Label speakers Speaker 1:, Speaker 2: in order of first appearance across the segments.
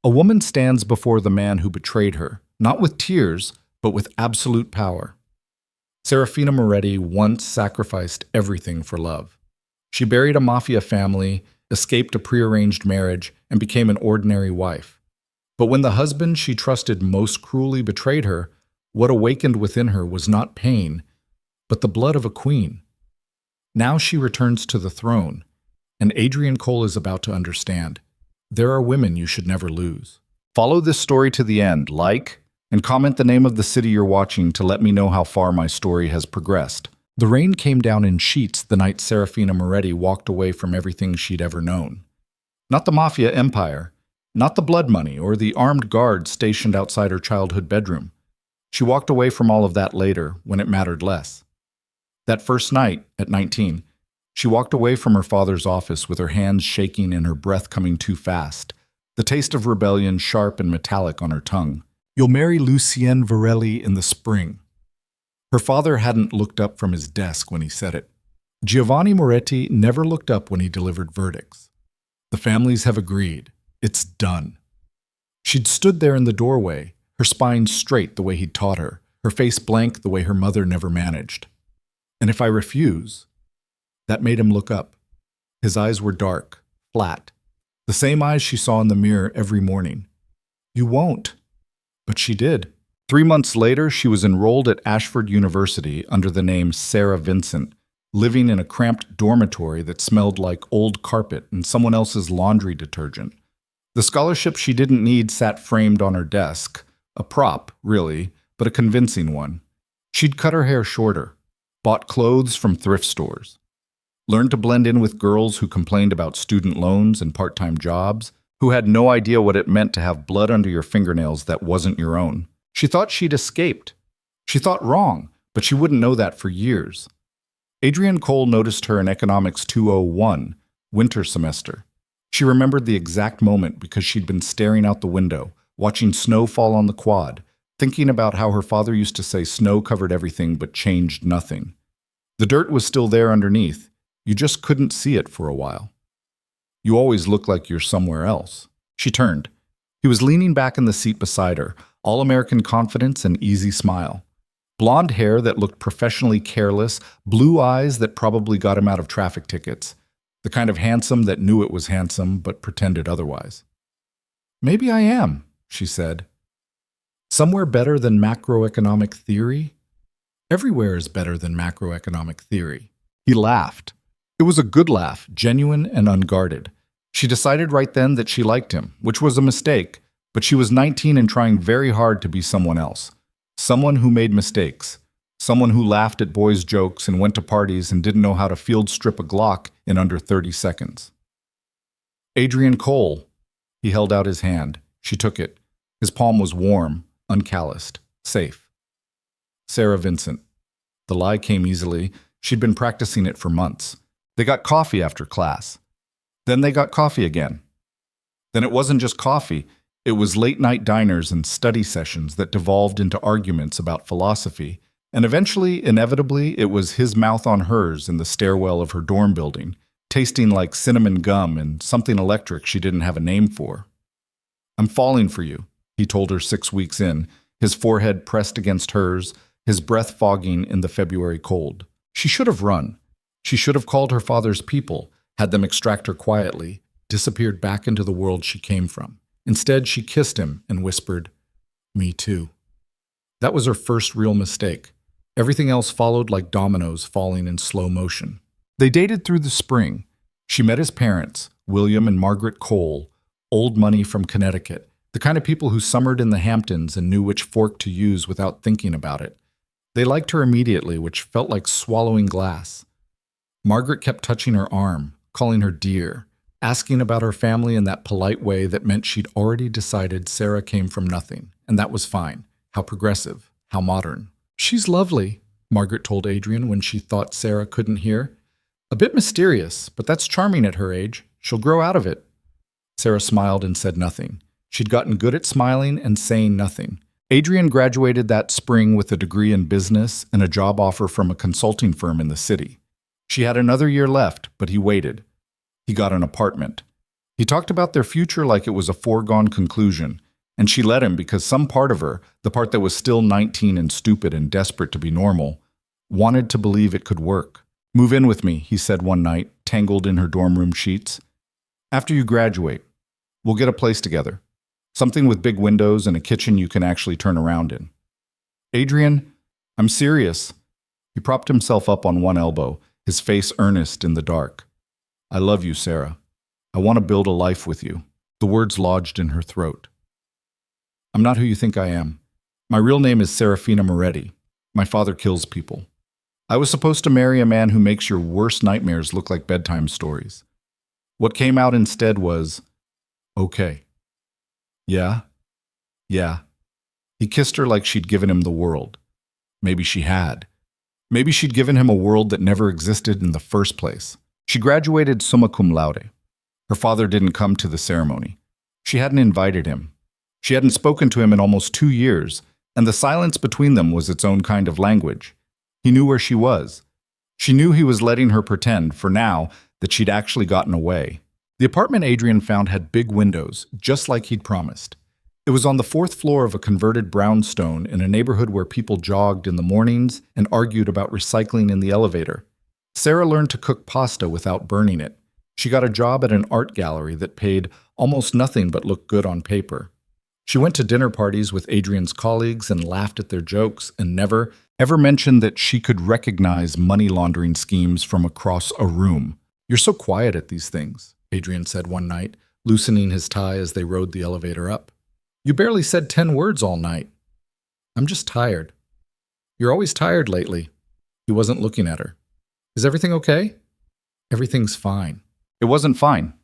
Speaker 1: A woman stands before the man who betrayed her, not with tears, but with absolute power. Seraphina Moretti once sacrificed everything for love. She buried a Mafia family, escaped a prearranged marriage, and became an ordinary wife. But when the husband she trusted most cruelly betrayed her, what awakened within her was not pain, but the blood of a queen. Now she returns to the throne, and Adrian Cole is about to understand. There are women you should never lose. Follow this story to the end, like, and comment the name of the city you're watching to let me know how far my story has progressed. The rain came down in sheets the night Seraphina Moretti walked away from everything she'd ever known. Not the Mafia empire, not the blood money or the armed guards stationed outside her childhood bedroom. She walked away from all of that later, when it mattered less. That first night, at 19, she walked away from her father's office with her hands shaking and her breath coming too fast, the taste of rebellion sharp and metallic on her tongue. "You'll marry Lucienne Varelli in the spring." Her father hadn't looked up from his desk when he said it. Giovanni Moretti never looked up when he delivered verdicts. The families have agreed. It's done. She'd stood there in the doorway, her spine straight the way he'd taught her, her face blank the way her mother never managed. "And if I refuse?" That made him look up. His eyes were dark, flat, the same eyes she saw in the mirror every morning. "You won't." But she did. 3 months later, she was enrolled at Ashford University under the name Sarah Vincent, living in a cramped dormitory that smelled like old carpet and someone else's laundry detergent. The scholarship she didn't need sat framed on her desk, a prop, really, but a convincing one. She'd cut her hair shorter, bought clothes from thrift stores, learned to blend in with girls who complained about student loans and part-time jobs, who had no idea what it meant to have blood under your fingernails that wasn't your own. She thought she'd escaped. She thought wrong, but she wouldn't know that for years. Adrian Cole noticed her in Economics 201, winter semester. She remembered the exact moment because she'd been staring out the window, watching snow fall on the quad, thinking about how her father used to say snow covered everything but changed nothing. The dirt was still there underneath. You just couldn't see it for a while. "You always look like you're somewhere else." She turned. He was leaning back in the seat beside her, all-American confidence and easy smile. Blonde hair that looked professionally careless, blue eyes that probably got him out of traffic tickets. The kind of handsome that knew it was handsome but pretended otherwise. "Maybe I am," she said. "Somewhere better than macroeconomic theory?" "Everywhere is better than macroeconomic theory." He laughed. It was a good laugh, genuine and unguarded. She decided right then that she liked him, which was a mistake, but she was 19 and trying very hard to be someone else. Someone who made mistakes. Someone who laughed at boys' jokes and went to parties and didn't know how to field strip a Glock in under 30 seconds. "Adrian Cole." He held out his hand. She took it. His palm was warm, uncalloused, safe. "Sarah Vincent." The lie came easily. She'd been practicing it for months. They got coffee after class. Then they got coffee again. Then it wasn't just coffee. It was late-night diners and study sessions that devolved into arguments about philosophy. And eventually, inevitably, it was his mouth on hers in the stairwell of her dorm building, tasting like cinnamon gum and something electric she didn't have a name for. "I'm falling for you," he told her 6 weeks in, his forehead pressed against hers, his breath fogging in the February cold. She should have run. She should have called her father's people, had them extract her quietly, disappeared back into the world she came from. Instead, she kissed him and whispered, "Me too." That was her first real mistake. Everything else followed like dominoes falling in slow motion. They dated through the spring. She met his parents, William and Margaret Cole, old money from Connecticut, the kind of people who summered in the Hamptons and knew which fork to use without thinking about it. They liked her immediately, which felt like swallowing glass. Margaret kept touching her arm, calling her dear, asking about her family in that polite way that meant she'd already decided Sarah came from nothing, and that was fine. How progressive, how modern. "She's lovely," Margaret told Adrian when she thought Sarah couldn't hear. "A bit mysterious, but that's charming at her age. She'll grow out of it." Sarah smiled and said nothing. She'd gotten good at smiling and saying nothing. Adrian graduated that spring with a degree in business and a job offer from a consulting firm in the city. She had another year left, but he waited. He got an apartment. He talked about their future like it was a foregone conclusion, and she let him because some part of her, the part that was still 19 and stupid and desperate to be normal, wanted to believe it could work. "Move in with me," he said one night, tangled in her dorm room sheets. "After you graduate, we'll get a place together. Something with big windows and a kitchen you can actually turn around in." "Adrian, I'm serious." He propped himself up on one elbow, his face earnest in the dark. "I love you, Sarah. I want to build a life with you." The words lodged in her throat. "I'm not who you think I am. My real name is Seraphina Moretti. My father kills people. I was supposed to marry a man who makes your worst nightmares look like bedtime stories. What came out instead was, okay." "Yeah? Yeah." He kissed her like she'd given him the world. Maybe she had. Maybe she'd given him a world that never existed in the first place. She graduated summa cum laude. Her father didn't come to the ceremony. She hadn't invited him. She hadn't spoken to him in almost 2 years, and the silence between them was its own kind of language. He knew where she was. She knew he was letting her pretend, for now, that she'd actually gotten away. The apartment Adrian found had big windows, just like he'd promised. It was on the 4th floor of a converted brownstone in a neighborhood where people jogged in the mornings and argued about recycling in the elevator. Sarah learned to cook pasta without burning it. She got a job at an art gallery that paid almost nothing but looked good on paper. She went to dinner parties with Adrian's colleagues and laughed at their jokes and never, ever mentioned that she could recognize money laundering schemes from across a room. "You're so quiet at these things," Adrian said one night, loosening his tie as they rode the elevator up. "You barely said 10 words all night." "I'm just tired." "You're always tired lately." He wasn't looking at her. "Is everything okay?" "Everything's fine." It wasn't fine.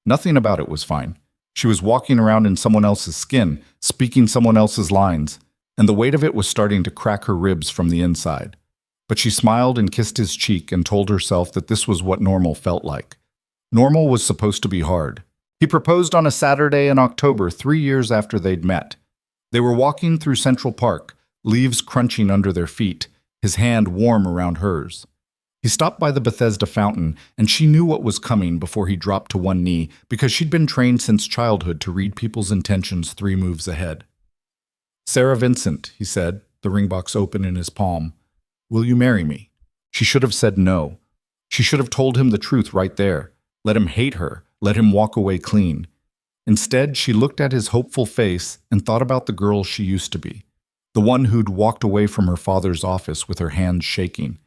Speaker 1: Nothing about it was fine. She was walking around in someone else's skin, speaking someone else's lines, and the weight of it was starting to crack her ribs from the inside. But she smiled and kissed his cheek and told herself that this was what normal felt like. Normal was supposed to be hard. He proposed on a Saturday in October, 3 years after they'd met. They were walking through Central Park, leaves crunching under their feet, his hand warm around hers. He stopped by the Bethesda fountain, and she knew what was coming before he dropped to one knee because she'd been trained since childhood to read people's intentions 3 moves ahead. "Sarah Vincent," he said, the ring box open in his palm, "will you marry me?" She should have said no. She should have told him the truth right there. Let him hate her. Let him walk away clean. Instead, she looked at his hopeful face and thought about the girl she used to be, the one who'd walked away from her father's office with her hands shaking.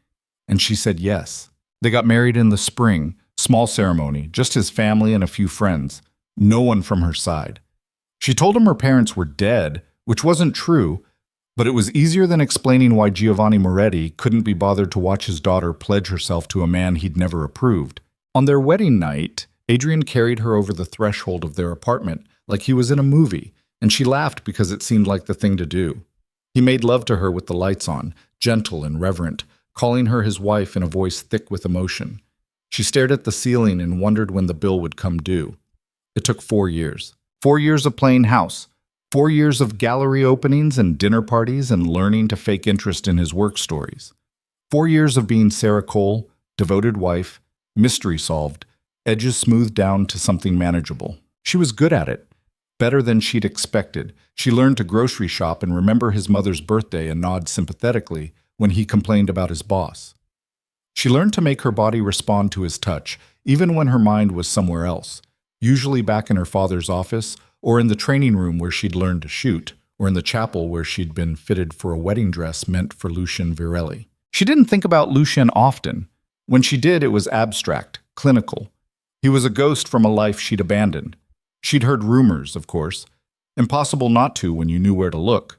Speaker 1: And she said yes. They got married in the spring, small ceremony, just his family and a few friends, no one from her side. She told him her parents were dead, which wasn't true, but it was easier than explaining why Giovanni Moretti couldn't be bothered to watch his daughter pledge herself to a man he'd never approved. On their wedding night, Adrian carried her over the threshold of their apartment like he was in a movie, and she laughed because it seemed like the thing to do. He made love to her with the lights on, gentle and reverent, calling her his wife in a voice thick with emotion. She stared at the ceiling and wondered when the bill would come due. It took 4 years. 4 years of playing house. 4 years of gallery openings and dinner parties and learning to fake interest in his work stories. 4 years of being Sarah Cole, devoted wife, mystery solved, edges smoothed down to something manageable. She was good at it. Better than she'd expected. She learned to grocery shop and remember his mother's birthday and nod sympathetically when he complained about his boss. She learned to make her body respond to his touch, even when her mind was somewhere else, usually back in her father's office, or in the training room where she'd learned to shoot, or in the chapel where she'd been fitted for a wedding dress meant for Lucien Virelli. She didn't think about Lucien often. When she did, it was abstract, clinical. He was a ghost from a life she'd abandoned. She'd heard rumors, of course. Impossible not to when you knew where to look.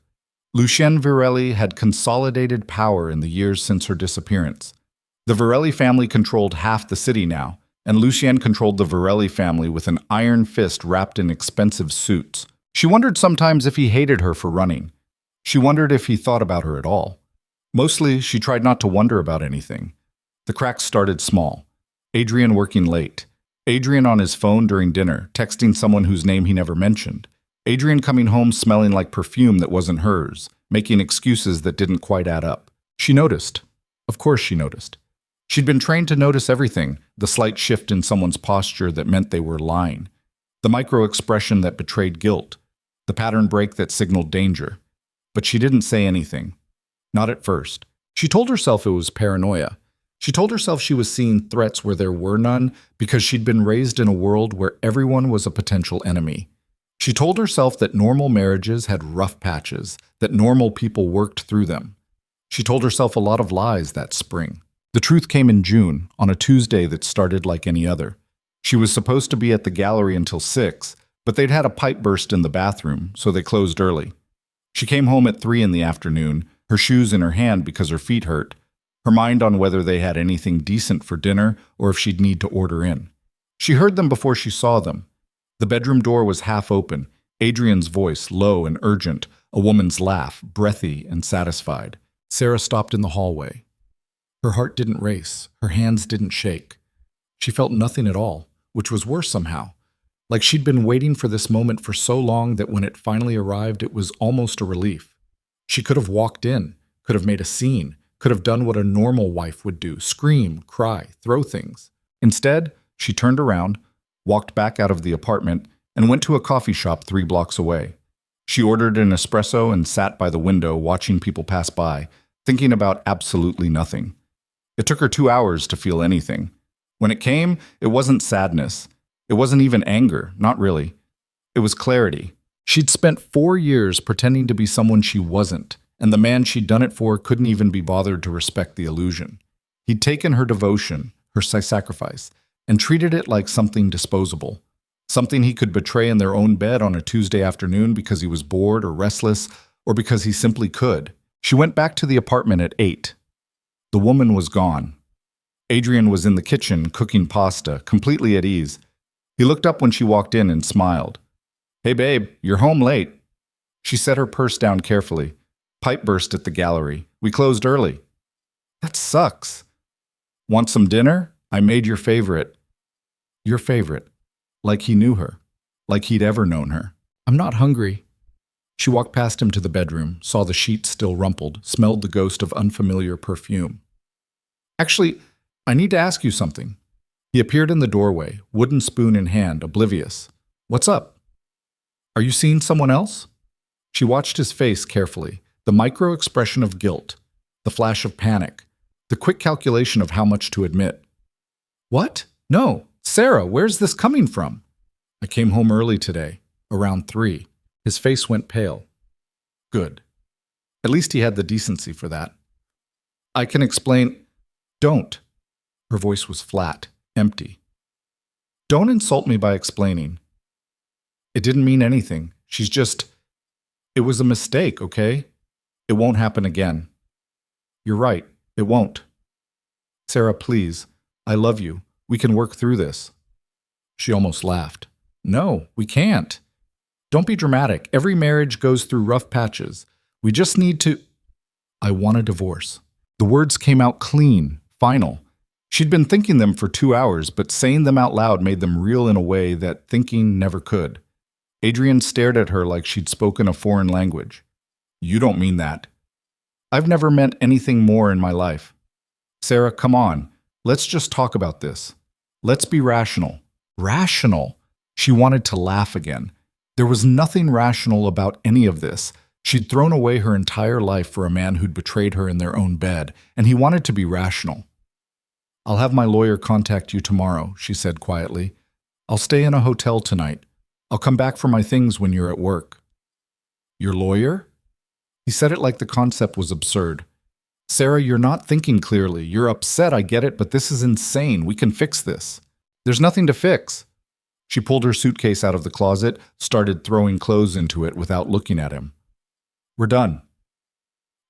Speaker 1: Lucien Virelli had consolidated power in the years since her disappearance. The Virelli family controlled half the city now, and Lucien controlled the Virelli family with an iron fist wrapped in expensive suits. She wondered sometimes if he hated her for running. She wondered if he thought about her at all. Mostly, she tried not to wonder about anything. The cracks started small. Adrian working late. Adrian on his phone during dinner, texting someone whose name he never mentioned. Adrian coming home smelling like perfume that wasn't hers, making excuses that didn't quite add up. She noticed. Of course she noticed. She'd been trained to notice everything, the slight shift in someone's posture that meant they were lying. the micro-expression that betrayed guilt, the pattern break that signaled danger. But she didn't say anything. Not at first. She told herself it was paranoia. She told herself she was seeing threats where there were none because she'd been raised in a world where everyone was a potential enemy. She told herself that normal marriages had rough patches, that normal people worked through them. She told herself a lot of lies that spring. The truth came in June, on a Tuesday that started like any other. She was supposed to be at the gallery until 6, but they'd had a pipe burst in the bathroom, so they closed early. She came home at 3 in the afternoon, her shoes in her hand because her feet hurt, her mind on whether they had anything decent for dinner or if she'd need to order in. She heard them before she saw them. The bedroom door was half open, Adrian's voice low and urgent, a woman's laugh, breathy and satisfied. Sarah stopped in the hallway. Her heart didn't race, her hands didn't shake. She felt nothing at all, which was worse somehow. Like she'd been waiting for this moment for so long that when it finally arrived, it was almost a relief. She could have walked in, could have made a scene, could have done what a normal wife would do, scream, cry, throw things. Instead, she turned around, walked back out of the apartment, and went to a coffee shop 3 blocks away. She ordered an espresso and sat by the window watching people pass by, thinking about absolutely nothing. It took her 2 hours to feel anything. When it came, it wasn't sadness. It wasn't even anger, not really. It was clarity. She'd spent 4 years pretending to be someone she wasn't, and the man she'd done it for couldn't even be bothered to respect the illusion. He'd taken her devotion, her sacrifice, and treated it like something disposable, something he could betray in their own bed on a Tuesday afternoon because he was bored or restless, or because he simply could. She went back to the apartment at 8. The woman was gone. Adrian was in the kitchen cooking pasta, completely at ease. He looked up when she walked in and smiled. "Hey babe, you're home late." She set her purse down carefully. "Pipe burst at the gallery. We closed early." "That sucks." "Want some dinner? I made your favorite." Your favorite. Like he knew her. Like he'd ever known her. "I'm not hungry." She walked past him to the bedroom, saw the sheets still rumpled, smelled the ghost of unfamiliar perfume. "Actually, I need to ask you something." He appeared in the doorway, wooden spoon in hand, oblivious. "What's up? Are you seeing someone else?" She watched his face carefully, the micro-expression of guilt, the flash of panic, the quick calculation of how much to admit. "What? No. Sarah, where's this coming from?" "I came home early today, around 3. His face went pale. "Good. At least he had the decency for that." "I can explain." "Don't." Her voice was flat, empty. "Don't insult me by explaining. It didn't mean anything. She's just... It was a mistake, okay? It won't happen again." "You're right. It won't." "Sarah, please. I love you. We can work through this." She almost laughed. "No, we can't. Don't be dramatic. Every marriage goes through rough patches. We just need to..." "I want a divorce." The words came out clean, final. She'd been thinking them for 2 hours, but saying them out loud made them real in a way that thinking never could. Adrian stared at her like she'd spoken a foreign language. "You don't mean that." "I've never meant anything more in my life." "Sarah, come on. Let's just talk about this. Let's be rational." Rational? She wanted to laugh again. There was nothing rational about any of this. She'd thrown away her entire life for a man who'd betrayed her in their own bed, and he wanted to be rational. "I'll have my lawyer contact you tomorrow," she said quietly. "I'll stay in a hotel tonight. I'll come back for my things when you're at work." "Your lawyer?" He said it like the concept was absurd. "Sarah, you're not thinking clearly. You're upset, I get it, but this is insane. We can fix this." "There's nothing to fix." She pulled her suitcase out of the closet, started throwing clothes into it without looking at him. "We're done."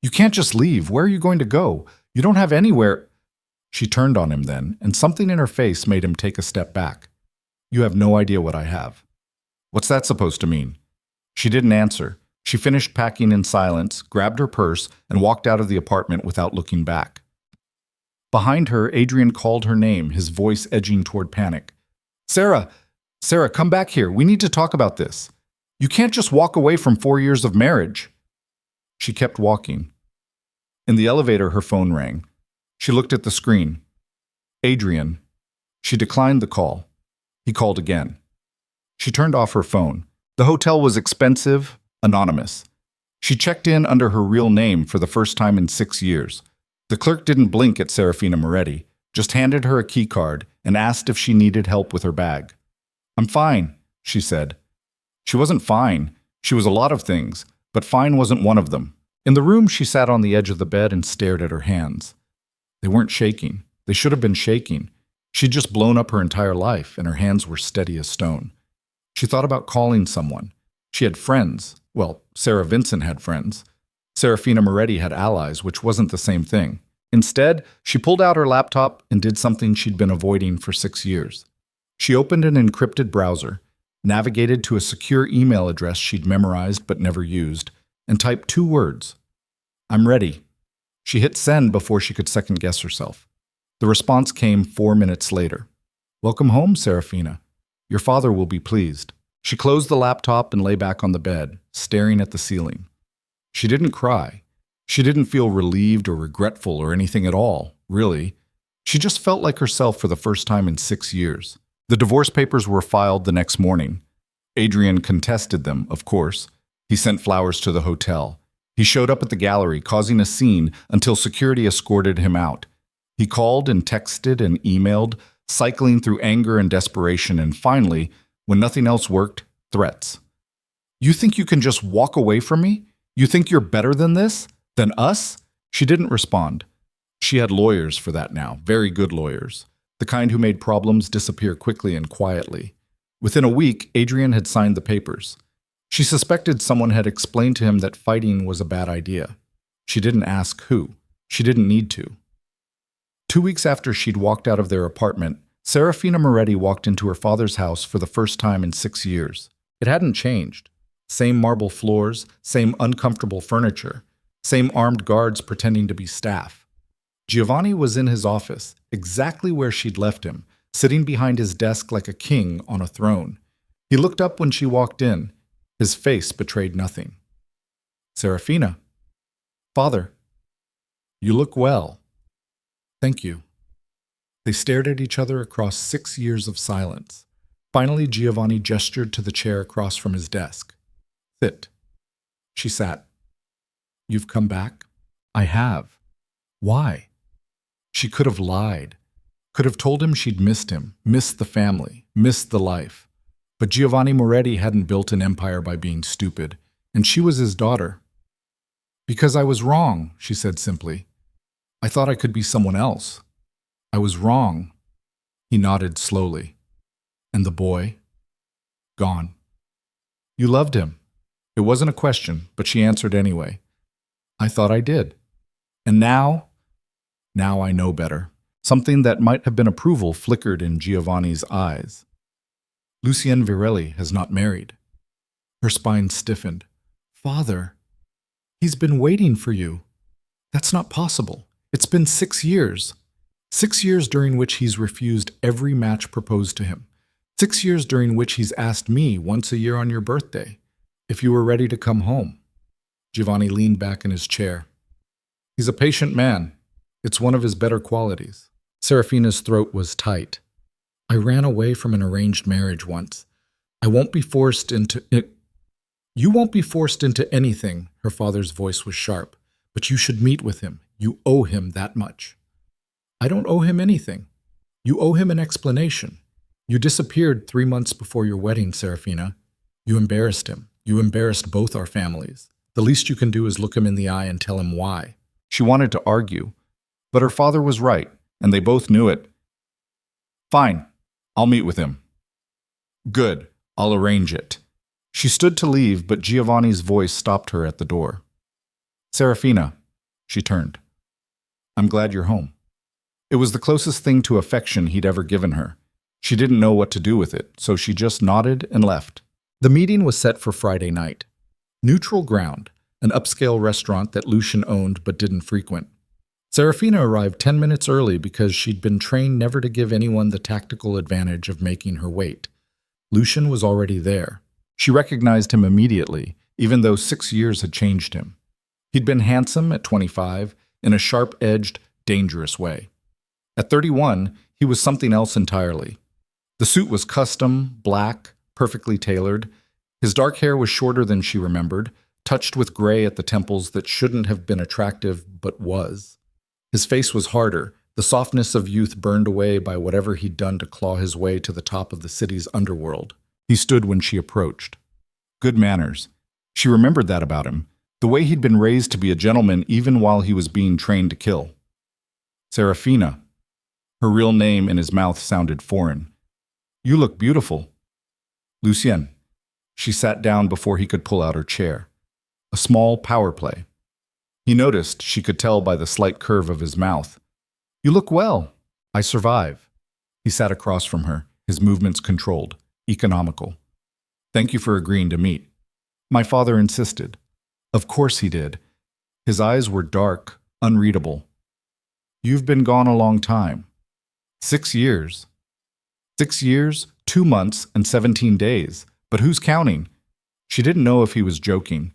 Speaker 1: "You can't just leave. Where are you going to go? You don't have anywhere." She turned on him then, and something in her face made him take a step back. "You have no idea what I have." "What's that supposed to mean?" She didn't answer. She finished packing in silence, grabbed her purse, and walked out of the apartment without looking back. Behind her, Adrian called her name, his voice edging toward panic. "Sarah! Sarah, come back here. We need to talk about this. You can't just walk away from 4 years of marriage." She kept walking. In the elevator, her phone rang. She looked at the screen. Adrian. She declined the call. He called again. She turned off her phone. The hotel was expensive, anonymous. She checked in under her real name for the first time in 6 years. The clerk didn't blink at Seraphina Moretti, just handed her a key card and asked if she needed help with her bag. "I'm fine," she said. She wasn't fine. She was a lot of things, but fine wasn't one of them. In the room, she sat on the edge of the bed and stared at her hands. They weren't shaking. They should have been shaking. She'd just blown up her entire life, and her hands were steady as stone. She thought about calling someone. She had friends. Well, Sarah Vincent had friends. Seraphina Moretti had allies, which wasn't the same thing. Instead, she pulled out her laptop and did something she'd been avoiding for 6 years. She opened an encrypted browser, navigated to a secure email address she'd memorized but never used, and typed 2 words. "I'm ready." She hit send before she could second-guess herself. The response came 4 minutes later. "Welcome home, Seraphina. Your father will be pleased." She closed the laptop and lay back on the bed, staring at the ceiling. She didn't cry. She didn't feel relieved or regretful or anything at all, really. She just felt like herself for the first time in 6 years. The divorce papers were filed the next morning. Adrian contested them, of course. He sent flowers to the hotel. He showed up at the gallery, causing a scene until security escorted him out. He called and texted and emailed, cycling through anger and desperation, and finally, when nothing else worked, threats. "You think you can just walk away from me? You think you're better than this? Than us?" She didn't respond. She had lawyers for that now, very good lawyers, the kind who made problems disappear quickly and quietly. Within a week, Adrian had signed the papers. She suspected someone had explained to him that fighting was a bad idea. She didn't ask who. She didn't need to. 2 weeks after she'd walked out of their apartment, Seraphina Moretti walked into her father's house for the first time in 6 years. It hadn't changed. Same marble floors, same uncomfortable furniture, same armed guards pretending to be staff. Giovanni was in his office, exactly where she'd left him, sitting behind his desk like a king on a throne. He looked up when she walked in. His face betrayed nothing. "Seraphina." "Father." "You look well." "Thank you." They stared at each other across 6 years of silence. Finally, Giovanni gestured to the chair across from his desk. "Sit." She sat. "You've come back?" "I have." "Why?" She could have lied. Could have told him she'd missed him, missed the family, missed the life. But Giovanni Moretti hadn't built an empire by being stupid, and she was his daughter. "Because I was wrong," she said simply. "I thought I could be someone else. I was wrong." He nodded slowly. "And the boy?" "Gone." "You loved him." It wasn't a question, but she answered anyway. "I thought I did. And now I know better." Something that might have been approval flickered in Giovanni's eyes. "Lucien Virelli has not married." Her spine stiffened. "Father, he's been waiting for you." "That's not possible. It's been 6 years. 6 years during which he's refused every match proposed to him. 6 years during which he's asked me once a year on your birthday if you were ready to come home." Giovanni leaned back in his chair. "He's a patient man. It's one of his better qualities." Seraphina's throat was tight. "I ran away from an arranged marriage once. I won't be forced into it." "You won't be forced into anything," her father's voice was sharp. "But you should meet with him. You owe him that much." "I don't owe him anything. You owe him an explanation. You disappeared 3 months before your wedding, Seraphina. You embarrassed him. You embarrassed both our families. The least you can do is look him in the eye and tell him why." She wanted to argue, but her father was right, and they both knew it. "Fine, I'll meet with him." "Good, I'll arrange it." She stood to leave, but Giovanni's voice stopped her at the door. "Seraphina," she turned. "I'm glad you're home." It was the closest thing to affection he'd ever given her. She didn't know what to do with it, so she just nodded and left. The meeting was set for Friday night. Neutral Ground, an upscale restaurant that Lucien owned but didn't frequent. Seraphina arrived 10 minutes early because she'd been trained never to give anyone the tactical advantage of making her wait. Lucien was already there. She recognized him immediately, even though 6 years had changed him. He'd been handsome at 25, in a sharp-edged, dangerous way. At 31, he was something else entirely. The suit was custom, black, perfectly tailored. His dark hair was shorter than she remembered, touched with gray at the temples that shouldn't have been attractive but was. His face was harder, the softness of youth burned away by whatever he'd done to claw his way to the top of the city's underworld. He stood when she approached. Good manners. She remembered that about him, the way he'd been raised to be a gentleman even while he was being trained to kill. Seraphina. Her real name in his mouth sounded foreign. You look beautiful. Lucien. She sat down before he could pull out her chair. A small power play. He noticed, she could tell by the slight curve of his mouth. You look well. I survive. He sat across from her, his movements controlled, economical. Thank you for agreeing to meet. My father insisted. Of course he did. His eyes were dark, unreadable. You've been gone a long time. 6 years. 6 years, 2 months, and 17 days. But who's counting? She didn't know if he was joking.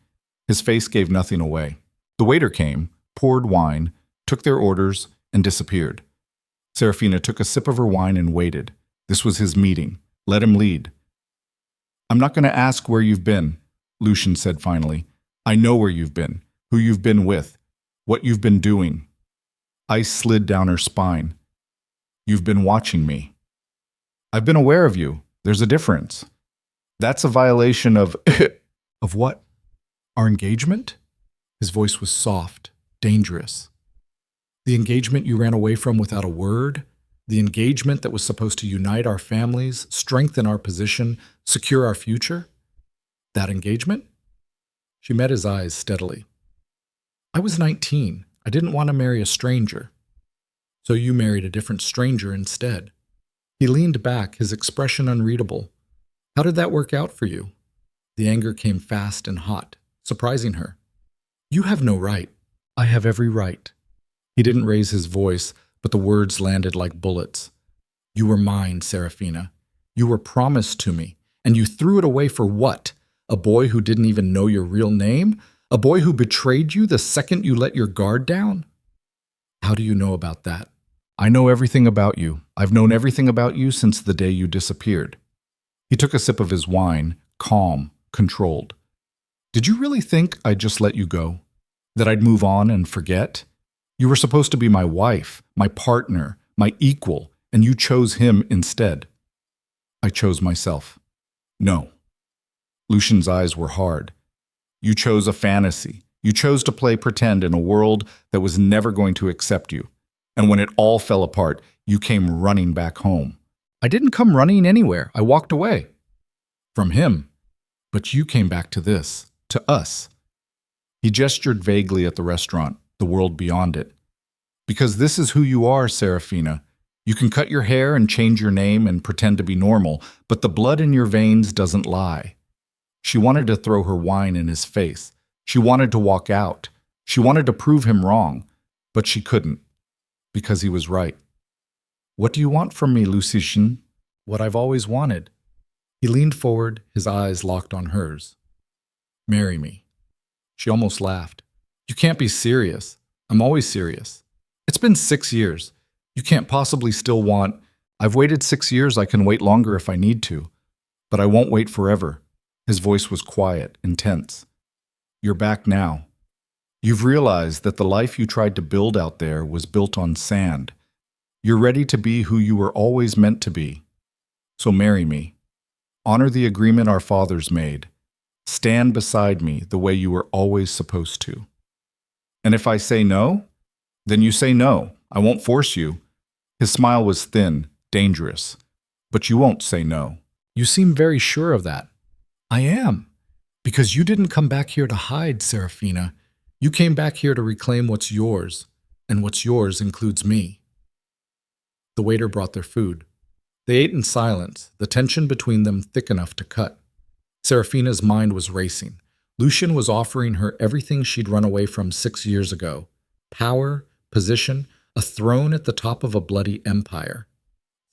Speaker 1: His face gave nothing away. The waiter came, poured wine, took their orders, and disappeared. Seraphina took a sip of her wine and waited. This was his meeting. Let him lead. I'm not going to ask where you've been, Lucien said finally. I know where you've been, who you've been with, what you've been doing. Ice slid down her spine. You've been watching me. I've been aware of you. There's a difference. That's a violation of… Of what? Our engagement? His voice was soft, dangerous. The engagement you ran away from without a word? The engagement that was supposed to unite our families, strengthen our position, secure our future? That engagement? She met his eyes steadily. I was 19. I didn't want to marry a stranger. So you married a different stranger instead. He leaned back, his expression unreadable. How did that work out for you? The anger came fast and hot, surprising her. You have no right. I have every right. He didn't raise his voice, but the words landed like bullets. You were mine, Seraphina. You were promised to me, and you threw it away for what? A boy who didn't even know your real name? A boy who betrayed you the second you let your guard down? How do you know about that? I know everything about you. I've known everything about you since the day you disappeared. He took a sip of his wine, calm, controlled. Did you really think I'd just let you go? That I'd move on and forget? You were supposed to be my wife, my partner, my equal, and you chose him instead. I chose myself. No. Lucien's eyes were hard. You chose a fantasy. You chose to play pretend in a world that was never going to accept you. And when it all fell apart, you came running back home. I didn't come running anywhere. I walked away. From him. But you came back to this, to us. He gestured vaguely at the restaurant, the world beyond it. Because this is who you are, Seraphina. You can cut your hair and change your name and pretend to be normal, but the blood in your veins doesn't lie. She wanted to throw her wine in his face. She wanted to walk out. She wanted to prove him wrong, but she couldn't, because he was right. What do you want from me, Lucien? What I've always wanted. He leaned forward, his eyes locked on hers. Marry me. She almost laughed. You can't be serious. I'm always serious. It's been 6 years. You can't possibly still want… I've waited 6 years. I can wait longer if I need to. But I won't wait forever. His voice was quiet, intense. You're back now. You've realized that the life you tried to build out there was built on sand. You're ready to be who you were always meant to be. So marry me. Honor the agreement our fathers made. Stand beside me the way you were always supposed to. And if I say no, then you say no. I won't force you. His smile was thin, dangerous. But you won't say no. You seem very sure of that. I am. Because you didn't come back here to hide, Seraphina. You came back here to reclaim what's yours, and what's yours includes me. The waiter brought their food. They ate in silence, the tension between them thick enough to cut. Seraphina's mind was racing. Lucien was offering her everything she'd run away from 6 years ago. Power, position, a throne at the top of a bloody empire.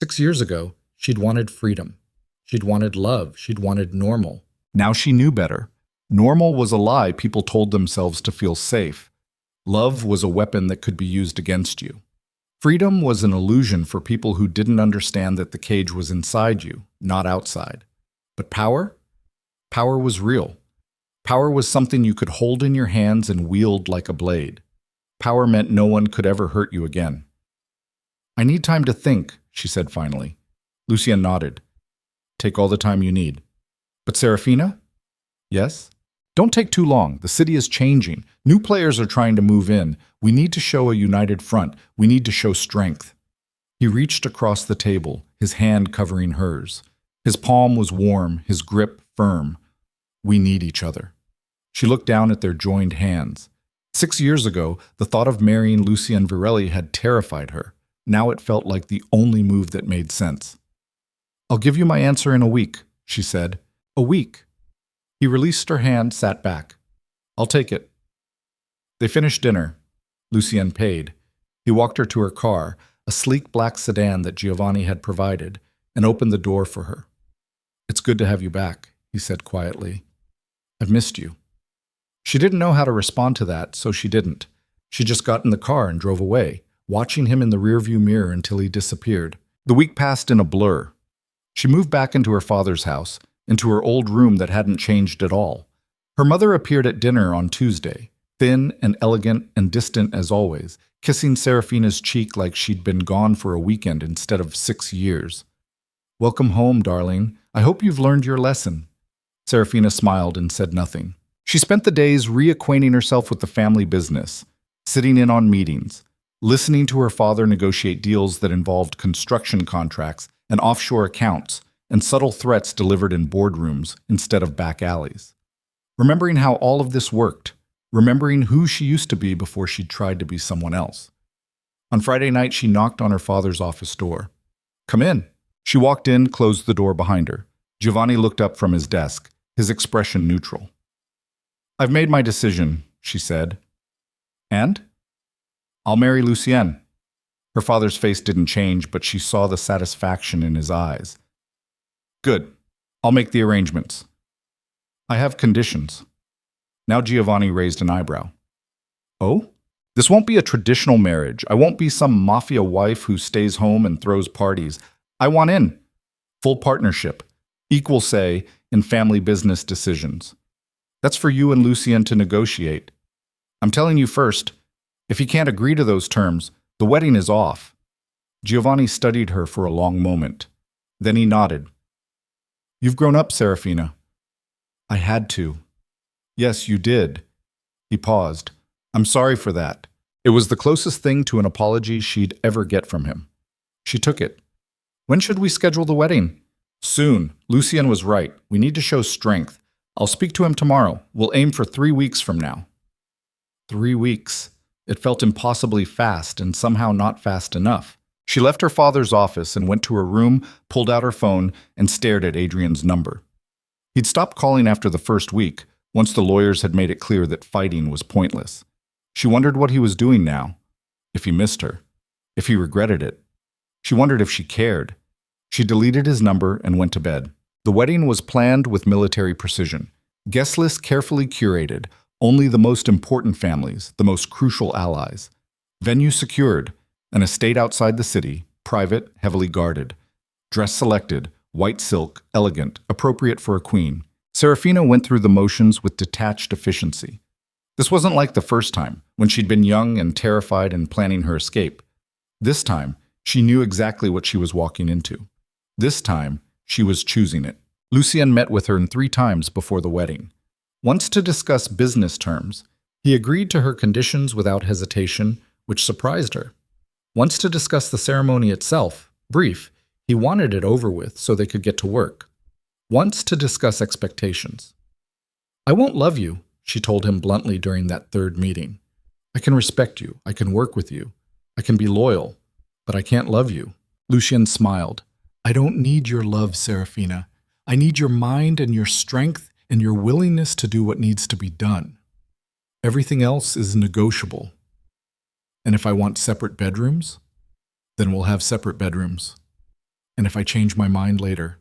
Speaker 1: 6 years ago, she'd wanted freedom. She'd wanted love. She'd wanted normal. Now she knew better. Normal was a lie people told themselves to feel safe. Love was a weapon that could be used against you. Freedom was an illusion for people who didn't understand that the cage was inside you, not outside. But power? Power was real. Power was something you could hold in your hands and wield like a blade. Power meant no one could ever hurt you again. I need time to think, she said finally. Lucien nodded. Take all the time you need. But Seraphina? Yes? Don't take too long. The city is changing. New players are trying to move in. We need to show a united front. We need to show strength. He reached across the table, his hand covering hers. His palm was warm, his grip firm. We need each other. She looked down at their joined hands. 6 years ago, the thought of marrying Lucien Virelli had terrified her. Now it felt like the only move that made sense. I'll give you my answer in a week, she said. A week. He released her hand, sat back. I'll take it. They finished dinner. Lucien paid. He walked her to her car, a sleek black sedan that Giovanni had provided, and opened the door for her. It's good to have you back, he said quietly. I've missed you. She didn't know how to respond to that, so she didn't. She just got in the car and drove away, watching him in the rearview mirror until he disappeared. The week passed in a blur. She moved back into her father's house, into her old room that hadn't changed at all. Her mother appeared at dinner on Tuesday, thin and elegant and distant as always, kissing Seraphina's cheek like she'd been gone for a weekend instead of 6 years. Welcome home, darling. I hope you've learned your lesson. Seraphina smiled and said nothing. She spent the days reacquainting herself with the family business, sitting in on meetings, listening to her father negotiate deals that involved construction contracts and offshore accounts, and subtle threats delivered in boardrooms instead of back alleys. Remembering how all of this worked, remembering who she used to be before she tried to be someone else. On Friday night, she knocked on her father's office door. Come in. She walked in, closed the door behind her. Giovanni looked up from his desk, his expression neutral. I've made my decision, she said. And? I'll marry Lucien. Her father's face didn't change, but she saw the satisfaction in his eyes. Good. I'll make the arrangements. I have conditions. Now Giovanni raised an eyebrow. Oh? This won't be a traditional marriage. I won't be some mafia wife who stays home and throws parties. I want in. Full partnership. Equal say in family business decisions. That's for you and Lucien to negotiate. I'm telling you first, if he can't agree to those terms, the wedding is off. Giovanni studied her for a long moment. Then he nodded. You've grown up, Seraphina. I had to. Yes, you did. He paused. I'm sorry for that. It was the closest thing to an apology she'd ever get from him. She took it. When should we schedule the wedding? Soon. Lucien was right. We need to show strength. I'll speak to him tomorrow. We'll aim for 3 weeks from now. 3 weeks. It felt impossibly fast and somehow not fast enough. She left her father's office and went to her room, pulled out her phone, and stared at Adrian's number. He'd stopped calling after the first week, once the lawyers had made it clear that fighting was pointless. She wondered what he was doing now, if he missed her, if he regretted it. She wondered if she cared. She deleted his number and went to bed. The wedding was planned with military precision. Guest list carefully curated, only the most important families, the most crucial allies. Venue secured, an estate outside the city, private, heavily guarded. Dress selected, white silk, elegant, appropriate for a queen. Seraphina went through the motions with detached efficiency. This wasn't like the first time, when she'd been young and terrified and planning her escape. This time, she knew exactly what she was walking into. This time, she was choosing it. Lucien met with her 3 times before the wedding. Once to discuss business terms, he agreed to her conditions without hesitation, which surprised her. Once to discuss the ceremony itself, brief, he wanted it over with so they could get to work. Once to discuss expectations. I won't love you, she told him bluntly during that 3rd meeting. I can respect you, I can work with you, I can be loyal, but I can't love you. Lucien smiled. I don't need your love, Seraphina. I need your mind and your strength and your willingness to do what needs to be done. Everything else is negotiable. And if I want separate bedrooms, then we'll have separate bedrooms. And if I change my mind later,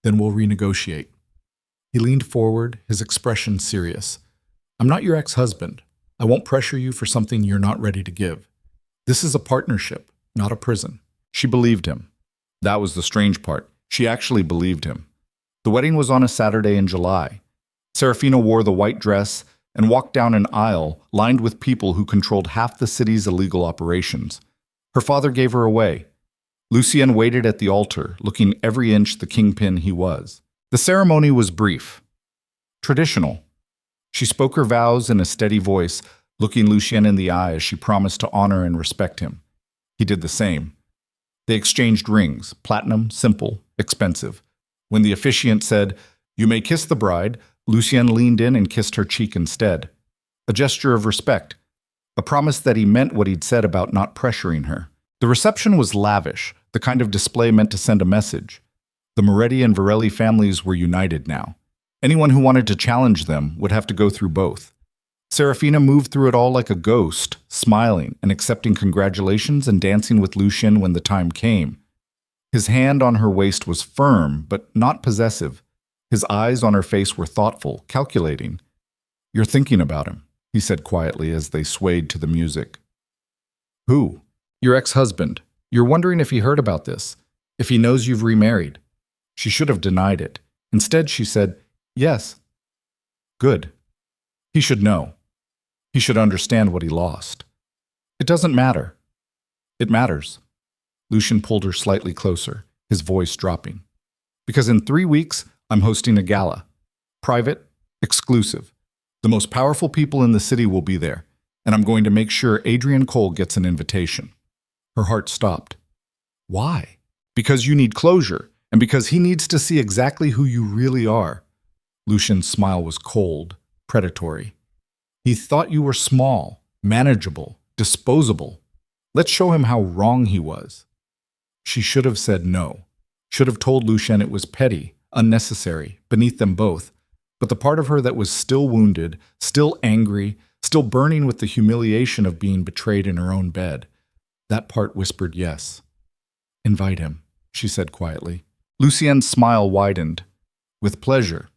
Speaker 1: then we'll renegotiate. He leaned forward, his expression serious. I'm not your ex-husband. I won't pressure you for something you're not ready to give. This is a partnership, not a prison. She believed him. That was the strange part. She actually believed him. The wedding was on a Saturday in July. Seraphina wore the white dress and walked down an aisle lined with people who controlled half the city's illegal operations. Her father gave her away. Lucien waited at the altar, looking every inch the kingpin he was. The ceremony was brief, traditional. She spoke her vows in a steady voice, looking Lucien in the eye as she promised to honor and respect him. He did the same. They exchanged rings, platinum, simple, expensive. When the officiant said, "You may kiss the bride," Lucien leaned in and kissed her cheek instead. A gesture of respect. A promise that he meant what he'd said about not pressuring her. The reception was lavish, the kind of display meant to send a message. The Moretti and Varelli families were united now. Anyone who wanted to challenge them would have to go through both. Seraphina moved through it all like a ghost, smiling and accepting congratulations and dancing with Lucien when the time came. His hand on her waist was firm, but not possessive. His eyes on her face were thoughtful, calculating. "You're thinking about him," he said quietly as they swayed to the music. "Who?" "Your ex-husband. You're wondering if he heard about this, if he knows you've remarried." She should have denied it. Instead, she said, "Yes." "Good. He should know. He should understand what he lost." "It doesn't matter." "It matters." Lucien pulled her slightly closer, his voice dropping. "Because in 3 weeks, I'm hosting a gala. Private, exclusive. The most powerful people in the city will be there, and I'm going to make sure Adrian Cole gets an invitation." Her heart stopped. "Why?" "Because you need closure, and because he needs to see exactly who you really are." Lucien's smile was cold, predatory. "He thought you were small, manageable, disposable. Let's show him how wrong he was." She should have said no. Should have told Lucien it was petty, unnecessary, beneath them both. But the part of her that was still wounded, still angry, still burning with the humiliation of being betrayed in her own bed, that part whispered yes. "Invite him," she said quietly. Lucien's smile widened. "With pleasure."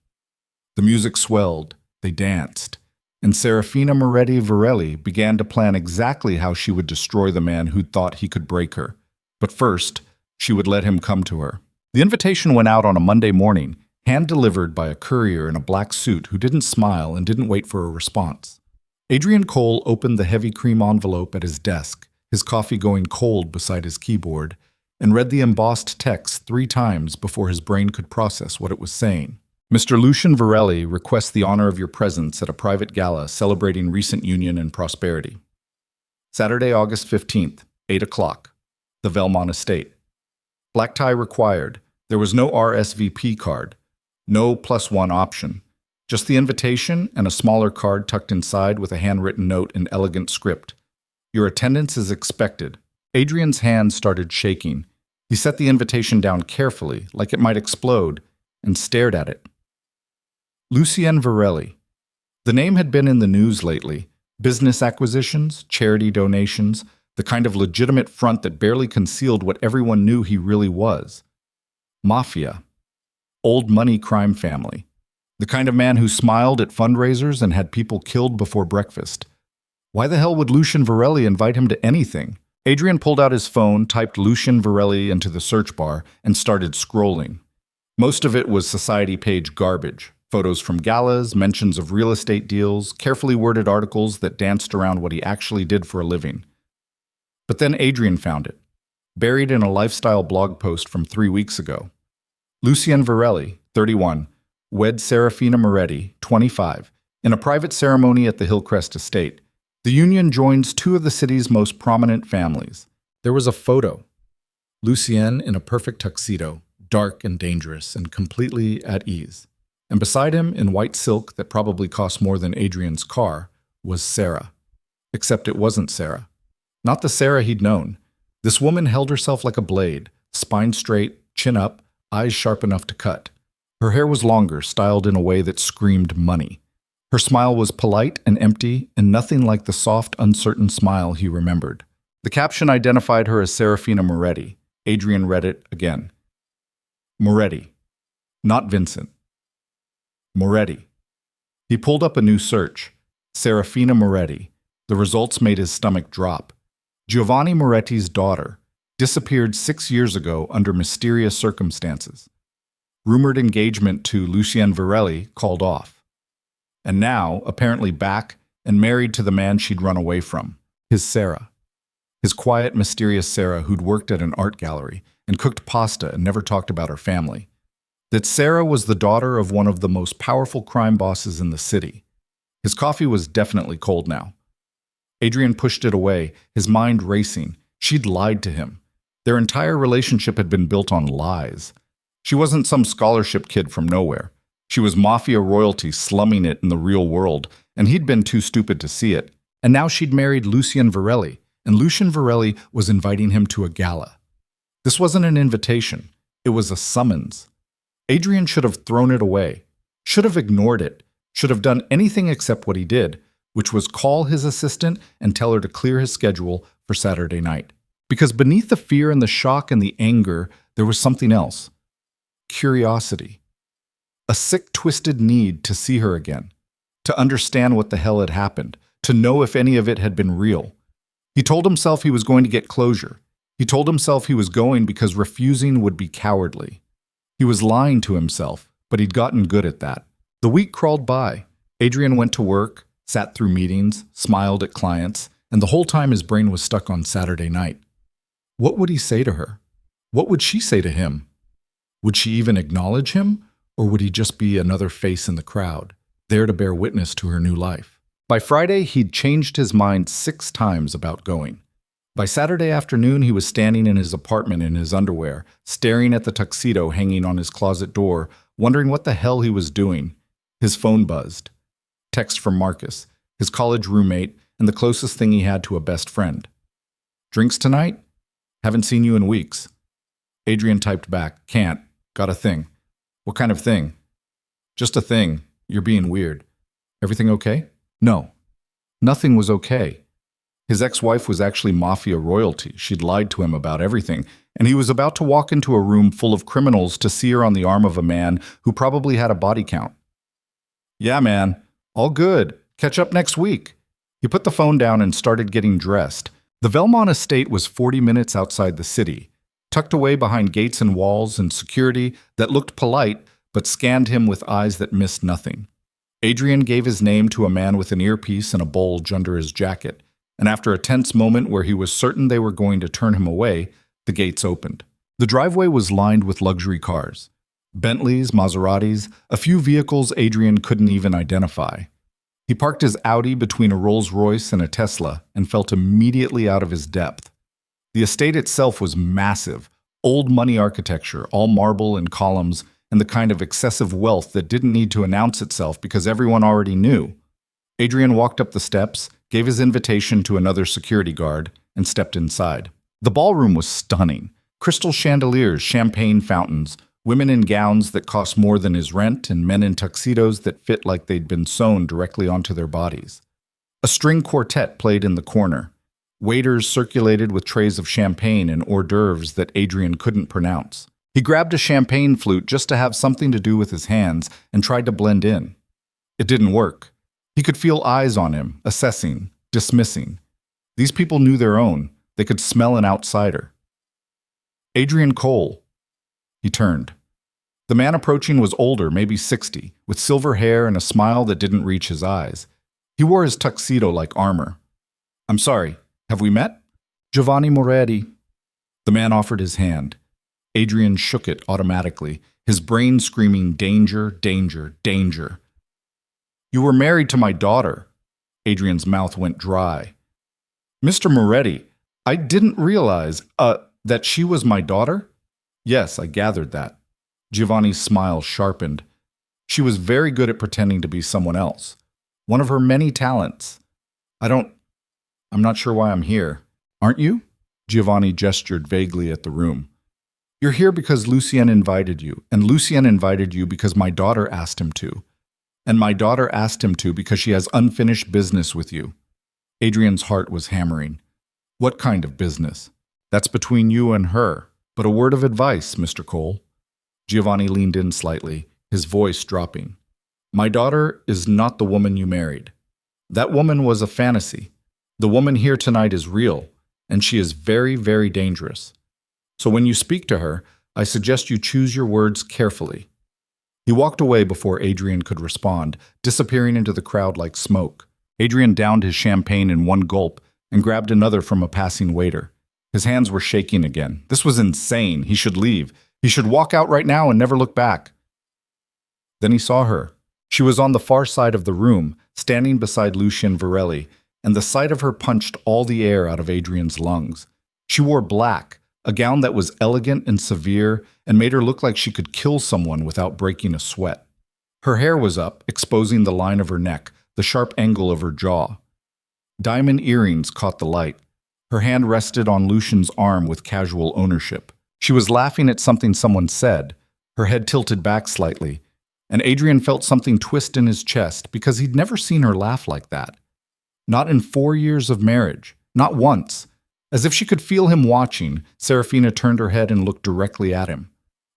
Speaker 1: The music swelled, they danced, and Seraphina Moretti Varelli began to plan exactly how she would destroy the man who'd thought he could break her. But first, she would let him come to her. The invitation went out on a Monday morning, hand-delivered by a courier in a black suit who didn't smile and didn't wait for a response. Adrian Cole opened the heavy cream envelope at his desk, his coffee going cold beside his keyboard, and read the embossed text 3 times before his brain could process what it was saying. "Mr. Lucien Varelli requests the honor of your presence at a private gala celebrating recent union and prosperity. Saturday, August 15th, 8 o'clock. The Velmont Estate. Black tie required. There was no RSVP card. No +1 option. Just the invitation and a smaller card tucked inside with a handwritten note in elegant script. Your attendance is expected." Adrian's hand started shaking. He set the invitation down carefully, like it might explode, and stared at it. Lucien Varelli. The name had been in the news lately. Business acquisitions, charity donations, the kind of legitimate front that barely concealed what everyone knew he really was. Mafia. Old money crime family. The kind of man who smiled at fundraisers and had people killed before breakfast. Why the hell would Lucien Varelli invite him to anything? Adrian pulled out his phone, typed Lucien Varelli into the search bar, and started scrolling. Most of it was society page garbage. Photos from galas, mentions of real estate deals, carefully worded articles that danced around what he actually did for a living. But then Adrian found it, buried in a lifestyle blog post from 3 weeks ago. Lucien Varelli, 31, wed Seraphina Moretti, 25, in a private ceremony at the Hillcrest Estate. The union joins 2 of the city's most prominent families. There was a photo. Lucien in a perfect tuxedo, dark and dangerous and completely at ease. And beside him, in white silk that probably cost more than Adrian's car, was Sarah. Except it wasn't Sarah. Not the Sarah he'd known. This woman held herself like a blade, spine straight, chin up, eyes sharp enough to cut. Her hair was longer, styled in a way that screamed money. Her smile was polite and empty, and nothing like the soft, uncertain smile he remembered. The caption identified her as Seraphina Moretti. Adrian read it again. Moretti. Not Vincent. Moretti. He pulled up a new search. Seraphina Moretti. The results made his stomach drop. Giovanni Moretti's daughter. Disappeared 6 years ago under mysterious circumstances. rumored engagement to Lucienne Varelli called off. And now, apparently back and married to the man she'd run away from, his Sarah. His quiet, mysterious Sarah who'd worked at an art gallery and cooked pasta and never talked about her family. That Sarah was the daughter of one of the most powerful crime bosses in the city. His coffee was definitely cold now. Adrian pushed it away, his mind racing. She'd lied to him. Their entire relationship had been built on lies. She wasn't some scholarship kid from nowhere. She was Mafia royalty slumming it in the real world, and he'd been too stupid to see it. And now she'd married Lucienne Varelli, and Lucienne Varelli was inviting him to a gala. This wasn't an invitation. It was a summons. Adrian should have thrown it away, should have ignored it, should have done anything except what he did, which was call his assistant and tell her to clear his schedule for Saturday night. Because beneath the fear and the shock and the anger, there was something else. Curiosity. A sick, twisted need to see her again, to understand what the hell had happened, to know if any of it had been real. He told himself he was going to get closure. He told himself he was going because refusing would be cowardly. He was lying to himself, but he'd gotten good at that. The week crawled by. Adrian went to work, sat through meetings, smiled at clients, and the whole time his brain was stuck on Saturday night. What would he say to her? What would she say to him? Would she even acknowledge him, or would he just be another face in the crowd, there to bear witness to her new life? By Friday, he'd changed his mind 6 times about going. By Saturday afternoon, he was standing in his apartment in his underwear, staring at the tuxedo hanging on his closet door, wondering what the hell he was doing. His phone buzzed. Text from Marcus, his college roommate, and the closest thing he had to a best friend. Drinks tonight? Haven't seen you in weeks. Adrian typed back, can't. Got a thing. What kind of thing? Just a thing. You're being weird. Everything okay? No. Nothing was okay. His ex-wife was actually Mafia royalty. She'd lied to him about everything, and he was about to walk into a room full of criminals to see her on the arm of a man who probably had a body count. Yeah, man. All good. Catch up next week. He put the phone down and started getting dressed. The Velmont estate was 40 minutes outside the city, tucked away behind gates and walls and security that looked polite but scanned him with eyes that missed nothing. Adrian gave his name to a man with an earpiece and a bulge under his jacket, and after a tense moment where he was certain they were going to turn him away, the gates opened. The driveway was lined with luxury cars. Bentleys, Maseratis, a few vehicles Adrian couldn't even identify. He parked his Audi between a Rolls-Royce and a Tesla and felt immediately out of his depth. The estate itself was massive, old money architecture, all marble and columns, and the kind of excessive wealth that didn't need to announce itself because everyone already knew. Adrian walked up the steps, gave his invitation to another security guard, and stepped inside. The ballroom was stunning. Crystal chandeliers, champagne fountains, women in gowns that cost more than his rent, and men in tuxedos that fit like they'd been sewn directly onto their bodies. A string quartet played in the corner. Waiters circulated with trays of champagne and hors d'oeuvres that Adrian couldn't pronounce. He grabbed a champagne flute just to have something to do with his hands and tried to blend in. It didn't work. He could feel eyes on him, assessing, dismissing. These people knew their own. They could smell an outsider. Adrian Cole. He turned. The man approaching was older, maybe 60, with silver hair and a smile that didn't reach his eyes. He wore his tuxedo like armor. I'm sorry, have we met? Giovanni Moretti. The man offered his hand. Adrian shook it automatically, his brain screaming danger, danger, danger. You were married to my daughter. Adrian's mouth went dry. Mr. Moretti, I didn't realize, that she was my daughter? Yes, I gathered that. Giovanni's smile sharpened. She was very good at pretending to be someone else. One of her many talents. I'm not sure why I'm here. Aren't you? Giovanni gestured vaguely at the room. You're here because Lucienne invited you, and Lucienne invited you because my daughter asked him to. And my daughter asked him to because she has unfinished business with you. Adrian's heart was hammering. What kind of business? That's between you and her. But a word of advice, Mr. Cole. Giovanni leaned in slightly, his voice dropping. My daughter is not the woman you married. That woman was a fantasy. The woman here tonight is real, and she is very, very dangerous. So when you speak to her, I suggest you choose your words carefully. He walked away before Adrian could respond, disappearing into the crowd like smoke. Adrian downed his champagne in one gulp and grabbed another from a passing waiter. His hands were shaking again. This was insane. He should leave. He should walk out right now and never look back. Then he saw her. She was on the far side of the room, standing beside Lucien Varelli, and the sight of her punched all the air out of Adrian's lungs. She wore black, a gown that was elegant and severe and made her look like she could kill someone without breaking a sweat. Her hair was up, exposing the line of her neck, the sharp angle of her jaw. Diamond earrings caught the light. Her hand rested on Lucien's arm with casual ownership. She was laughing at something someone said, her head tilted back slightly, and Adrian felt something twist in his chest because he'd never seen her laugh like that. Not in 4 years of marriage, not once. As if she could feel him watching, Seraphina turned her head and looked directly at him.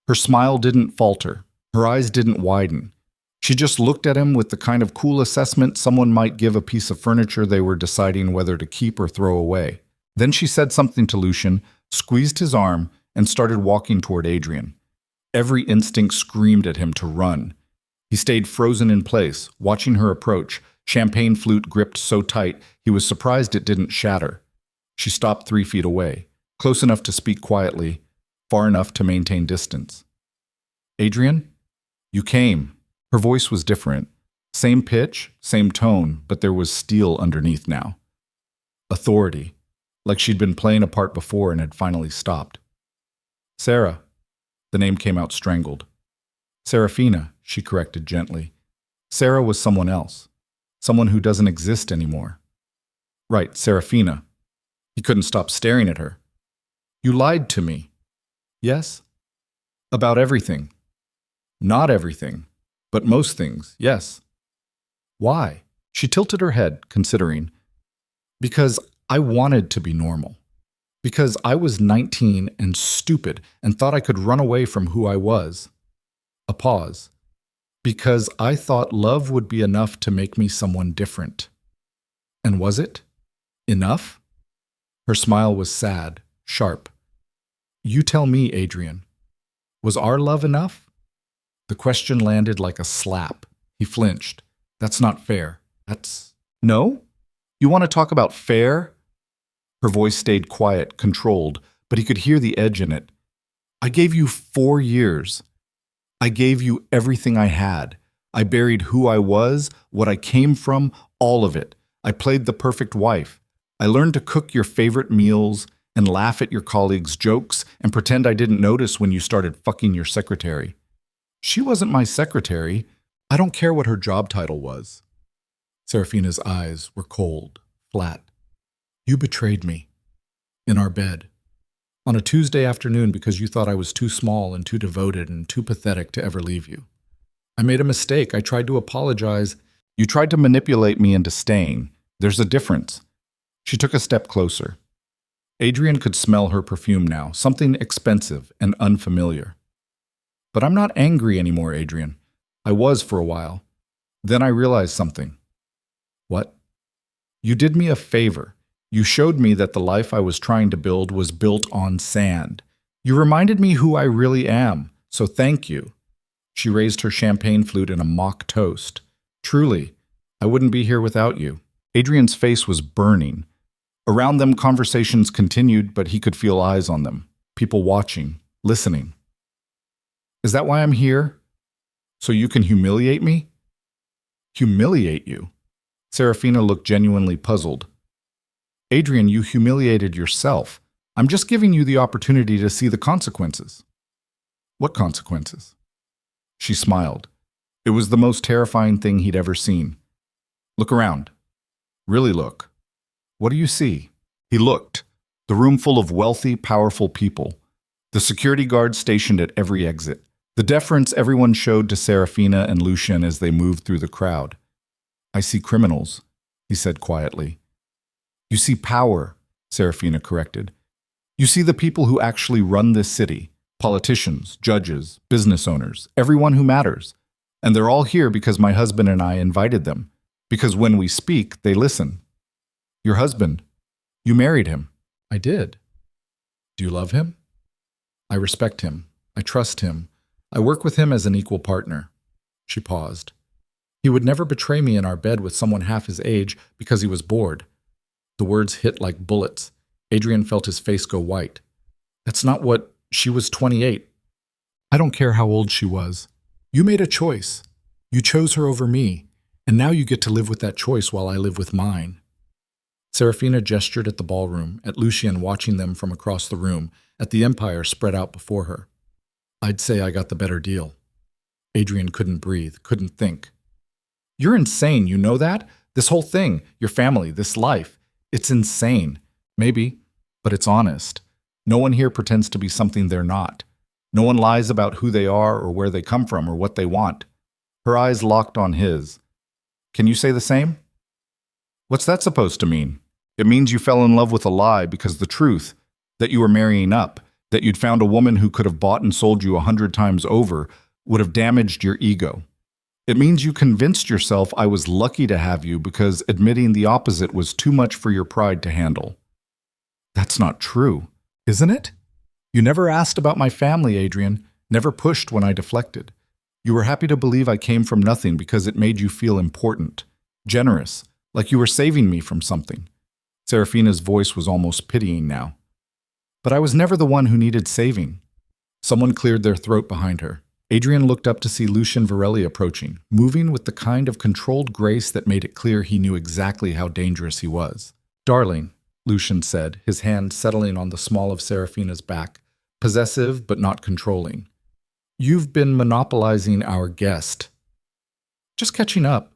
Speaker 1: Her smile didn't falter. Her eyes didn't widen. She just looked at him with the kind of cool assessment someone might give a piece of furniture they were deciding whether to keep or throw away. Then she said something to Lucien, squeezed his arm, and started walking toward Adrian. Every instinct screamed at him to run. He stayed frozen in place, watching her approach, champagne flute gripped so tight he was surprised it didn't shatter. She stopped 3 feet away, close enough to speak quietly, far enough to maintain distance. Adrian? You came. Her voice was different. Same pitch, same tone, but there was steel underneath now. Authority, like she'd been playing a part before and had finally stopped. Sarah. The name came out strangled. Seraphina, she corrected gently. Sarah was someone else. Someone who doesn't exist anymore. Right, Seraphina. He couldn't stop staring at her. You lied to me. Yes? About everything. Not everything, but most things, yes. Why? She tilted her head, considering. Because I wanted to be normal. Because I was 19 and stupid and thought I could run away from who I was. A pause. Because I thought love would be enough to make me someone different. And was it? Enough? Her smile was sad, sharp. You tell me, Adrian. Was our love enough? The question landed like a slap. He flinched. That's not fair. That's... No? You want to talk about fair? Her voice stayed quiet, controlled, but he could hear the edge in it. I gave you 4 years. I gave you everything I had. I buried who I was, what I came from, all of it. I played the perfect wife. I learned to cook your favorite meals and laugh at your colleagues' jokes and pretend I didn't notice when you started fucking your secretary. She wasn't my secretary. I don't care what her job title was. Seraphina's eyes were cold, flat. You betrayed me. In our bed. On a Tuesday afternoon because you thought I was too small and too devoted and too pathetic to ever leave you. I made a mistake. I tried to apologize. You tried to manipulate me into staying. There's a difference. She took a step closer. Adrian could smell her perfume now, something expensive and unfamiliar. But I'm not angry anymore, Adrian. I was for a while. Then I realized something. What? You did me a favor. You showed me that the life I was trying to build was built on sand. You reminded me who I really am, so thank you. She raised her champagne flute in a mock toast. Truly, I wouldn't be here without you. Adrian's face was burning. Around them, conversations continued, but he could feel eyes on them. People watching, listening. Is that why I'm here? So you can humiliate me? Humiliate you? Seraphina looked genuinely puzzled. Adrian, you humiliated yourself. I'm just giving you the opportunity to see the consequences. What consequences? She smiled. It was the most terrifying thing he'd ever seen. Look around. Really look. What do you see? He looked. The room full of wealthy, powerful people. The security guards stationed at every exit. The deference everyone showed to Seraphina and Lucien as they moved through the crowd. I see criminals, he said quietly. You see power, Seraphina corrected. You see the people who actually run this city. Politicians, judges, business owners, everyone who matters. And they're all here because my husband and I invited them. Because when we speak, they listen. Your husband. You married him. I did. Do you love him? I respect him. I trust him. I work with him as an equal partner. She paused. He would never betray me in our bed with someone half his age because he was bored. The words hit like bullets. Adrian felt his face go white. That's not what... She was 28. I don't care how old she was. You made a choice. You chose her over me, and now you get to live with that choice while I live with mine. Seraphina gestured at the ballroom, at Lucien watching them from across the room, at the empire spread out before her. I'd say I got the better deal. Adrian couldn't breathe, couldn't think. You're insane, you know that? This whole thing, your family, this life. It's insane. Maybe, but it's honest. No one here pretends to be something they're not. No one lies about who they are or where they come from or what they want. Her eyes locked on his. Can you say the same? What's that supposed to mean? It means you fell in love with a lie because the truth, that you were marrying up, that you'd found a woman who could have bought and sold you 100 times over, would have damaged your ego. It means you convinced yourself I was lucky to have you because admitting the opposite was too much for your pride to handle. That's not true, isn't it? You never asked about my family, Adrian, never pushed when I deflected. You were happy to believe I came from nothing because it made you feel important, generous, like you were saving me from something. Seraphina's voice was almost pitying now. But I was never the one who needed saving. Someone cleared their throat behind her. Adrian looked up to see Lucien Varelli approaching, moving with the kind of controlled grace that made it clear he knew exactly how dangerous he was. Darling, Lucien said, his hand settling on the small of Seraphina's back, possessive but not controlling. You've been monopolizing our guest. Just catching up.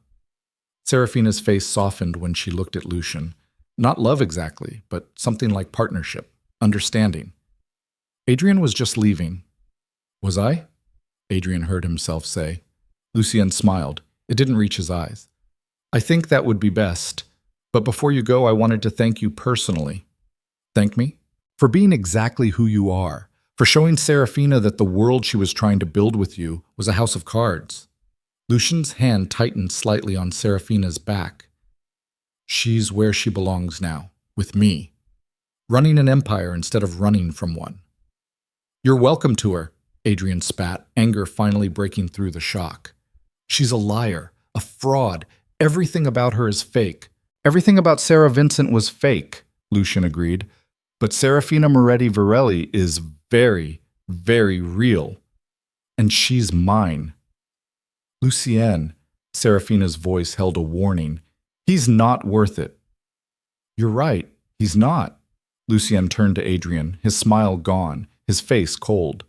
Speaker 1: Seraphina's face softened when she looked at Lucien. Not love exactly, but something like partnership, understanding. Adrian was just leaving. Was I? Adrian heard himself say. Lucien smiled. It didn't reach his eyes. I think that would be best. But before you go, I wanted to thank you personally. Thank me? For being exactly who you are. For showing Seraphina that the world she was trying to build with you was a house of cards. Lucien's hand tightened slightly on Seraphina's back. She's where she belongs now, with me. Running an empire instead of running from one. You're welcome to her, Adrian spat, anger finally breaking through the shock. She's a liar, a fraud. Everything about her is fake. Everything about Sarah Vincent was fake, Lucien agreed. But Seraphina Moretti Varelli is very, very real. And she's mine. Lucien, Seraphina's voice held a warning. He's not worth it. You're right, he's not. Lucien turned to Adrian, his smile gone, his face cold.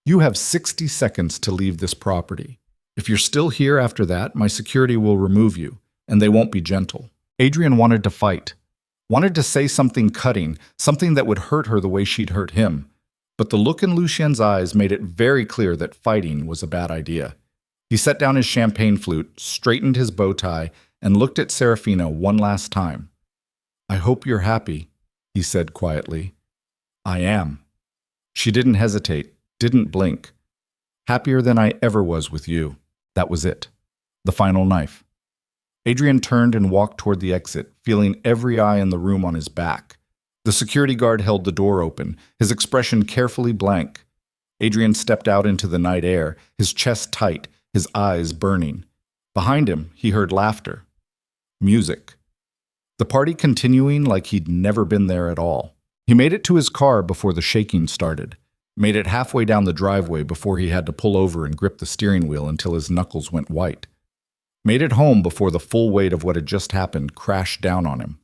Speaker 1: You have 60 seconds to leave this property. If you're still here after that, my security will remove you, and they won't be gentle. Adrian wanted to fight, wanted to say something cutting, something that would hurt her the way she'd hurt him. But the look in Lucien's eyes made it very clear that fighting was a bad idea. He set down his champagne flute, straightened his bow tie, and looked at Seraphina one last time. I hope you're happy, he said quietly. I am. She didn't hesitate, didn't blink. Happier than I ever was with you. That was it. The final knife. Adrian turned and walked toward the exit, feeling every eye in the room on his back. The security guard held the door open, his expression carefully blank. Adrian stepped out into the night air, his chest tight, his eyes burning. Behind him, he heard laughter. Music. The party continuing like he'd never been there at all. He made it to his car before the shaking started. Made it halfway down the driveway before he had to pull over and grip the steering wheel until his knuckles went white. Made it home before the full weight of what had just happened crashed down on him.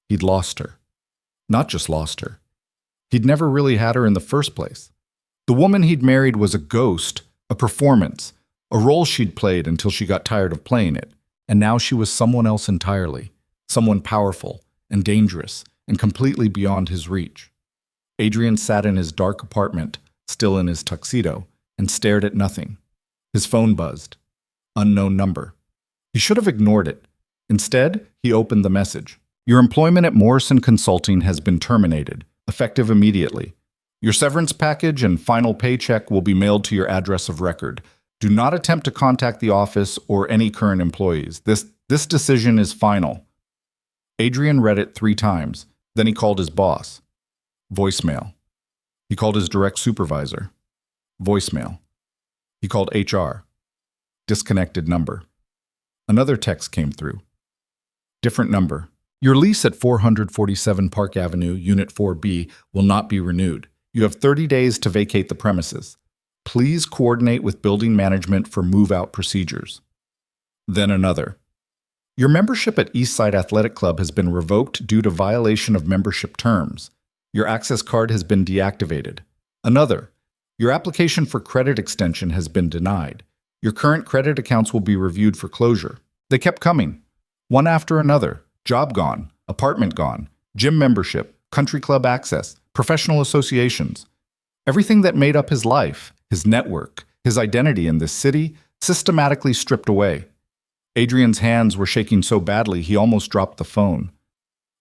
Speaker 1: He'd lost her. Not just lost her. He'd never really had her in the first place. The woman he'd married was a ghost, a performance, a role she'd played until she got tired of playing it, and now she was someone else entirely, someone powerful and dangerous and completely beyond his reach. Adrian sat in his dark apartment, still in his tuxedo, and stared at nothing. His phone buzzed. Unknown number. He should have ignored it. Instead, he opened the message. Your employment at Morrison Consulting has been terminated, effective immediately. Your severance package and final paycheck will be mailed to your address of record. Do not attempt to contact the office or any current employees. This decision is final. Adrian read it 3 times. Then he called his boss. Voicemail. He called his direct supervisor. Voicemail. He called HR. disconnected number. Another text came through. Different number. Your lease at 447 Park Avenue, Unit 4B, will not be renewed. You have 30 days to vacate the premises. Please coordinate with building management for move-out procedures. Then another. Your membership at Eastside Athletic Club has been revoked due to violation of membership terms. Your access card has been deactivated. Another. Your application for credit extension has been denied. Your current credit accounts will be reviewed for closure. They kept coming. One after another. Job gone. Apartment gone. Gym membership. Country club access. Professional associations. Everything that made up his life, his network, his identity in this city, systematically stripped away. Adrian's hands were shaking so badly he almost dropped the phone.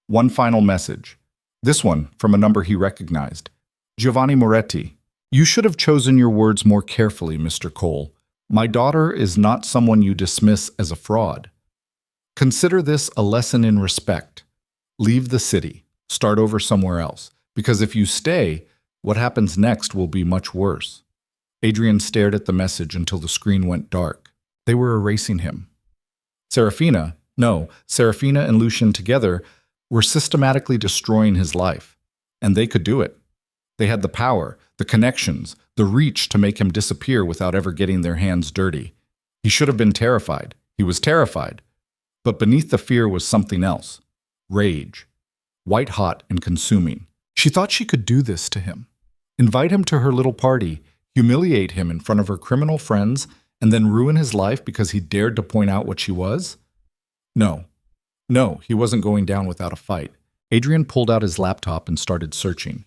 Speaker 1: One final message. This one from a number he recognized. Giovanni Moretti. You should have chosen your words more carefully, Mr. Cole. My daughter is not someone you dismiss as a fraud. Consider this a lesson in respect. Leave the city. Start over somewhere else. Because if you stay, what happens next will be much worse. Adrian stared at the message until the screen went dark. They were erasing him. Seraphina and Lucian together were systematically destroying his life. And they could do it. They had the power, the connections, the reach to make him disappear without ever getting their hands dirty. He should have been terrified. He was terrified. But beneath the fear was something else. Rage. White hot and consuming. She thought she could do this to him. Invite him to her little party, humiliate him in front of her criminal friends, and then ruin his life because he dared to point out what she was? No, he wasn't going down without a fight. Adrian pulled out his laptop and started searching.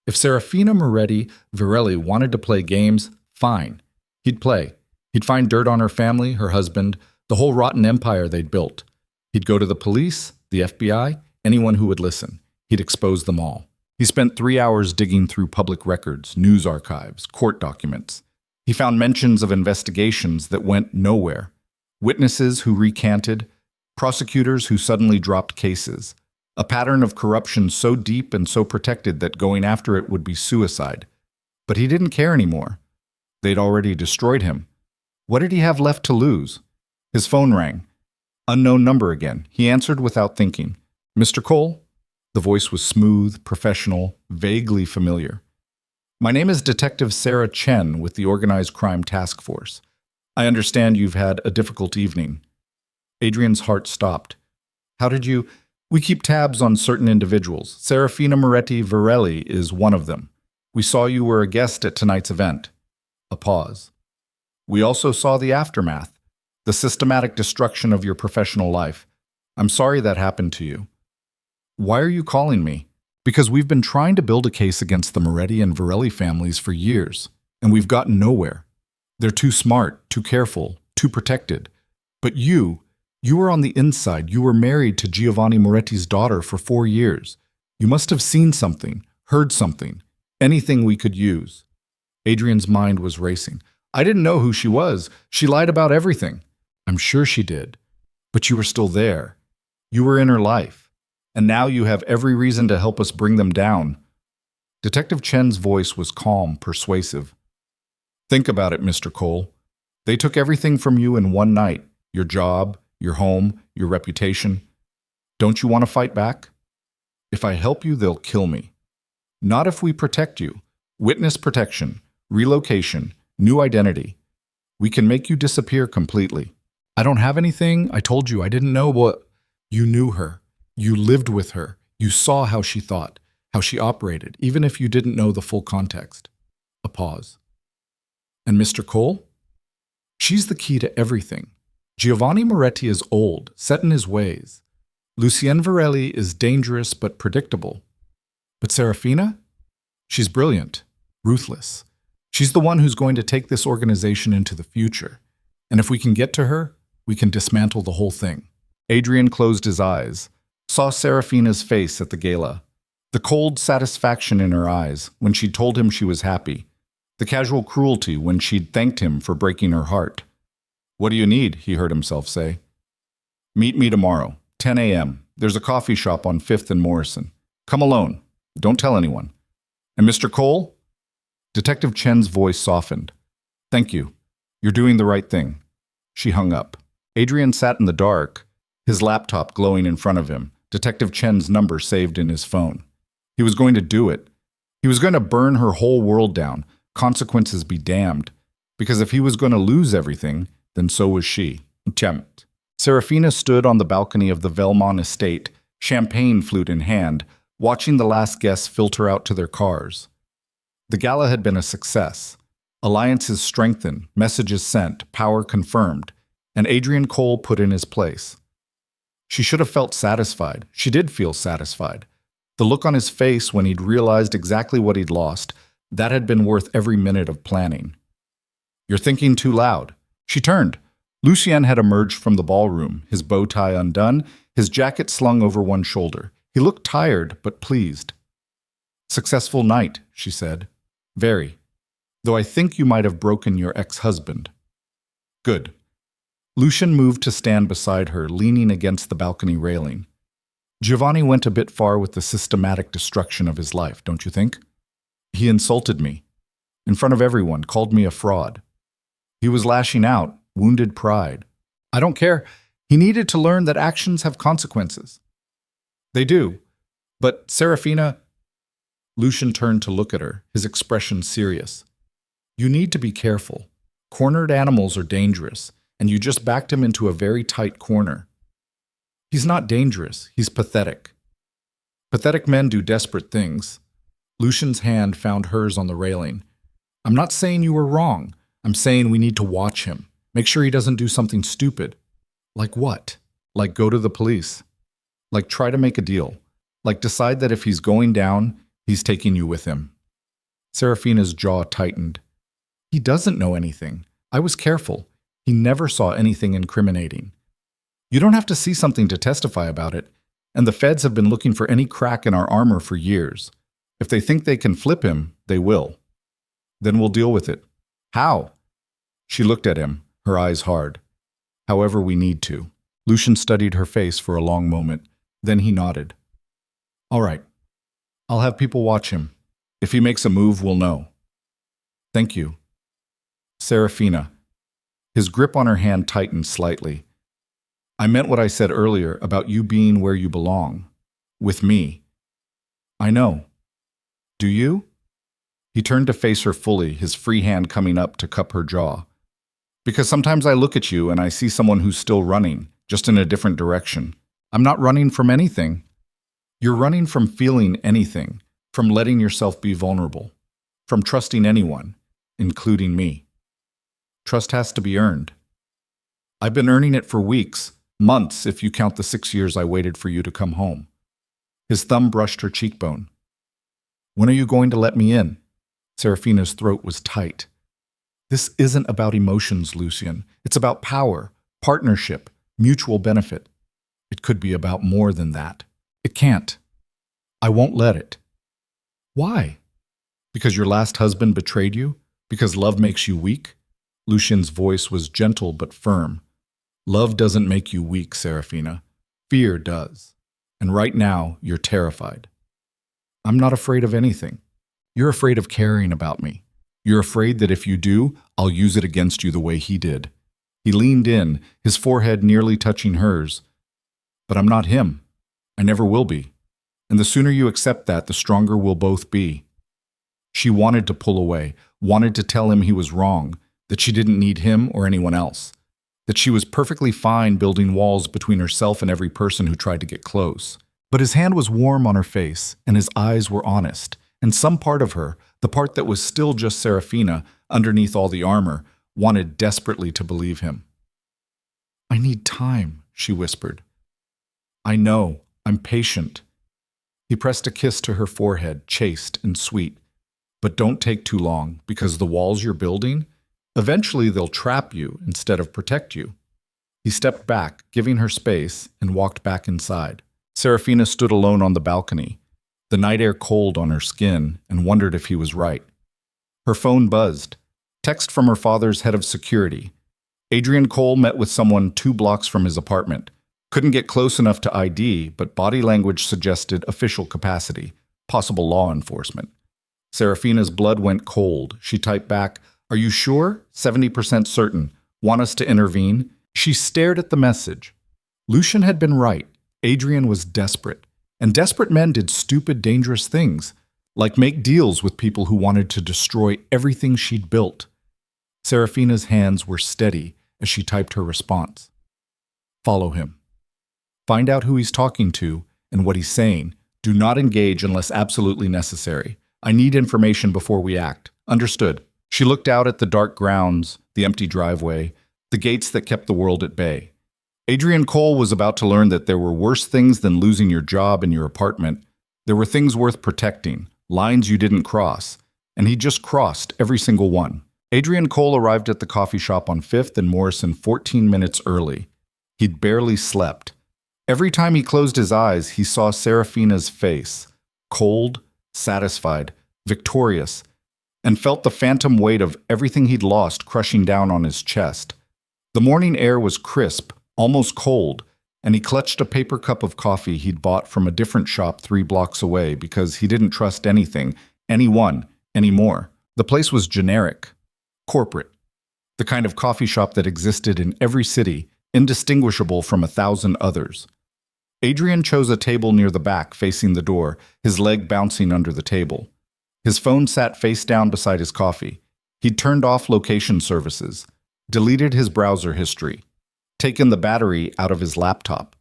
Speaker 1: If Seraphina Moretti Virelli wanted to play games, fine. He'd play. He'd find dirt on her family, her husband, the whole rotten empire they'd built. He'd go to the police, the FBI, anyone who would listen. He'd expose them all. He spent 3 hours digging through public records, news archives, court documents. He found mentions of investigations that went nowhere, witnesses who recanted, prosecutors who suddenly dropped cases, a pattern of corruption so deep and so protected that going after it would be suicide. But he didn't care anymore. They'd already destroyed him. What did he have left to lose? His phone rang. Unknown number again. He answered without thinking. Mr. Cole? The voice was smooth, professional, vaguely familiar. My name is Detective Sarah Chen with the Organized Crime Task Force. I understand you've had a difficult evening. Adrian's heart stopped. How did you... We keep tabs on certain individuals. Seraphina Moretti Virelli is one of them. We saw you were a guest at tonight's event. A pause. We also saw the aftermath, the systematic destruction of your professional life. I'm sorry that happened to you. Why are you calling me? Because we've been trying to build a case against the Moretti and Virelli families for years, and we've gotten nowhere. They're too smart, too careful, too protected. But you were on the inside. You were married to Giovanni Moretti's daughter for 4 years. You must have seen something, heard something, anything we could use. Adrian's mind was racing. I didn't know who she was. She lied about everything. I'm sure she did. But you were still there. You were in her life. And now you have every reason to help us bring them down. Detective Chen's voice was calm, persuasive. Think about it, Mr. Cole. They took everything from you in one night. Your job, your home, your reputation. Don't you want to fight back? If I help you, they'll kill me. Not if we protect you. Witness protection, relocation, new identity. We can make you disappear completely. I don't have anything. I told you I didn't know what... You knew her. You lived with her. You saw how she thought, how she operated, even if you didn't know the full context. A pause. And Mr. Cole? She's the key to everything. Giovanni Moretti is old, set in his ways. Lucienne Virelli is dangerous but predictable. But Seraphina? She's brilliant, ruthless. She's the one who's going to take this organization into the future. And if we can get to her, we can dismantle the whole thing. Adrian closed his eyes, saw Seraphina's face at the gala, the cold satisfaction in her eyes when she'd told him she was happy, the casual cruelty when she'd thanked him for breaking her heart. What do you need? He heard himself say. Meet me tomorrow, 10 a.m. There's a coffee shop on 5th and Morrison. Come alone. Don't tell anyone. And Mr. Cole? Detective Chen's voice softened. Thank you. You're doing the right thing. She hung up. Adrian sat in the dark, his laptop glowing in front of him, Detective Chen's number saved in his phone. He was going to do it. He was going to burn her whole world down, consequences be damned. Because if he was going to lose everything, then so was she. Tempt. Seraphina stood on the balcony of the Velmont estate, champagne flute in hand, watching the last guests filter out to their cars. The gala had been a success. Alliances strengthened, messages sent, power confirmed, and Adrian Cole put in his place. She should have felt satisfied. She did feel satisfied. The look on his face when he'd realized exactly what he'd lost, that had been worth every minute of planning. "You're thinking too loud." She turned. Lucien had emerged from the ballroom, his bow tie undone, his jacket slung over one shoulder. He looked tired, but pleased. "Successful night," she said. "Very. Though I think you might have broken your ex-husband." "Good." Lucien moved to stand beside her, leaning against the balcony railing. "Giovanni went a bit far with the systematic destruction of his life, don't you think? He insulted me. In front of everyone, called me a fraud. He was lashing out, wounded pride. I don't care. He needed to learn that actions have consequences." "They do. But Seraphina—" Lucien turned to look at her, his expression serious. "You need to be careful. Cornered animals are dangerous, and you just backed him into a very tight corner. He's not dangerous, he's pathetic. Pathetic men do desperate things." Lucien's hand found hers on the railing. "I'm not saying you were wrong. I'm saying we need to watch him. Make sure he doesn't do something stupid." "Like what?" "Like go to the police. Like try to make a deal. Like decide that if he's going down, he's taking you with him." Seraphina's jaw tightened. "He doesn't know anything. I was careful. He never saw anything incriminating. You don't have to see something to testify about it, and the feds have been looking for any crack in our armor for years. If they think they can flip him, they will. Then we'll deal with it." "How?" She looked at him, her eyes hard. "However we need to." Lucien studied her face for a long moment. Then he nodded. "All right. I'll have people watch him. If he makes a move, we'll know." "Thank you." "Seraphina." His grip on her hand tightened slightly. "I meant what I said earlier about you being where you belong. With me." "I know. Do you?" He turned to face her fully, his free hand coming up to cup her jaw. "Because sometimes I look at you and I see someone who's still running, just in a different direction. I'm not running from anything. You're running from feeling anything, from letting yourself be vulnerable, from trusting anyone, including me. Trust has to be earned. I've been earning it for weeks, months if you count the 6 years I waited for you to come home." His thumb brushed her cheekbone. "When are you going to let me in?" Seraphina's throat was tight. "This isn't about emotions, Lucien. It's about power, partnership, mutual benefit. It could be about more than that. It can't. I won't let it." "Why?" "Because your last husband betrayed you? Because love makes you weak?" Lucien's voice was gentle but firm. "Love doesn't make you weak, Seraphina. Fear does. And right now, you're terrified." "I'm not afraid of anything. You're afraid of caring about me. You're afraid that if you do, I'll use it against you the way he did." He leaned in, his forehead nearly touching hers. "But I'm not him. I never will be. And the sooner you accept that, the stronger we'll both be." She wanted to pull away, wanted to tell him he was wrong, that she didn't need him or anyone else, that she was perfectly fine building walls between herself and every person who tried to get close. But his hand was warm on her face, and his eyes were honest, and some part of her, the part that was still just Seraphina, underneath all the armor, wanted desperately to believe him. "I need time," she whispered. "I know. I'm patient." He pressed a kiss to her forehead, chaste and sweet. "But don't take too long, because the walls you're building, eventually they'll trap you instead of protect you." He stepped back, giving her space, and walked back inside. Seraphina stood alone on the balcony, the night air cold on her skin, and wondered if he was right. Her phone buzzed. Text from her father's head of security. Adrian Cole met with someone 2 blocks from his apartment. Couldn't get close enough to ID, but body language suggested official capacity, possible law enforcement. Seraphina's blood went cold. She typed back, "Are you sure? 70% certain. Want us to intervene? She stared at the message. Lucian had been right. Adrian was desperate. And desperate men did stupid, dangerous things, like make deals with people who wanted to destroy everything she'd built. Seraphina's hands were steady as she typed her response. Follow him. Find out who he's talking to and what he's saying. Do not engage unless absolutely necessary. I need information before we act. Understood. She looked out at the dark grounds, the empty driveway, the gates that kept the world at bay. Adrian Cole was about to learn that there were worse things than losing your job and your apartment. There were things worth protecting, lines you didn't cross, and he just crossed every single one. Adrian Cole arrived at the coffee shop on 5th and Morrison 14 minutes early. He'd barely slept. Every time he closed his eyes, he saw Seraphina's face, cold, satisfied, victorious, and felt the phantom weight of everything he'd lost crushing down on his chest. The morning air was crisp, almost cold, and he clutched a paper cup of coffee he'd bought from a different shop 3 blocks away because he didn't trust anything, anyone, anymore. The place was generic, corporate, the kind of coffee shop that existed in every city, indistinguishable from 1,000 others. Adrian chose a table near the back facing the door, his leg bouncing under the table. His phone sat face down beside his coffee. He'd turned off location services, deleted his browser history, taken the battery out of his laptop.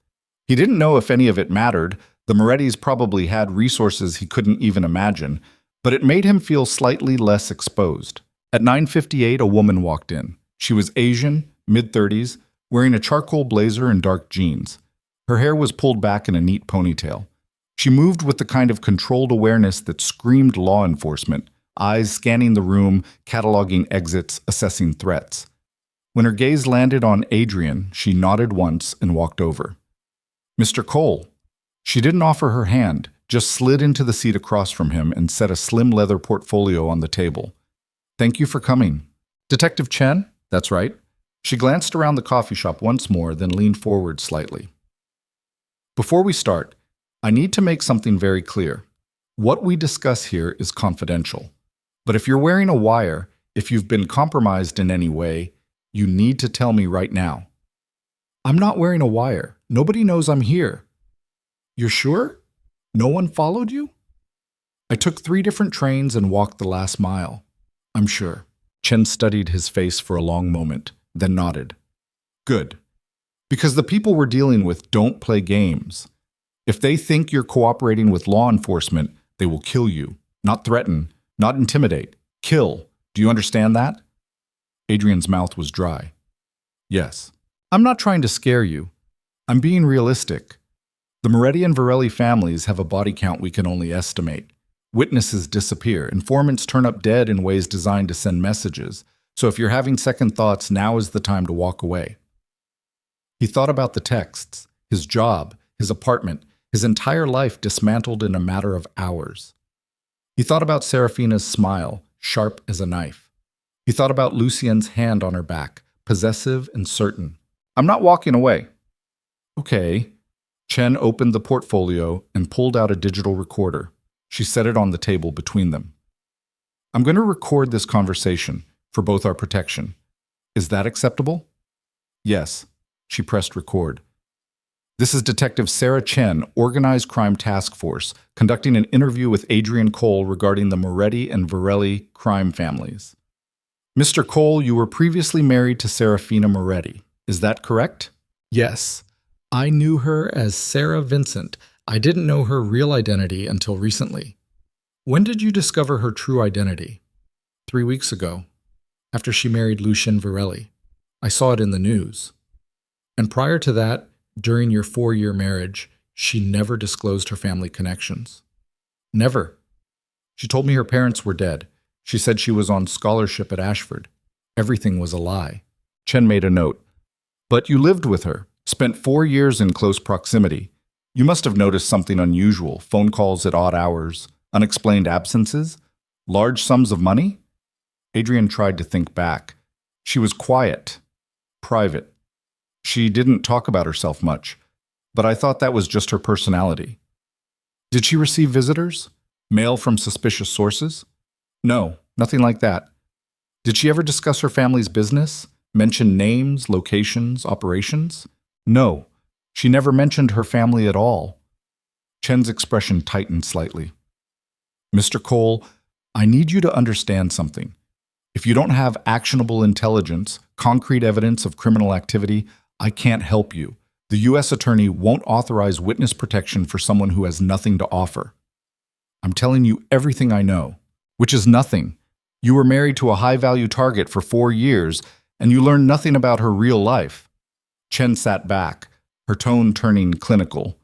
Speaker 1: He didn't know if any of it mattered. The Morettis probably had resources he couldn't even imagine, but it made him feel slightly less exposed. At 9:58, a woman walked in. She was Asian, mid-30s, wearing a charcoal blazer and dark jeans. Her hair was pulled back in a neat ponytail. She moved with the kind of controlled awareness that screamed law enforcement, eyes scanning the room, cataloging exits, assessing threats. When her gaze landed on Adrian, she nodded once and walked over. Mr. Cole. She didn't offer her hand, just slid into the seat across from him and set a slim leather portfolio on the table. Thank you for coming. Detective Chen? That's right. She glanced around the coffee shop once more, then leaned forward slightly. Before we start, I need to make something very clear. What we discuss here is confidential. But if you're wearing a wire, if you've been compromised in any way, you need to tell me right now. I'm not wearing a wire. Nobody knows I'm here. You're sure? No one followed you? I took 3 different trains and walked the last mile. I'm sure. Chen studied his face for a long moment, then nodded. Good. Because the people we're dealing with don't play games. If they think you're cooperating with law enforcement, they will kill you. Not threaten, not intimidate. Kill. Do you understand that? Adrian's mouth was dry. Yes. I'm not trying to scare you. I'm being realistic. The Moretti and Varelli families have a body count we can only estimate. Witnesses disappear. Informants turn up dead in ways designed to send messages. So if you're having second thoughts, now is the time to walk away. He thought about the texts, his job, his apartment, his entire life dismantled in a matter of hours. He thought about Seraphina's smile, sharp as a knife. He thought about Lucien's hand on her back, possessive and certain. I'm not walking away. Okay. Chen opened the portfolio and pulled out a digital recorder. She set it on the table between them. I'm going to record this conversation for both our protection. Is that acceptable? Yes. She pressed record. This is Detective Sarah Chen, Organized Crime Task Force, conducting an interview with Adrian Cole regarding the Moretti and Varelli crime families. Mr. Cole, you were previously married to Seraphina Moretti. Is that correct? Yes. I knew her as Sarah Vincent. I didn't know her real identity until recently. When did you discover her true identity? 3 weeks ago, after she married Lucian Varelli. I saw it in the news. And prior to that, during your 4-year marriage, she never disclosed her family connections. Never. She told me her parents were dead. She said she was on scholarship at Ashford. Everything was a lie. Chen made a note. But you lived with her, spent 4 years in close proximity. You must have noticed something unusual, phone calls at odd hours, unexplained absences, large sums of money? Adrian tried to think back. She was quiet, private. She didn't talk about herself much, but I thought that was just her personality. Did she receive visitors? Mail from suspicious sources? No, nothing like that. Did she ever discuss her family's business? Mention names, locations, operations? No, she never mentioned her family at all. Chen's expression tightened slightly. Mr. Cole, I need you to understand something. If you don't have actionable intelligence, concrete evidence of criminal activity, I can't help you. The U.S. attorney won't authorize witness protection for someone who has nothing to offer. I'm telling you everything I know, which is nothing. You were married to a high-value target for 4 years, and you learned nothing about her real life. Chen sat back, her tone turning clinical.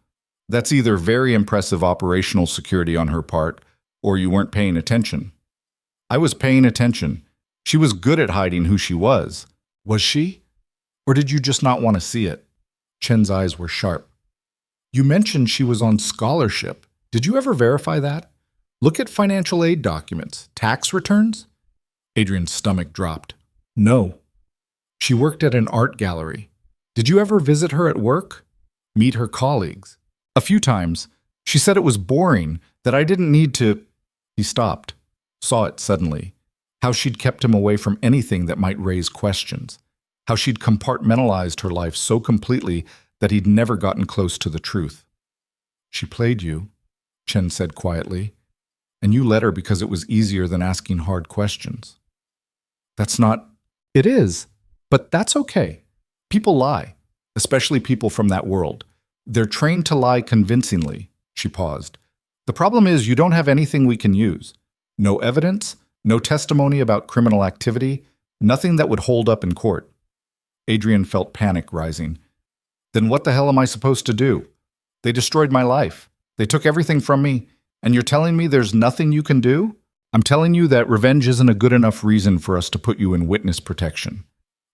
Speaker 1: That's either very impressive operational security on her part, or you weren't paying attention. I was paying attention. She was good at hiding who she was. Was she? Or did you just not want to see it? Chen's eyes were sharp. You mentioned she was on scholarship. Did you ever verify that? Look at financial aid documents, tax returns? Adrian's stomach dropped. No. She worked at an art gallery. Did you ever visit her at work? Meet her colleagues? A few times. She said it was boring, that I didn't need to… He stopped, saw it suddenly. How she'd kept him away from anything that might raise questions. How she'd compartmentalized her life so completely that he'd never gotten close to the truth. She played you, Chen said quietly, and you let her because it was easier than asking hard questions. That's not… It is, but that's okay. People lie, especially people from that world. They're trained to lie convincingly. She paused. The problem is you don't have anything we can use. No evidence, no testimony about criminal activity, nothing that would hold up in court. Adrian felt panic rising. Then what the hell am I supposed to do? They destroyed my life. They took everything from me, and you're telling me there's nothing you can do? I'm telling you that revenge isn't a good enough reason for us to put you in witness protection.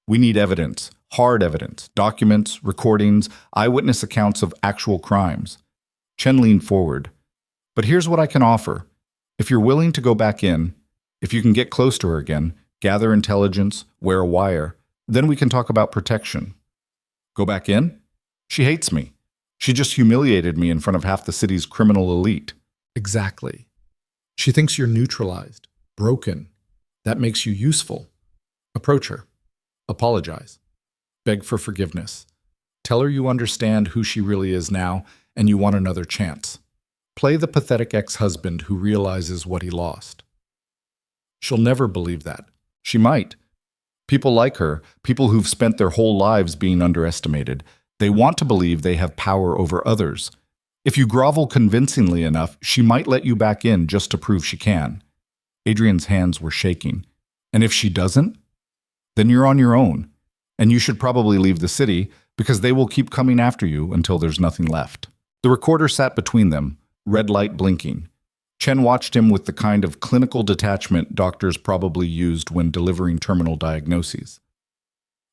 Speaker 1: We need evidence, hard evidence, documents, recordings, eyewitness accounts of actual crimes. Chen leaned forward. But here's what I can offer. If you're willing to go back in, if you can get close to her again, gather intelligence, wear a wire, then we can talk about protection. Go back in? She hates me. She just humiliated me in front of half the city's criminal elite. Exactly. She thinks you're neutralized, broken. That makes you useful. Approach her. Apologize. Beg for forgiveness. Tell her you understand who she really is now and you want another chance. Play the pathetic ex-husband who realizes what he lost. She'll never believe that. She might. People like her, people who've spent their whole lives being underestimated, they want to believe they have power over others. If you grovel convincingly enough, she might let you back in just to prove she can. Adrian's hands were shaking. And if she doesn't, then you're on your own. And you should probably leave the city because they will keep coming after you until there's nothing left. The recorder sat between them, red light blinking. Chen watched him with the kind of clinical detachment doctors probably used when delivering terminal diagnoses.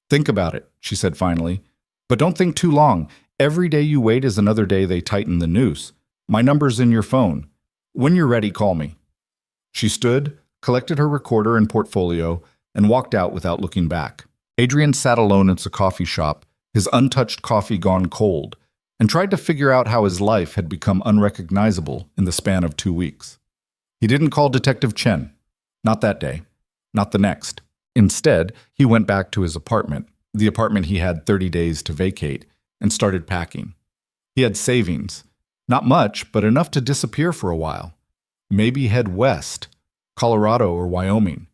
Speaker 1: Think about it, she said finally. But don't think too long. Every day you wait is another day they tighten the noose. My number's in your phone. When you're ready, call me. She stood, collected her recorder and portfolio, and walked out without looking back. Adrian sat alone in a coffee shop, his untouched coffee gone cold, and tried to figure out how his life had become unrecognizable in the span of 2 weeks. He didn't call Detective Chen. Not that day. Not the next. Instead, he went back to his apartment, the apartment he had 30 days to vacate, and started packing. He had savings. Not much, but enough to disappear for a while. Maybe head west, Colorado or Wyoming.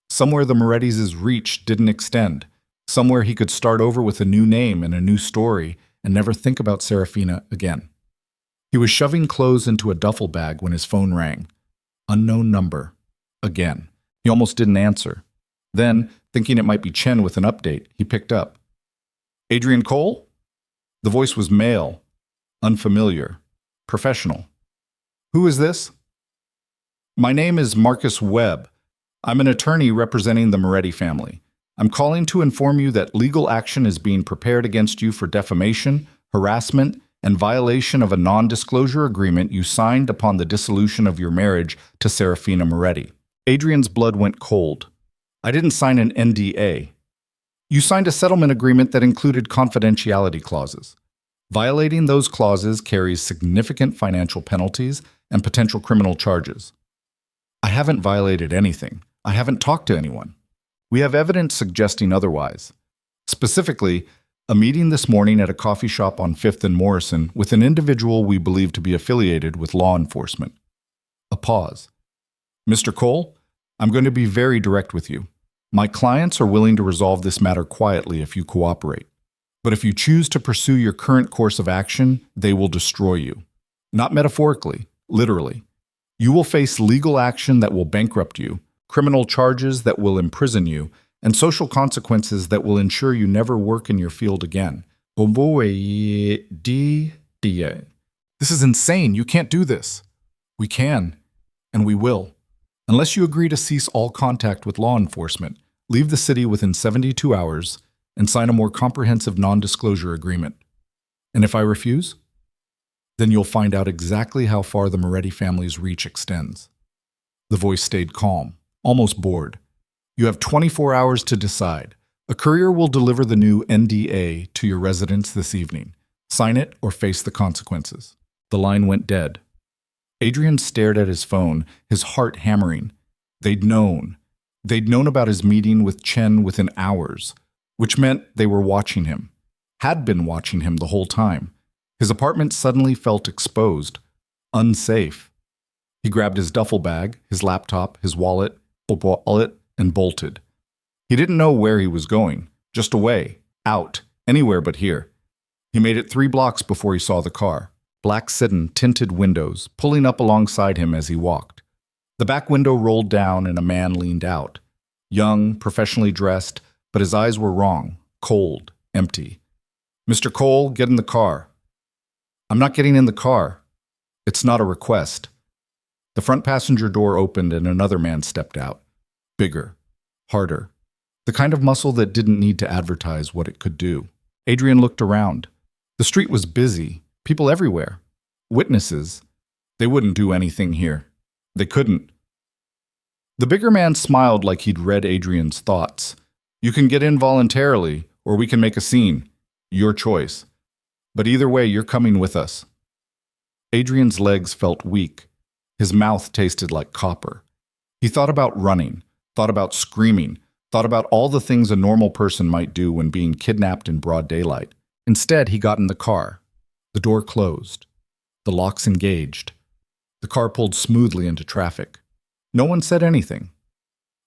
Speaker 1: Somewhere the Morettis' reach didn't extend. Somewhere he could start over with a new name and a new story and never think about Seraphina again. He was shoving clothes into a duffel bag when his phone rang. Unknown number. Again. He almost didn't answer. Then, thinking it might be Chen with an update, he picked up. Adrian Cole? The voice was male, unfamiliar, professional. Who is this? My name is Marcus Webb. I'm an attorney representing the Moretti family. I'm calling to inform you that legal action is being prepared against you for defamation, harassment, and violation of a non-disclosure agreement you signed upon the dissolution of your marriage to Seraphina Moretti. Adrian's blood went cold. I didn't sign an NDA. You signed a settlement agreement that included confidentiality clauses. Violating those clauses carries significant financial penalties and potential criminal charges. I haven't violated anything. I haven't talked to anyone. We have evidence suggesting otherwise. Specifically, a meeting this morning at a coffee shop on 5th and Morrison with an individual we believe to be affiliated with law enforcement. A pause. Mr. Cole, I'm going to be very direct with you. My clients are willing to resolve this matter quietly if you cooperate. But if you choose to pursue your current course of action, they will destroy you. Not metaphorically, literally. You will face legal action that will bankrupt you, criminal charges that will imprison you, and social consequences that will ensure you never work in your field again. This is insane. You can't do this. We can, and we will. Unless you agree to cease all contact with law enforcement, leave the city within 72 hours, and sign a more comprehensive non-disclosure agreement. And if I refuse, then you'll find out exactly how far the Moretti family's reach extends. The voice stayed calm, almost bored. You have 24 hours to decide. A courier will deliver the new NDA to your residence this evening. Sign it or face the consequences. The line went dead. Adrian stared at his phone, his heart hammering. They'd known. They'd known about his meeting with Chen within hours, which meant they were watching him, had been watching him the whole time. His apartment suddenly felt exposed, unsafe. He grabbed his duffel bag, his laptop, his wallet, and bolted. He didn't know where he was going, just away, out, anywhere but here. He made it 3 blocks before he saw the car. Black sedan, tinted windows, pulling up alongside him as he walked. The back window rolled down and a man leaned out. Young, professionally dressed, but his eyes were wrong, cold, empty. Mr. Cole, get in the car. I'm not getting in the car. It's not a request. The front passenger door opened and another man stepped out. Bigger, harder. The kind of muscle that didn't need to advertise what it could do. Adrian looked around. The street was busy. People everywhere. Witnesses. They wouldn't do anything here. They couldn't. The bigger man smiled like he'd read Adrian's thoughts. You can get in voluntarily, or we can make a scene. Your choice. But either way, you're coming with us. Adrian's legs felt weak. His mouth tasted like copper. He thought about running, thought about screaming, thought about all the things a normal person might do when being kidnapped in broad daylight. Instead, he got in the car. The door closed. The locks engaged. The car pulled smoothly into traffic. No one said anything.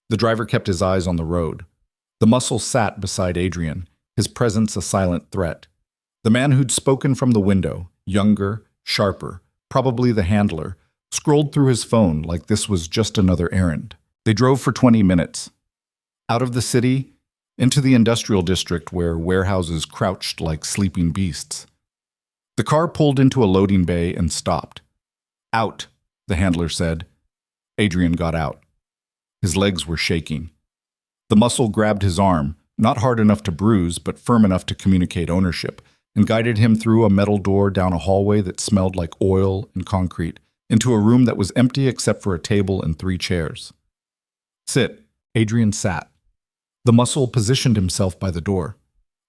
Speaker 1: The driver kept his eyes on the road. The muscle sat beside Adrian, his presence a silent threat. The man who'd spoken from the window, younger, sharper, probably the handler, scrolled through his phone like this was just another errand. They drove for 20 minutes. Out of the city, into the industrial district where warehouses crouched like sleeping beasts. The car pulled into a loading bay and stopped. Out, the handler said. Adrian got out. His legs were shaking. The muscle grabbed his arm, not hard enough to bruise, but firm enough to communicate ownership, and guided him through a metal door down a hallway that smelled like oil and concrete, into a room that was empty except for a table and 3 chairs. Sit. Adrian sat. The muscle positioned himself by the door.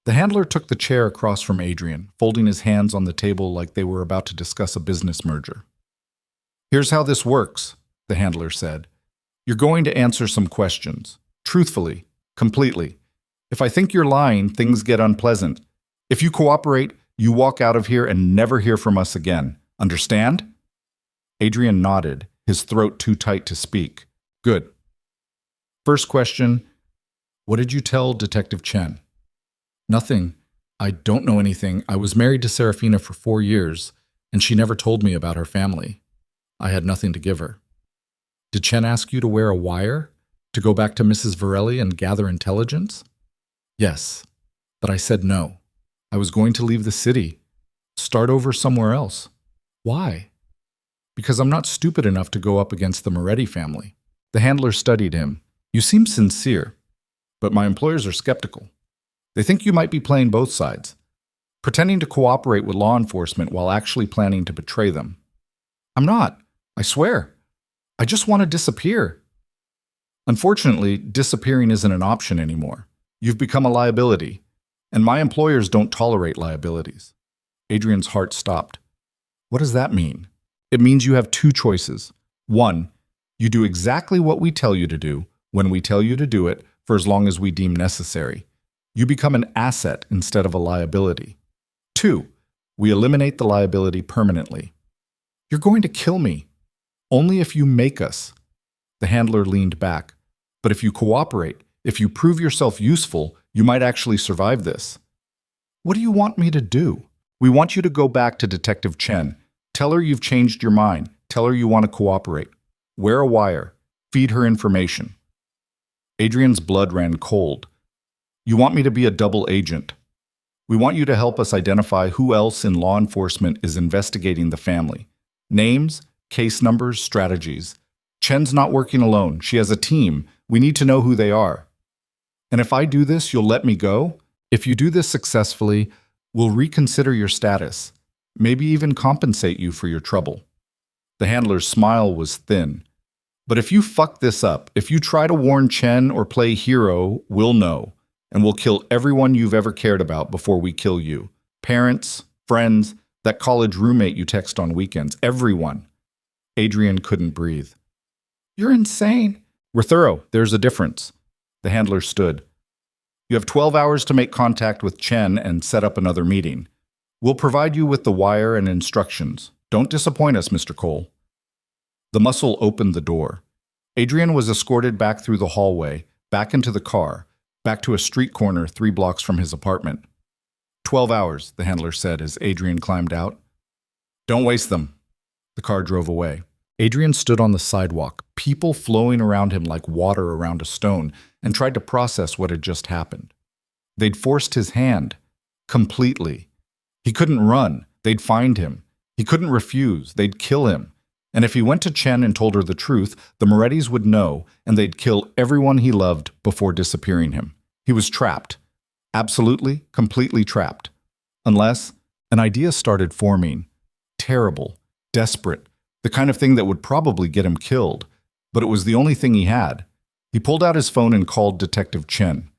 Speaker 1: The handler took the chair across from Adrian, folding his hands on the table like they were about to discuss a business merger. Here's how this works, the handler said. You're going to answer some questions. Truthfully. Completely. If I think you're lying, things get unpleasant. If you cooperate, you walk out of here and never hear from us again. Understand? Adrian nodded, his throat too tight to speak. Good. First question, what did you tell Detective Chen? Nothing. I don't know anything. I was married to Seraphina for 4 years, and she never told me about her family. I had nothing to give her. Did Chen ask you to wear a wire? To go back to Mrs. Varelli and gather intelligence? Yes, but I said no. I was going to leave the city. Start over somewhere else. Why? Because I'm not stupid enough to go up against the Moretti family. The handler studied him. You seem sincere, but my employers are skeptical. They think you might be playing both sides, pretending to cooperate with law enforcement while actually planning to betray them. I'm not. I swear. I just want to disappear. Unfortunately, disappearing isn't an option anymore. You've become a liability, and my employers don't tolerate liabilities. Adrian's heart stopped. What does that mean? It means you have 2 choices. 1, you do exactly what we tell you to do, when we tell you to do it, for as long as we deem necessary. You become an asset instead of a liability. 2. We eliminate the liability permanently. You're going to kill me. Only if you make us. The handler leaned back. But if you cooperate, if you prove yourself useful, you might actually survive this. What do you want me to do? We want you to go back to Detective Chen. Tell her you've changed your mind. Tell her you want to cooperate. Wear a wire. Feed her information. Adrian's blood ran cold. You want me to be a double agent. We want you to help us identify who else in law enforcement is investigating the family. Names, case numbers, strategies. Chen's not working alone. She has a team. We need to know who they are. And if I do this, you'll let me go? If you do this successfully, we'll reconsider your status, maybe even compensate you for your trouble. The handler's smile was thin. But if you fuck this up, if you try to warn Chen or play hero, we'll know. And we'll kill everyone you've ever cared about before we kill you. Parents, friends, that college roommate you text on weekends, everyone. Adrian couldn't breathe. You're insane. We're thorough. There's a difference. The handler stood. You have 12 hours to make contact with Chen and set up another meeting. We'll provide you with the wire and instructions. Don't disappoint us, Mr. Cole. The muscle opened the door. Adrian was escorted back through the hallway, back into the car, back to a street corner 3 blocks from his apartment. 12 hours, the handler said as Adrian climbed out. Don't waste them. The car drove away. Adrian stood on the sidewalk, people flowing around him like water around a stone, and tried to process what had just happened. They'd forced his hand. Completely. He couldn't run. They'd find him. He couldn't refuse. They'd kill him. And if he went to Chen and told her the truth, the Morettis would know, and they'd kill everyone he loved before disappearing him. He was trapped. Absolutely, completely trapped. Unless an idea started forming. Terrible. Desperate. The kind of thing that would probably get him killed. But it was the only thing he had. He pulled out his phone and called Detective Chen.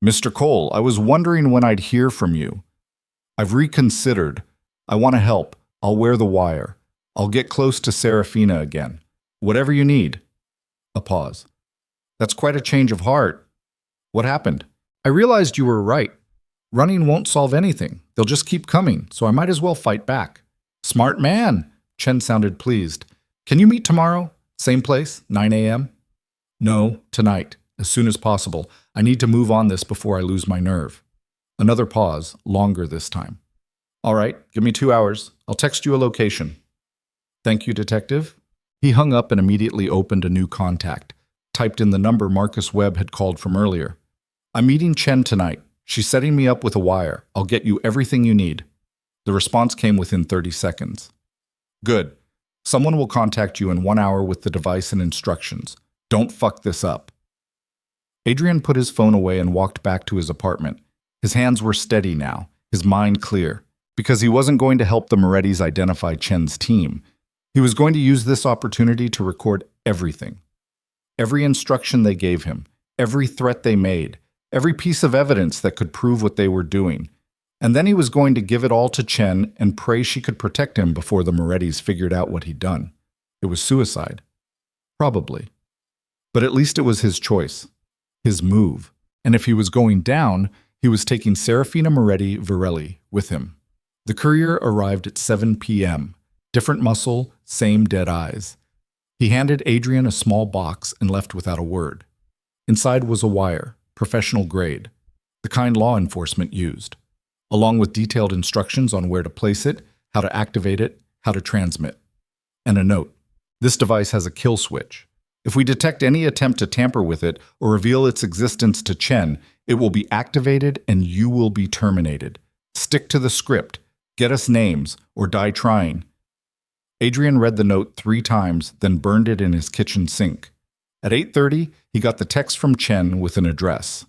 Speaker 1: Mr. Cole, I was wondering when I'd hear from you. I've reconsidered. I want to help. I'll wear the wire. I'll get close to Seraphina again. Whatever you need. A pause. That's quite a change of heart. What happened? I realized you were right. Running won't solve anything. They'll just keep coming, so I might as well fight back. Smart man. Chen sounded pleased. Can you meet tomorrow? Same place, 9 a.m.? No, tonight, as soon as possible. I need to move on this before I lose my nerve. Another pause, longer this time. All right, give me 2 hours. I'll text you a location. Thank you, Detective. He hung up and immediately opened a new contact, typed in the number Marcus Webb had called from earlier. I'm meeting Chen tonight. She's setting me up with a wire. I'll get you everything you need. The response came within 30 seconds. Good. Someone will contact you in 1 hour with the device and instructions. Don't fuck this up. Adrian put his phone away and walked back to his apartment. His hands were steady now, his mind clear, because he wasn't going to help the Morettis identify Chen's team. He was going to use this opportunity to record everything. Every instruction they gave him, every threat they made, every piece of evidence that could prove what they were doing. And then he was going to give it all to Chen and pray she could protect him before the Morettis figured out what he'd done. It was suicide. Probably. But at least it was his choice. His move. And if he was going down, he was taking Seraphina Moretti Virelli with him. The courier arrived at 7 p.m. Different muscle, same dead eyes. He handed Adrian a small box and left without a word. Inside was a wire, professional grade, the kind law enforcement used, along with detailed instructions on where to place it, how to activate it, how to transmit. And a note. This device has a kill switch. If we detect any attempt to tamper with it or reveal its existence to Chen, it will be activated and you will be terminated. Stick to the script, get us names, or die trying. Adrian read the note 3 times, then burned it in his kitchen sink. At 8:30, he got the text from Chen with an address.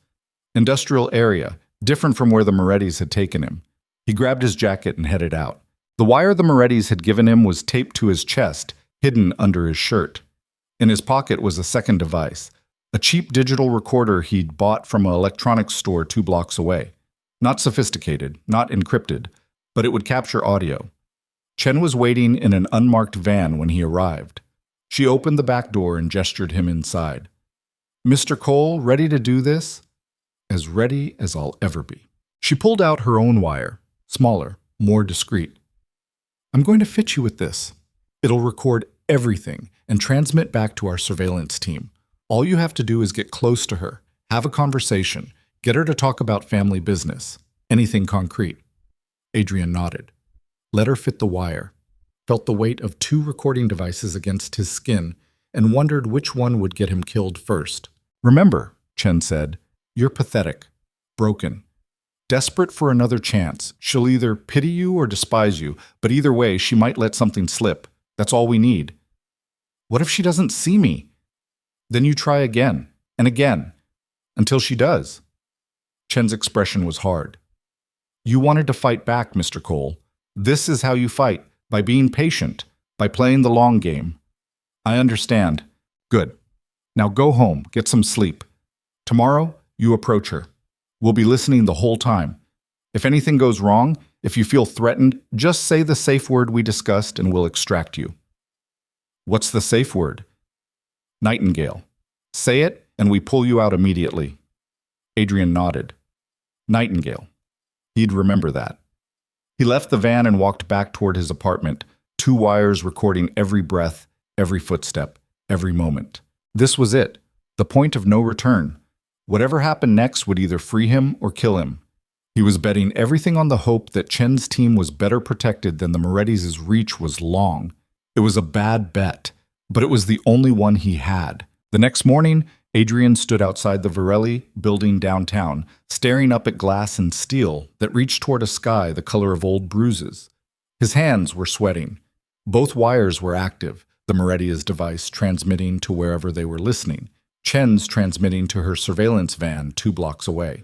Speaker 1: Industrial area, different from where the Morettis had taken him. He grabbed his jacket and headed out. The wire the Morettis had given him was taped to his chest, hidden under his shirt. In his pocket was a second device, a cheap digital recorder he'd bought from an electronics store 2 blocks away. Not sophisticated, not encrypted, but it would capture audio. Chen was waiting in an unmarked van when he arrived. She opened the back door and gestured him inside. Mr. Cole, ready to do this? As ready as I'll ever be. She pulled out her own wire, smaller, more discreet. I'm going to fit you with this. It'll record everything and transmit back to our surveillance team. All you have to do is get close to her, have a conversation, get her to talk about family business, anything concrete. Adrian nodded. Let her fit the wire, felt the weight of 2 recording devices against his skin, and wondered which one would get him killed first. Remember, Chen said, you're pathetic, broken, desperate for another chance. She'll either pity you or despise you, but either way, she might let something slip. That's all we need. What if she doesn't see me? Then you try again and again, until she does. Chen's expression was hard. You wanted to fight back, Mr. Cole. This is how you fight, by being patient, by playing the long game. I understand. Good. Now go home, get some sleep. Tomorrow, you approach her. We'll be listening the whole time. If anything goes wrong, if you feel threatened, just say the safe word we discussed and we'll extract you. What's the safe word? Nightingale. Say it and we pull you out immediately. Adrian nodded. Nightingale. He'd remember that. He left the van and walked back toward his apartment, 2 wires recording every breath, every footstep, every moment. This was it, the point of no return. Whatever happened next would either free him or kill him. He was betting everything on the hope that Chen's team was better protected than the Morettis' reach was long. It was a bad bet, but it was the only one he had. The next morning, Adrian stood outside the Varelli building downtown, staring up at glass and steel that reached toward a sky the color of old bruises. His hands were sweating. Both wires were active, the Moretti's device transmitting to wherever they were listening, Chen's transmitting to her surveillance van 2 blocks away.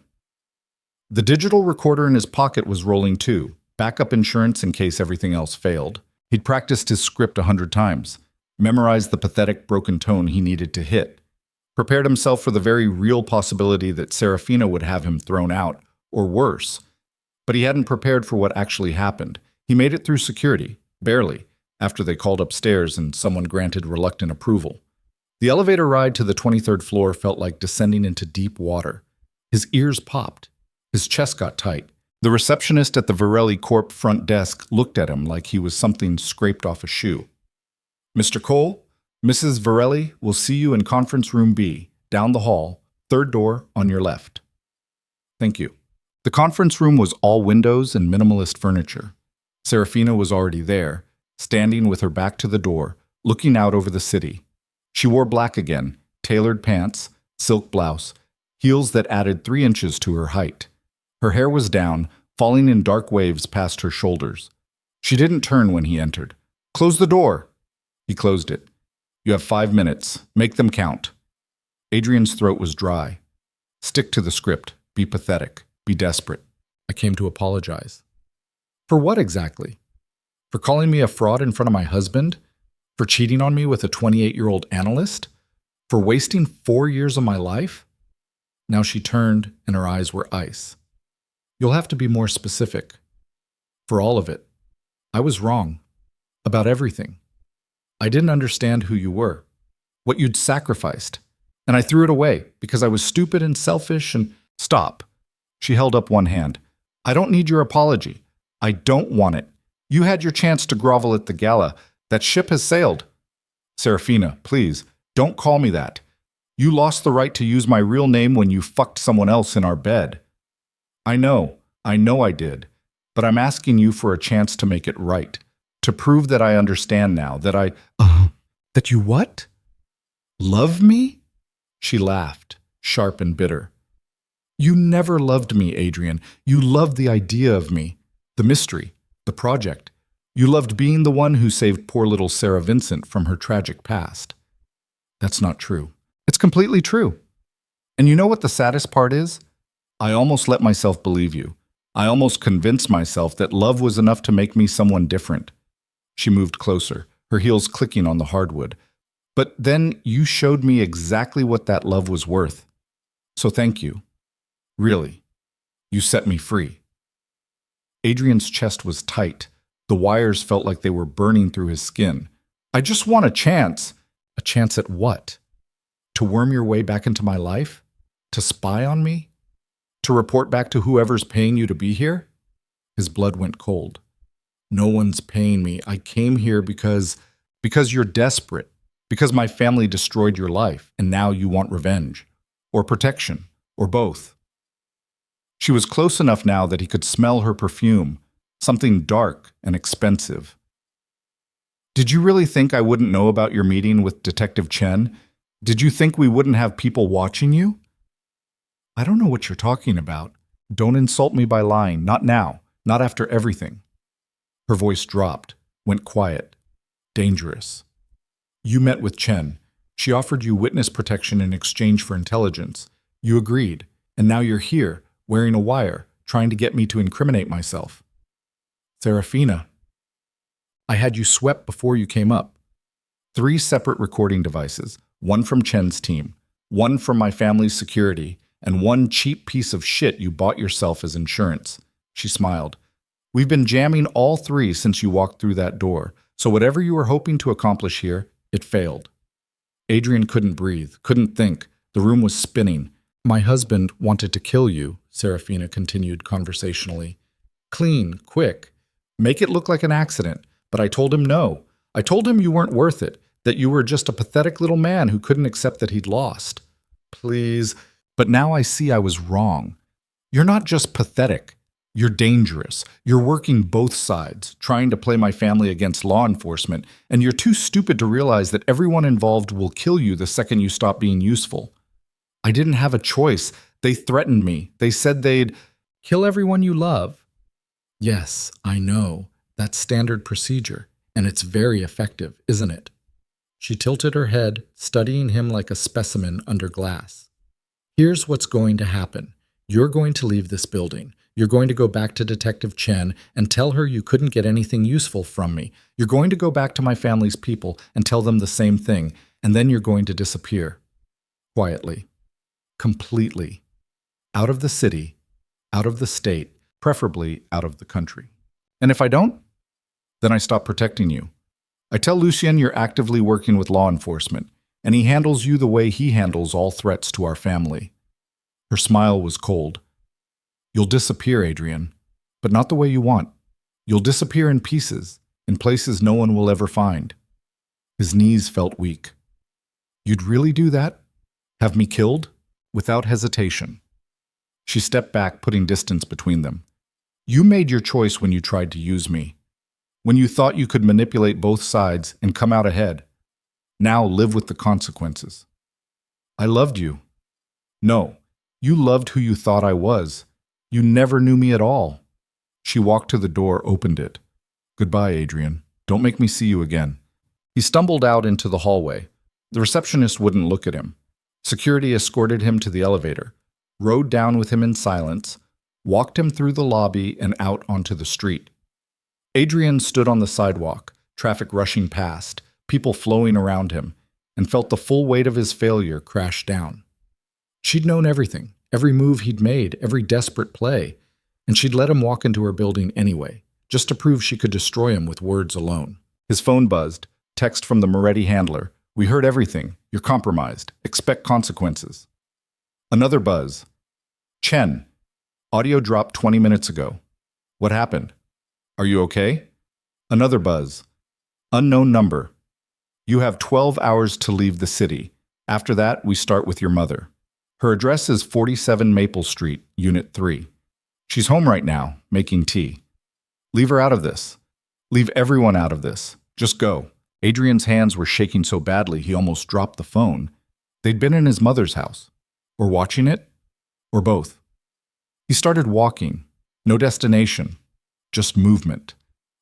Speaker 1: The digital recorder in his pocket was rolling too, backup insurance in case everything else failed. He'd practiced his script 100 times, memorized the pathetic broken tone he needed to hit, prepared himself for the very real possibility that Seraphina would have him thrown out, or worse. But he hadn't prepared for what actually happened. He made it through security, barely, after they called upstairs and someone granted reluctant approval. The elevator ride to the 23rd floor felt like descending into deep water. His ears popped. His chest got tight. The receptionist at the Varelli Corp front desk looked at him like he was something scraped off a shoe. Mr. Cole, Mrs. Varelli will see you in conference room B, down the hall, 3rd door on your left. Thank you. The conference room was all windows and minimalist furniture. Seraphina was already there, standing with her back to the door, looking out over the city. She wore black again, tailored pants, silk blouse, heels that added 3 inches to her height. Her hair was down, falling in dark waves past her shoulders. She didn't turn when he entered. Close the door. He closed it. You have 5 minutes. Make them count. Adrian's throat was dry. Stick to the script. Be pathetic. Be desperate. I came to apologize. For what exactly? For calling me a fraud in front of my husband? For cheating on me with a 28-year-old analyst? For wasting 4 years of my life? Now she turned and her eyes were ice. You'll have to be more specific. For all of it. I was wrong. About everything. I didn't understand who you were. What you'd sacrificed. And I threw it away because I was stupid and selfish and... Stop. She held up one hand. I don't need your apology. I don't want it. You had your chance to grovel at the gala. That ship has sailed. Seraphina, please, don't call me that. You lost the right to use my real name when you fucked someone else in our bed. I know I did. But I'm asking you for a chance to make it right. To prove that I understand now, that I... that you what? Love me? She laughed, sharp and bitter. You never loved me, Adrian. You loved the idea of me, the mystery, the project. You loved being the one who saved poor little Sarah Vincent from her tragic past. That's not true. It's completely true. And you know what the saddest part is? I almost let myself believe you. I almost convinced myself that love was enough to make me someone different. She moved closer, her heels clicking on the hardwood. But then you showed me exactly what that love was worth. So thank you. Really. You set me free. Adrian's chest was tight. The wires felt like they were burning through his skin. I just want a chance. A chance at what? To worm your way back into my life? To spy on me? To report back to whoever's paying you to be here? His blood went cold. No one's paying me. I came here because you're desperate. Because my family destroyed your life, and now you want revenge. Or protection. Or both. She was close enough now that he could smell her perfume, something dark and expensive. Did you really think I wouldn't know about your meeting with Detective Chen? Did you think we wouldn't have people watching you? I don't know what you're talking about. Don't insult me by lying. Not now. Not after everything. Her voice dropped, went quiet. Dangerous. You met with Chen. She offered you witness protection in exchange for intelligence. You agreed, and now you're here, wearing a wire, trying to get me to incriminate myself. Seraphina. I had you swept before you came up. 3 separate recording devices, one from Chen's team, one from my family's security, and one cheap piece of shit you bought yourself as insurance. She smiled. We've been jamming all 3 since you walked through that door, so whatever you were hoping to accomplish here, it failed. Adrian couldn't breathe, couldn't think. The room was spinning. My husband wanted to kill you, Seraphina continued conversationally. Clean, quick. Make it look like an accident. But I told him no. I told him you weren't worth it, that you were just a pathetic little man who couldn't accept that he'd lost. Please. But now I see I was wrong. You're not just pathetic. You're dangerous. You're working both sides, trying to play my family against law enforcement, and you're too stupid to realize that everyone involved will kill you the second you stop being useful. I didn't have a choice. They threatened me. They said they'd kill everyone you love. Yes, I know. That's standard procedure, and it's very effective, isn't it? She tilted her head, studying him like a specimen under glass. Here's what's going to happen. You're going to leave this building. You're going to go back to Detective Chen and tell her you couldn't get anything useful from me. You're going to go back to my family's people and tell them the same thing, and then you're going to disappear. Quietly. Completely. Out of the city, out of the state, preferably out of the country. And if I don't, then I stop protecting you. I tell Lucien you're actively working with law enforcement, and he handles you the way he handles all threats to our family. Her smile was cold. You'll disappear, Adrian, but not the way you want. You'll disappear in pieces, in places no one will ever find. His knees felt weak. You'd really do that? Have me killed? Without hesitation. She stepped back, putting distance between them. You made your choice when you tried to use me. When you thought you could manipulate both sides and come out ahead. Now live with the consequences. I loved you. No, you loved who you thought I was. You never knew me at all. She walked to the door, opened it. Goodbye, Adrian. Don't make me see you again. He stumbled out into the hallway. The receptionist wouldn't look at him. Security escorted him to the elevator, rode down with him in silence, walked him through the lobby and out onto the street. Adrian stood on the sidewalk, traffic rushing past, people flowing around him, and felt the full weight of his failure crash down. She'd known everything, every move he'd made, every desperate play, and she'd let him walk into her building anyway, just to prove she could destroy him with words alone. His phone buzzed, text from the Moretti handler. We heard everything. You're compromised. Expect consequences. Another buzz. Chen. Audio dropped 20 minutes ago. What happened? Are you okay? Another buzz. Unknown number. You have 12 hours to leave the city. After that, we start with your mother. Her address is 47 Maple Street, Unit 3. She's home right now, making tea. Leave her out of this. Leave everyone out of this. Just go. Adrian's hands were shaking so badly he almost dropped the phone. They'd been in his mother's house. Or watching it. Or both. He started walking. No destination. Just movement.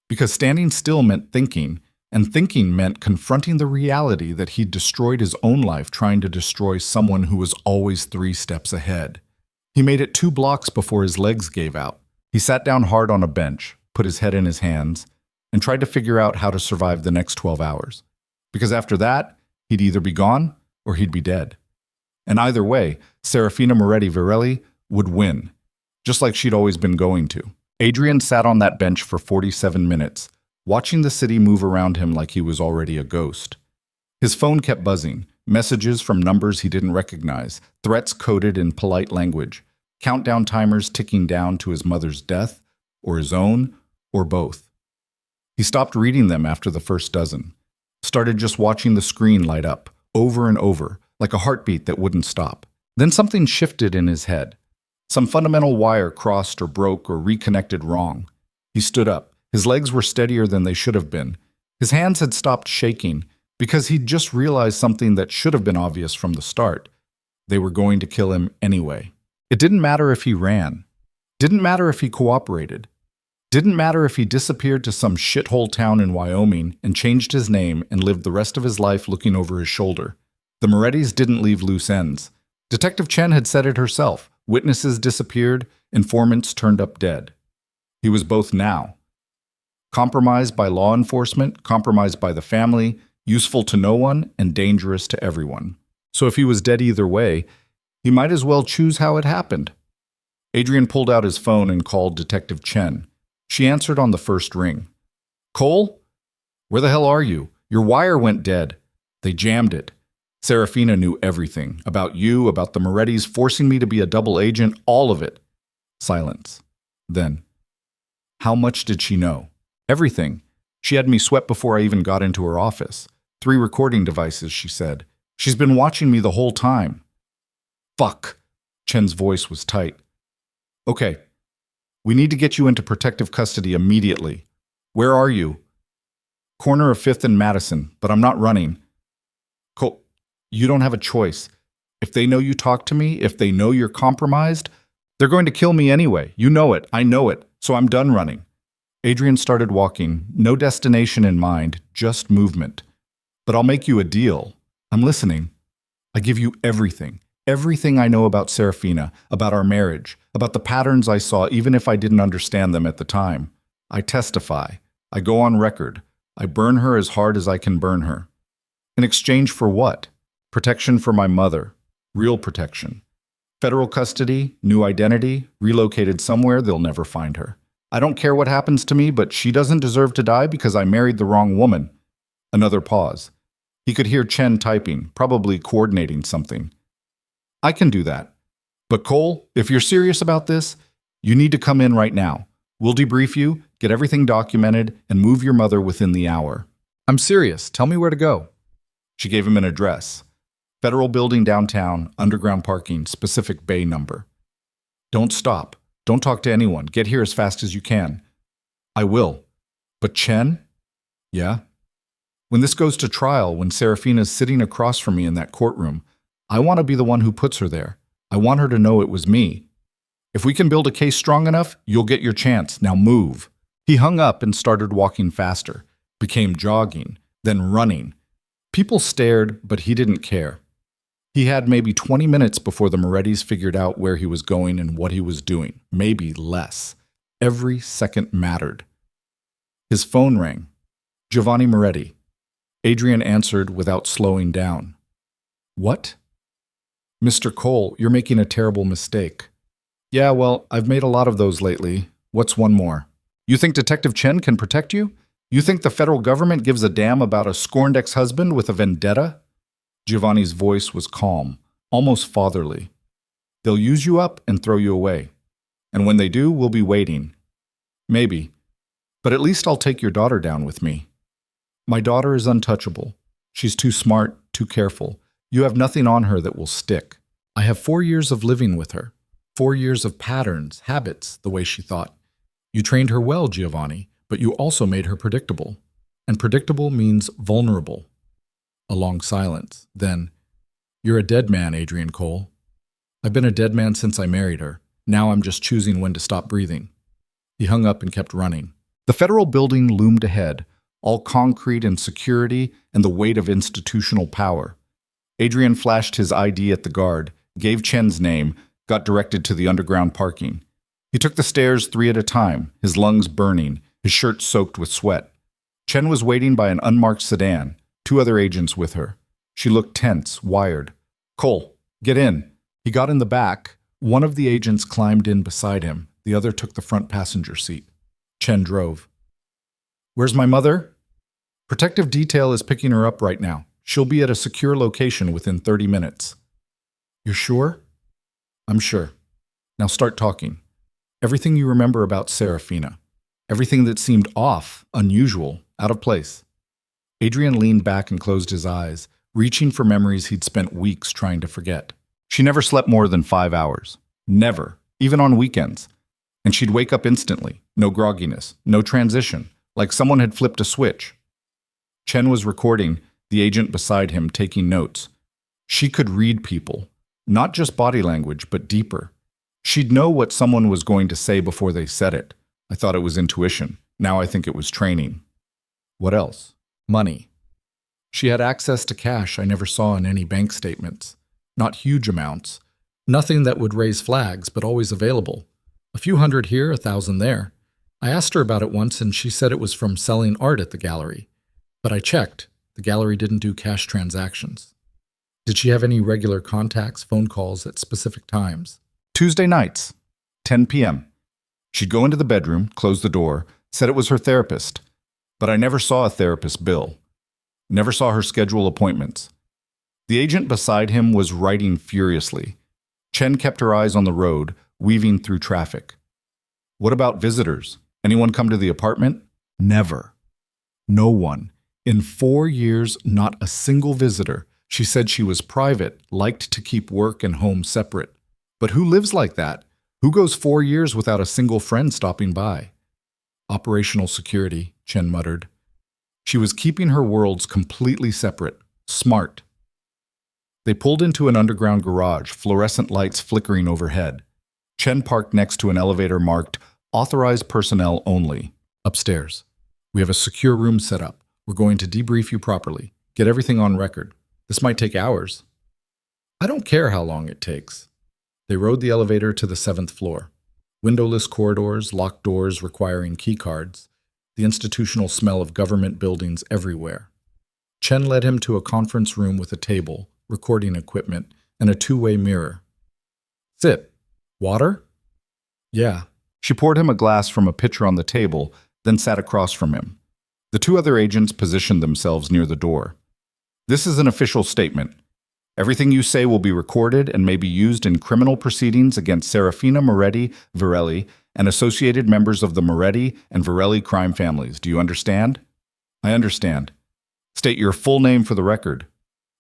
Speaker 1: Because standing still meant thinking, and thinking meant confronting the reality that he'd destroyed his own life trying to destroy someone who was always 3 steps ahead. He made it 2 blocks before his legs gave out. He sat down hard on a bench, put his head in his hands, and tried to figure out how to survive the next 12 hours. Because after that, he'd either be gone or he'd be dead. And either way, Seraphina Moretti would win, just like she'd always been going to. Adrian sat on that bench for 47 minutes, watching the city move around him like he was already a ghost. His phone kept buzzing, messages from numbers he didn't recognize, threats coded in polite language. countdown timers ticking down to his mother's death, or his own, or both. He stopped reading them after the first dozen, started just watching the screen light up, over and over, like a heartbeat that wouldn't stop. Then something shifted in his head. Some fundamental wire crossed or broke or reconnected wrong. He stood up. His legs were steadier than they should have been. His hands had stopped shaking because he'd just realized something that should have been obvious from the start. They were going to kill him anyway. It didn't matter if he ran. Didn't matter if he cooperated. Didn't matter if he disappeared to some shithole town in Wyoming and changed his name and lived the rest of his life looking over his shoulder. The Morettis didn't leave loose ends. Detective Chen had said it herself. Witnesses disappeared, informants turned up dead. He was both now. Compromised by law enforcement, compromised by the family, useful to no one, and dangerous to everyone. So if he was dead either way, he might as well choose how it happened. Adrian pulled out his phone and called Detective Chen. She answered on the first ring. "Cole? Where the hell are you? Your wire went dead." They jammed it. Seraphina knew everything. About you, about the Morettis, forcing me to be a double agent, all of it. Silence. Then, how much did she know? Everything. She had me swept before I even got into her office. 3 recording devices, she said. She's been watching me the whole time. Fuck. Chen's voice was tight. Okay. We need to get you into protective custody immediately. Where are you? Corner of 5th and Madison, but I'm not running. Cole, you don't have a choice. If they know you talked to me, if they know you're compromised, they're going to kill me anyway. You know it. I know it. So I'm done running. Adrian started walking, no destination in mind, just movement. But I'll make you a deal. I'm listening. I give you everything. Everything I know about Seraphina, about our marriage, about the patterns I saw even if I didn't understand them at the time. I testify. I go on record. I burn her as hard as I can burn her. In exchange for what? Protection for my mother. Real protection. Federal custody, new identity, relocated somewhere they'll never find her. I don't care what happens to me, but she doesn't deserve to die because I married the wrong woman. Another pause. He could hear Chen typing, probably coordinating something. I can do that. But Cole, if you're serious about this, you need to come in right now. We'll debrief you, get everything documented, and move your mother within the hour. I'm serious. Tell me where to go. She gave him an address. Federal building downtown, underground parking, specific bay number. Don't stop. Don't talk to anyone. Get here as fast as you can. I will. But Chen? Yeah? When this goes to trial, when Seraphina's sitting across from me in that courtroom, I want to be the one who puts her there. I want her to know it was me. If we can build a case strong enough, you'll get your chance. Now move. He hung up and started walking faster, became jogging, then running. People stared, but he didn't care. He had maybe 20 minutes before the Morettis figured out where he was going and what he was doing. Maybe less. Every second mattered. His phone rang. Giovanni Moretti. Adrian answered without slowing down. What? Mr. Cole, you're making a terrible mistake. Yeah, well, I've made a lot of those lately. What's one more? You think Detective Chen can protect you? You think the federal government gives a damn about a scorned ex-husband with a vendetta? Giovanni's voice was calm, almost fatherly. They'll use you up and throw you away. And when they do, we'll be waiting. Maybe. But at least I'll take your daughter down with me. My daughter is untouchable. She's too smart, too careful. You have nothing on her that will stick. I have 4 years of living with her. 4 years of patterns, habits, the way she thought. You trained her well, Giovanni, but you also made her predictable. And predictable means vulnerable. A long silence. Then, you're a dead man, Adrian Cole. I've been a dead man since I married her. Now I'm just choosing when to stop breathing. He hung up and kept running. The federal building loomed ahead, all concrete and security and the weight of institutional power. Adrian flashed his ID at the guard, gave Chen's name, got directed to the underground parking. He took the stairs 3 at a time, his lungs burning, his shirt soaked with sweat. Chen was waiting by an unmarked sedan, 2 other agents with her. She looked tense, wired. Cole, get in. He got in the back. One of the agents climbed in beside him. The other took the front passenger seat. Chen drove. Where's my mother? Protective detail is picking her up right now. She'll be at a secure location within 30 minutes. You're sure? I'm sure. Now start talking. Everything you remember about Seraphina. Everything that seemed off, unusual, out of place. Adrian leaned back and closed his eyes, reaching for memories he'd spent weeks trying to forget. She never slept more than 5 hours. Never. Even on weekends. And she'd wake up instantly. No grogginess. No transition. Like someone had flipped a switch. Chen was recording, the agent beside him taking notes. She could read people. Not just body language, but deeper. She'd know what someone was going to say before they said it. I thought it was intuition. Now I think it was training. What else? Money. She had access to cash I never saw in any bank statements. Not huge amounts. Nothing that would raise flags, but always available. A few hundred here, 1,000 there. I asked her about it once and she said it was from selling art at the gallery. But I checked. The gallery didn't do cash transactions. Did she have any regular contacts, phone calls at specific times? Tuesday nights, 10 p.m. She'd go into the bedroom, close the door, said it was her therapist. But I never saw a therapist bill. Never saw her schedule appointments. The agent beside him was writing furiously. Chen kept her eyes on the road, weaving through traffic. What about visitors? Anyone come to the apartment? Never. No one. In 4 years, not a single visitor. She said she was private, liked to keep work and home separate. But who lives like that? Who goes 4 years without a single friend stopping by? Operational security, Chen muttered. She was keeping her worlds completely separate. Smart. They pulled into an underground garage, fluorescent lights flickering overhead. Chen parked next to an elevator marked Authorized Personnel Only. Upstairs. We have a secure room set up. We're going to debrief you properly. Get everything on record. This might take hours. I don't care how long it takes. They rode the elevator to the 7th floor. Windowless corridors, locked doors requiring keycards, the institutional smell of government buildings everywhere. Chen led him to a conference room with a table, recording equipment, and a two-way mirror. Sit. Water? Yeah. She poured him a glass from a pitcher on the table, then sat across from him. The two other agents positioned themselves near the door. This is an official statement. Everything you say will be recorded and may be used in criminal proceedings against Seraphina Moretti, Varelli, and associated members of the Moretti and Varelli crime families. Do you understand? I understand. State your full name for the record.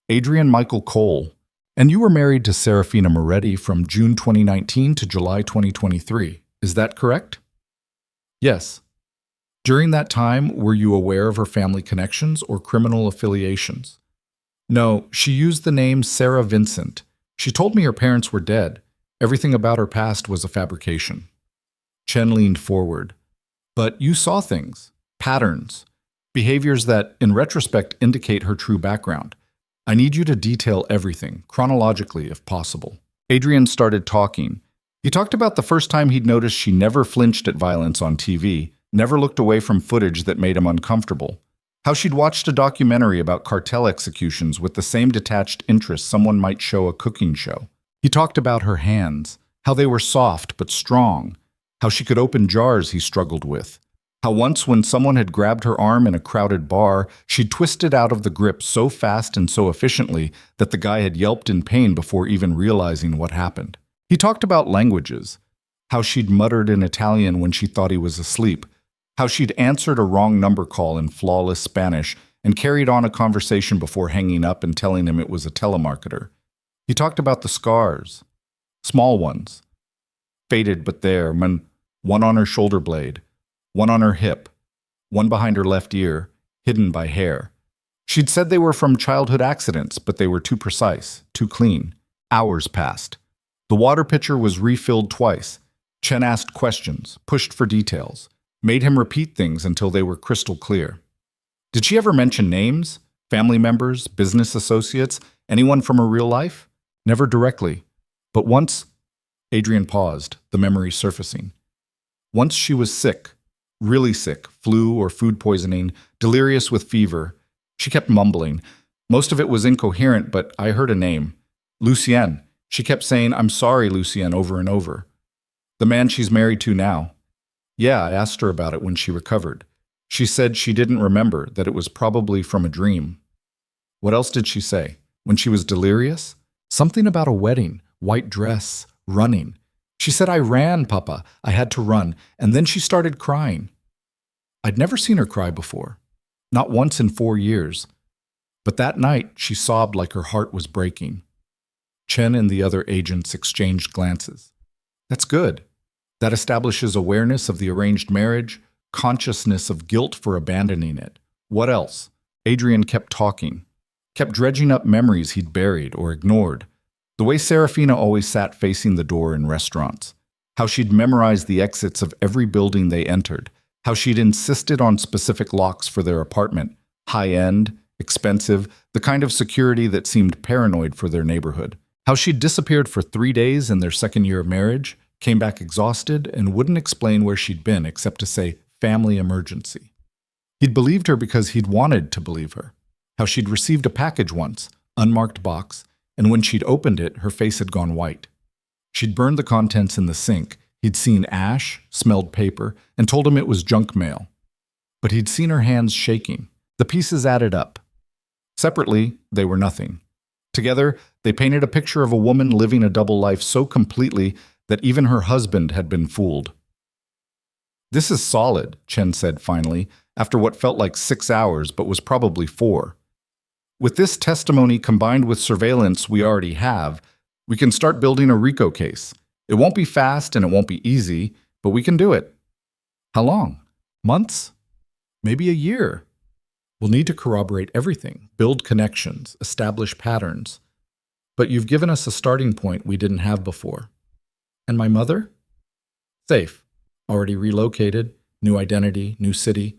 Speaker 1: Adrian Michael Cole. And you were married to Seraphina Moretti from June 2019 to July 2023. Is that correct? Yes. During that time, were you aware of her family connections or criminal affiliations? No, she used the name Sarah Vincent. She told me her parents were dead. Everything about her past was a fabrication. Chen leaned forward. But you saw things, patterns, behaviors that, in retrospect, indicate her true background. I need you to detail everything, chronologically if possible. Adrian started talking. He talked about the first time he'd noticed she never flinched at violence on TV, never looked away from footage that made him uncomfortable. How she'd watched a documentary about cartel executions with the same detached interest someone might show a cooking show. He talked about her hands, how they were soft but strong, how she could open jars he struggled with, how once when someone had grabbed her arm in a crowded bar, she'd twisted out of the grip so fast and so efficiently that the guy had yelped in pain before even realizing what happened. He talked about languages, how she'd muttered in Italian when she thought he was asleep, how she'd answered a wrong number call in flawless Spanish and carried on a conversation before hanging up and telling him it was a telemarketer. He talked about the scars, small ones, faded but there, one on her shoulder blade, one on her hip, one behind her left ear, hidden by hair. She'd said they were from childhood accidents, but they were too precise, too clean. Hours passed. The water pitcher was refilled twice. Chen asked questions, pushed for details, made him repeat things until they were crystal clear. Did she ever mention names? Family members? Business associates? Anyone from her real life? Never directly. But once, Adrian paused, the memory surfacing. Once she was sick, really sick, flu or food poisoning, delirious with fever. She kept mumbling. Most of it was incoherent, but I heard a name. Lucien. She kept saying, "I'm sorry, Lucien," over and over. The man she's married to now. Yeah, I asked her about it when she recovered. She said she didn't remember, that it was probably from a dream. What else did she say? When she was delirious? Something about a wedding, white dress, running. She said, I ran, Papa. I had to run. And then she started crying. I'd never seen her cry before. Not once in 4 years. But that night, she sobbed like her heart was breaking. Chen and the other agents exchanged glances. That's good. That establishes awareness of the arranged marriage, consciousness of guilt for abandoning it. What else? Adrian kept talking, kept dredging up memories he'd buried or ignored. The way Seraphina always sat facing the door in restaurants. How she'd memorized the exits of every building they entered. How she'd insisted on specific locks for their apartment. High-end, expensive, the kind of security that seemed paranoid for their neighborhood. How she'd disappeared for 3 days in their second year of marriage, came back exhausted, and wouldn't explain where she'd been except to say, family emergency. He'd believed her because he'd wanted to believe her. How she'd received a package once, unmarked box, and when she'd opened it, her face had gone white. She'd burned the contents in the sink. He'd seen ash, smelled paper, and told him it was junk mail. But he'd seen her hands shaking. The pieces added up. Separately, they were nothing. Together, they painted a picture of a woman living a double life so completely that even her husband had been fooled. This is solid, Chen said finally, after what felt like 6 hours but was probably 4. With this testimony combined with surveillance we already have, we can start building a RICO case. It won't be fast and it won't be easy, but we can do it. How long? Months? Maybe a year. We'll need to corroborate everything, build connections, establish patterns. But you've given us a starting point we didn't have before. And my mother? Safe. Already relocated, new identity, new city.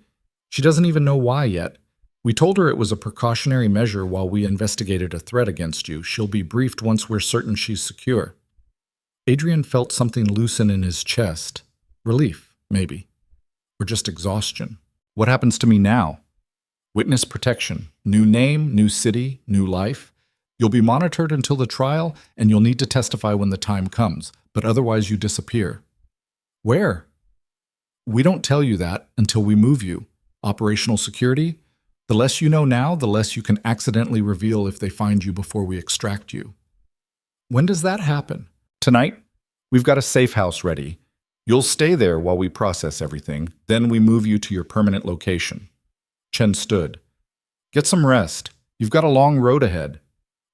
Speaker 1: She doesn't even know why yet. We told her it was a precautionary measure while we investigated a threat against you. She'll be briefed once we're certain she's secure. Adrian felt something loosen in his chest. Relief, maybe. Or just exhaustion. What happens to me now? Witness protection. New name, new city, new life. You'll be monitored until the trial, and you'll need to testify when the time comes, but otherwise you disappear. Where? We don't tell you that until we move you. Operational security? The less you know now, the less you can accidentally reveal if they find you before we extract you. When does that happen? Tonight? We've got a safe house ready. You'll stay there while we process everything. Then we move you to your permanent location. Chen stood. Get some rest. You've got a long road ahead.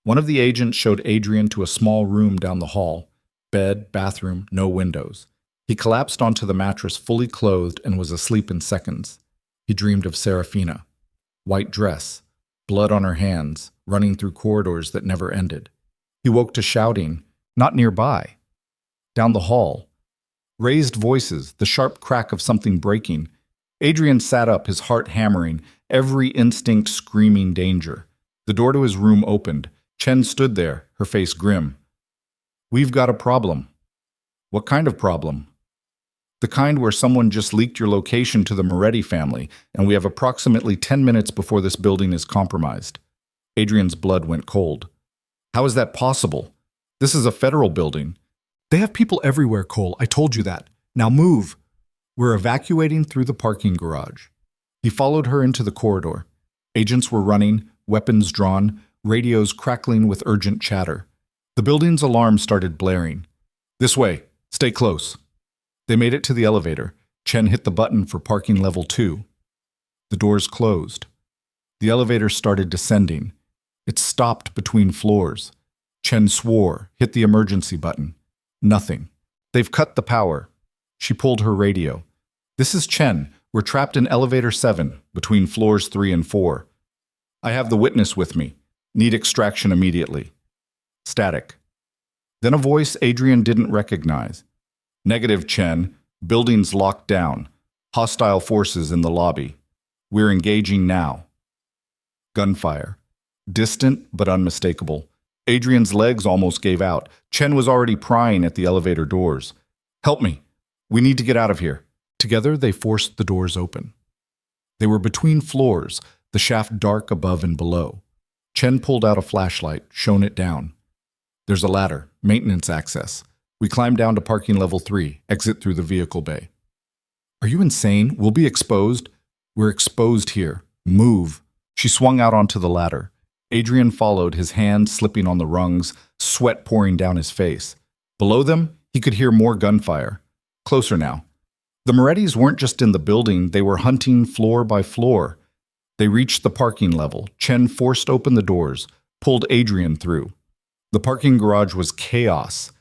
Speaker 1: One of the agents showed Adrian to a small room down the hall. Bed, bathroom, no windows. He collapsed onto the mattress fully clothed and was asleep in seconds. He dreamed of Seraphina. White dress, blood on her hands, running through corridors that never ended. He woke to shouting, not nearby. Down the hall. Raised voices, the sharp crack of something breaking. Adrian sat up, his heart hammering, every instinct screaming danger. The door to his room opened. Chen stood there, her face grim. We've got a problem. What kind of problem? The kind where someone just leaked your location to the Moretti family, and we have approximately 10 minutes before this building is compromised. Adrian's blood went cold. How is that possible? This is a federal building. They have people everywhere, Cole. I told you that. Now move. We're evacuating through the parking garage. He followed her into the corridor. Agents were running, weapons drawn, radios crackling with urgent chatter. The building's alarm started blaring. This way. Stay close. They made it to the elevator. Chen hit the button for parking level 2. The doors closed. The elevator started descending. It stopped between floors. Chen swore, hit the emergency button. Nothing. They've cut the power. She pulled her radio. This is Chen. We're trapped in elevator 7, between floors 3 and 4. I have the witness with me. Need extraction immediately. Static. Then a voice Adrian didn't recognize. Negative, Chen. Building's locked down. Hostile forces in the lobby. We're engaging now. Gunfire. Distant but unmistakable. Adrian's legs almost gave out. Chen was already prying at the elevator doors. Help me. We need to get out of here. Together, they forced the doors open. They were between floors, the shaft dark above and below. Chen pulled out a flashlight, shone it down. There's a ladder, maintenance access. We climb down to parking level 3, exit through the vehicle bay. Are you insane? We'll be exposed. We're exposed here. Move. She swung out onto the ladder. Adrian followed, his hand slipping on the rungs, sweat pouring down his face. Below them, He could hear more gunfire. Closer now. The Morettis weren't just in the building, they were hunting floor by floor. They reached the parking level. Chen forced open the doors, pulled Adrian through. The parking garage was chaos.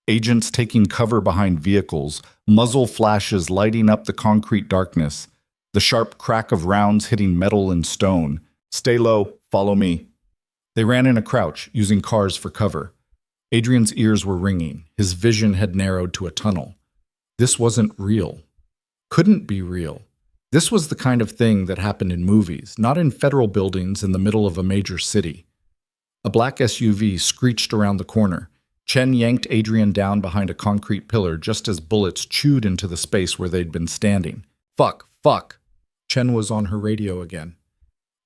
Speaker 1: Agents taking cover behind vehicles, muzzle flashes lighting up the concrete darkness, the sharp crack of rounds hitting metal and stone. Stay low, follow me. They ran in a crouch, using cars for cover. Adrian's ears were ringing. His vision had narrowed to a tunnel. This wasn't real. Couldn't be real. This was the kind of thing that happened in movies, not in federal buildings in the middle of a major city. A black SUV screeched around the corner. Chen yanked Adrian down behind a concrete pillar just as bullets chewed into the space where they'd been standing. Fuck, fuck. Chen was on her radio again.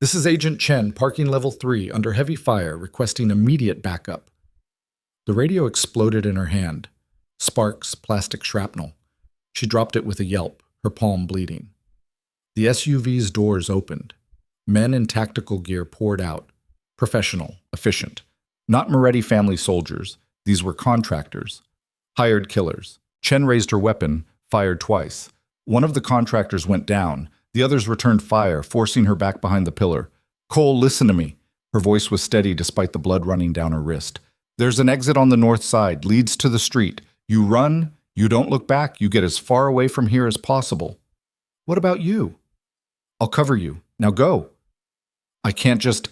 Speaker 1: This is Agent Chen, parking level 3, under heavy fire, requesting immediate backup. The radio exploded in her hand. Sparks, plastic shrapnel. She dropped it with a yelp, her palm bleeding. The SUV's doors opened. Men in tactical gear poured out. Professional, efficient. Not Moretti family soldiers. These were contractors. Hired killers. Chen raised her weapon, fired twice. One of the contractors went down. The others returned fire, forcing her back behind the pillar. Cole, listen to me. Her voice was steady despite the blood running down her wrist. There's an exit on the north side, leads to the street. You run, you don't look back, you get as far away from here as possible. What about you? I'll cover you. Now go. I can't just...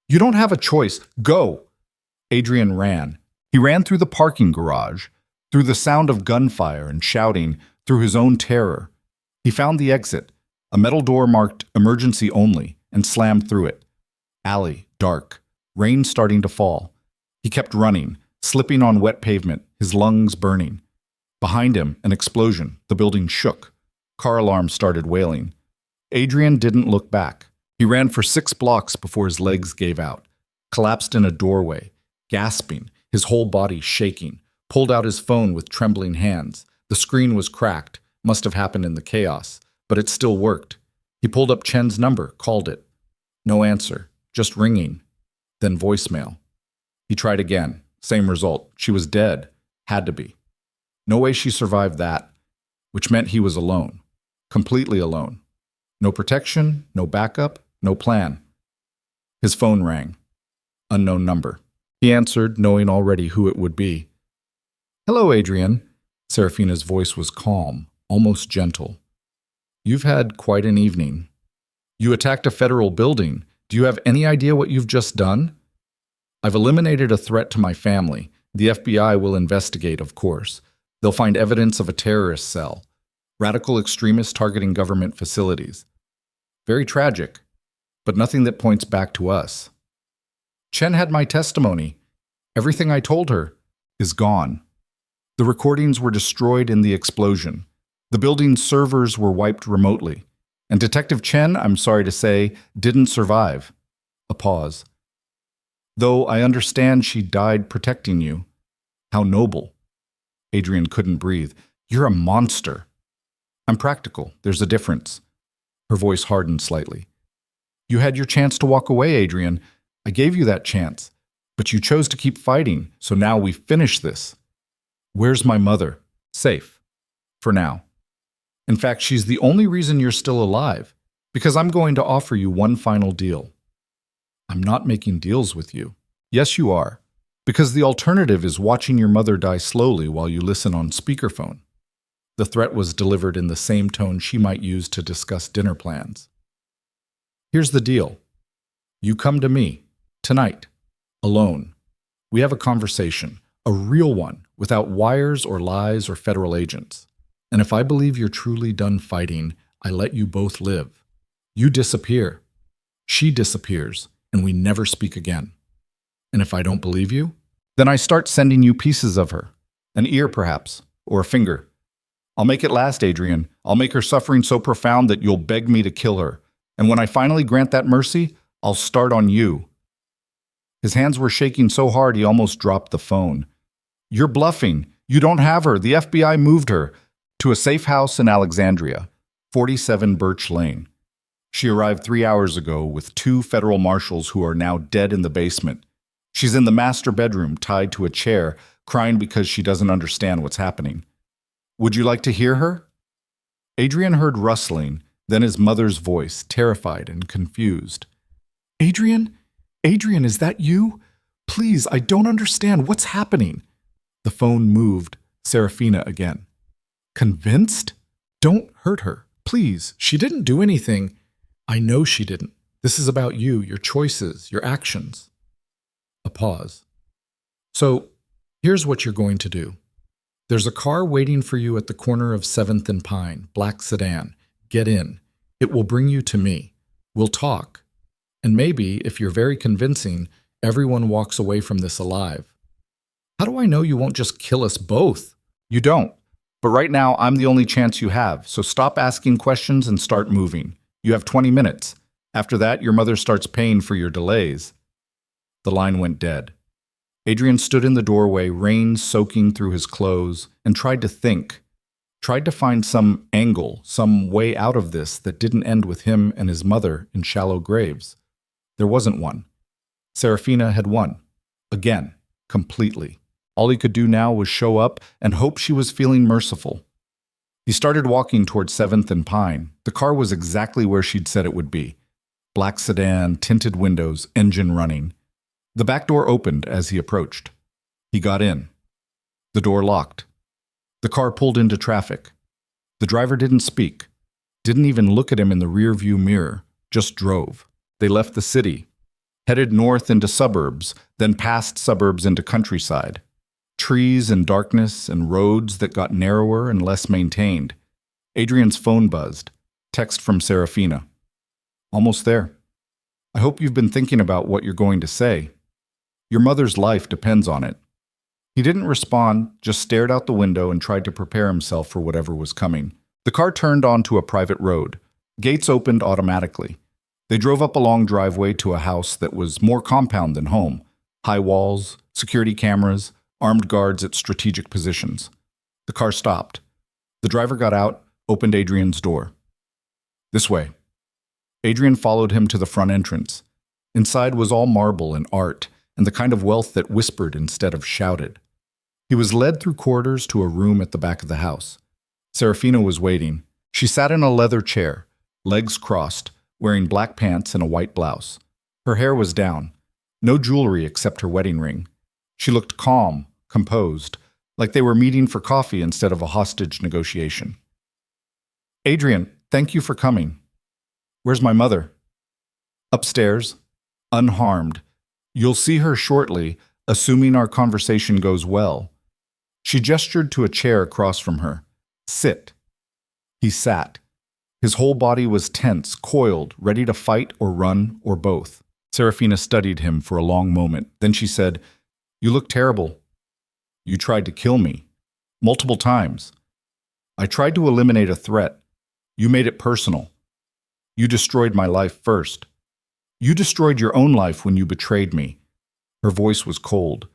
Speaker 1: You don't have a choice. Go. Adrian ran. He ran through the parking garage, through the sound of gunfire and shouting, through his own terror. He found the exit, a metal door marked emergency only, and slammed through it. Alley, dark, rain starting to fall. He kept running, slipping on wet pavement, his lungs burning. Behind him, an explosion. The building shook. Car alarms started wailing. Adrian didn't look back. He ran for 6 blocks before his legs gave out, collapsed in a doorway, gasping, his whole body shaking, pulled out his phone with trembling hands. The screen was cracked, must have happened in the chaos, but it still worked. He pulled up Chen's number, called it. No answer, just ringing. Then voicemail. He tried again, same result. She was dead, had to be. No way she survived that, which meant he was alone, completely alone. No protection, no backup, no plan. His phone rang. Unknown number. He answered, knowing already who it would be. Hello, Adrian. Seraphina's voice was calm, almost gentle. You've had quite an evening. You attacked a federal building. Do you have any idea what you've just done? I've eliminated a threat to my family. The FBI will investigate, of course. They'll find evidence of a terrorist cell. Radical extremists targeting government facilities. Very tragic, but nothing that points back to us. Chen had my testimony. Everything I told her is gone. The recordings were destroyed in the explosion. The building's servers were wiped remotely. And Detective Chen, I'm sorry to say, didn't survive. A pause. Though I understand she died protecting you. How noble. Adrian couldn't breathe. You're a monster. I'm practical. There's a difference. Her voice hardened slightly. You had your chance to walk away, Adrian. I gave you that chance. But you chose to keep fighting, so now we finish this. Where's my mother? Safe. For now. In fact, she's the only reason you're still alive, because I'm going to offer you one final deal. I'm not making deals with you. Yes, you are. Because the alternative is watching your mother die slowly while you listen on speakerphone. The threat was delivered in the same tone she might use to discuss dinner plans. Here's the deal. You come to me, tonight, alone. We have a conversation, a real one, without wires or lies or federal agents. And if I believe you're truly done fighting, I let you both live. You disappear. She disappears, and we never speak again. And if I don't believe you, then I start sending you pieces of her. An ear, perhaps, or a finger. I'll make it last, Adrian. I'll make her suffering so profound that you'll beg me to kill her. And when I finally grant that mercy, I'll start on you. His hands were shaking so hard he almost dropped the phone. You're bluffing. You don't have her. The FBI moved her to a safe house in Alexandria, 47 Birch Lane. She arrived 3 hours ago with 2 federal marshals who are now dead in the basement. She's in the master bedroom, tied to a chair, crying because she doesn't understand what's happening. Would you like to hear her? Adrian heard rustling, then his mother's voice, terrified and confused. Adrian? Adrian, is that you? Please, I don't understand. What's happening? The phone moved. Seraphina again. Convinced? Don't hurt her. Please, she didn't do anything. I know she didn't. This is about you, your choices, your actions. A pause. So, here's what you're going to do. There's a car waiting for you at the corner of 7th and Pine, black sedan. Get in. It will bring you to me. We'll talk. And maybe, if you're very convincing, everyone walks away from this alive. How do I know you won't just kill us both? You don't. But right now, I'm the only chance you have, so stop asking questions and start moving. You have 20 minutes. After that, your mother starts paying for your delays. The line went dead. Adrian stood in the doorway, rain soaking through his clothes, and tried to think. Tried to find some angle, some way out of this that didn't end with him and his mother in shallow graves. There wasn't one. Seraphina had won. Again. Completely. All he could do now was show up and hope she was feeling merciful. He started walking towards 7th and Pine. The car was exactly where she'd said it would be. Black sedan, tinted windows, engine running. The back door opened as he approached. He got in. The door locked. The car pulled into traffic. The driver didn't speak, didn't even look at him in the rearview mirror, just drove. They left the city, headed north into suburbs, then past suburbs into countryside. Trees and darkness and roads that got narrower and less maintained. Adrian's phone buzzed. Text from Seraphina. Almost there. I hope you've been thinking about what you're going to say. Your mother's life depends on it. He didn't respond, just stared out the window and tried to prepare himself for whatever was coming. The car turned onto a private road. Gates opened automatically. They drove up a long driveway to a house that was more compound than home. High walls, security cameras, armed guards at strategic positions. The car stopped. The driver got out, opened Adrian's door. This way. Adrian followed him to the front entrance. Inside was all marble and art, and the kind of wealth that whispered instead of shouted. He was led through corridors to a room at the back of the house. Seraphina was waiting. She sat in a leather chair, legs crossed, wearing black pants and a white blouse. Her hair was down. No jewelry except her wedding ring. She looked calm, composed, like they were meeting for coffee instead of a hostage negotiation. Adrian, thank you for coming. Where's my mother? Upstairs, unharmed. You'll see her shortly, assuming our conversation goes well. She gestured to a chair across from her. Sit. He sat. His whole body was tense, coiled, ready to fight or run or both. Seraphina studied him for a long moment. Then she said, You look terrible. You tried to kill me. Multiple times. I tried to eliminate a threat. You made it personal. You destroyed my life first. You destroyed your own life when you betrayed me. Her voice was cold.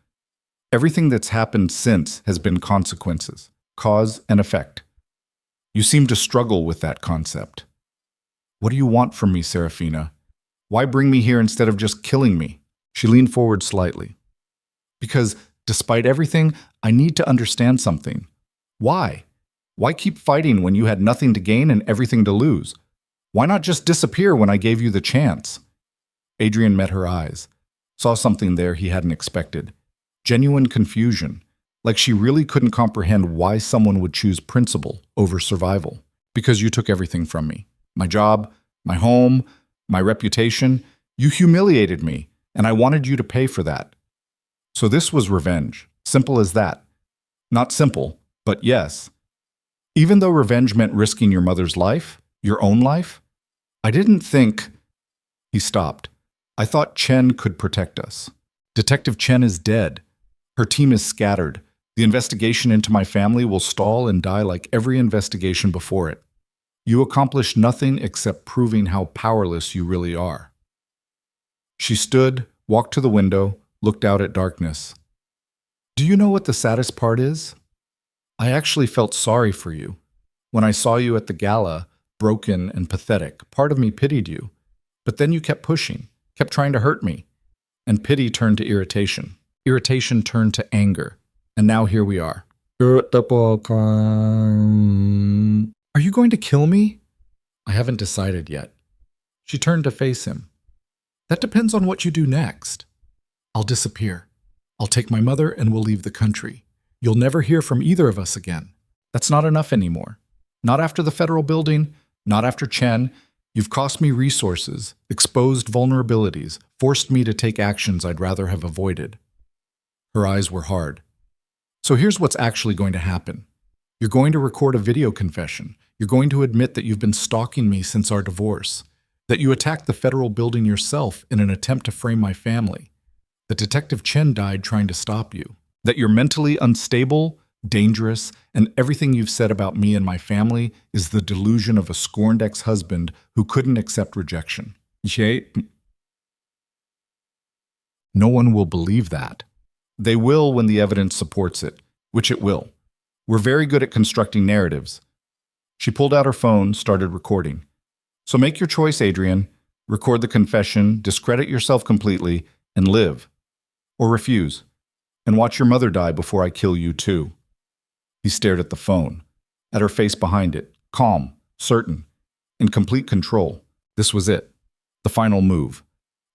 Speaker 1: Everything that's happened since has been consequences, cause and effect. You seem to struggle with that concept. What do you want from me, Seraphina? Why bring me here instead of just killing me? She leaned forward slightly. Because, despite everything, I need to understand something. Why? Why keep fighting when you had nothing to gain and everything to lose? Why not just disappear when I gave you the chance? Adrian met her eyes, saw something there he hadn't expected. Genuine confusion, like she really couldn't comprehend why someone would choose principle over survival. Because you took everything from me. My job, my home, my reputation. You humiliated me, and I wanted you to pay for that. So this was revenge. Simple as that. Not simple, but yes. Even though revenge meant risking your mother's life, your own life, I didn't think... He stopped. I thought Chen could protect us. Detective Chen is dead. Her team is scattered. The investigation into my family will stall and die like every investigation before it. You accomplished nothing except proving how powerless you really are. She stood, walked to the window, looked out at darkness. Do you know what the saddest part is? I actually felt sorry for you. When I saw you at the gala, broken and pathetic, part of me pitied you. But then you kept pushing, kept trying to hurt me. And pity turned to irritation. Irritation turned to anger. And now here we are. Are you going to kill me? I haven't decided yet. She turned to face him. That depends on what you do next. I'll disappear. I'll take my mother and we'll leave the country. You'll never hear from either of us again. That's not enough anymore. Not after the federal building, not after Chen. You've cost me resources, exposed vulnerabilities, forced me to take actions I'd rather have avoided. Her eyes were hard. So here's what's actually going to happen. You're going to record a video confession. You're going to admit that you've been stalking me since our divorce, that you attacked the federal building yourself in an attempt to frame my family, that Detective Chen died trying to stop you, that you're mentally unstable, dangerous, and everything you've said about me and my family is the delusion of a scorned ex-husband who couldn't accept rejection. No one will believe that. They will when the evidence supports it, which it will. We're very good at constructing narratives. She pulled out her phone, started recording. So make your choice, Adrian. Record the confession, discredit yourself completely, and live. Or refuse. And watch your mother die before I kill you too. He stared at the phone, at her face behind it, calm, certain, in complete control. This was it. The final move.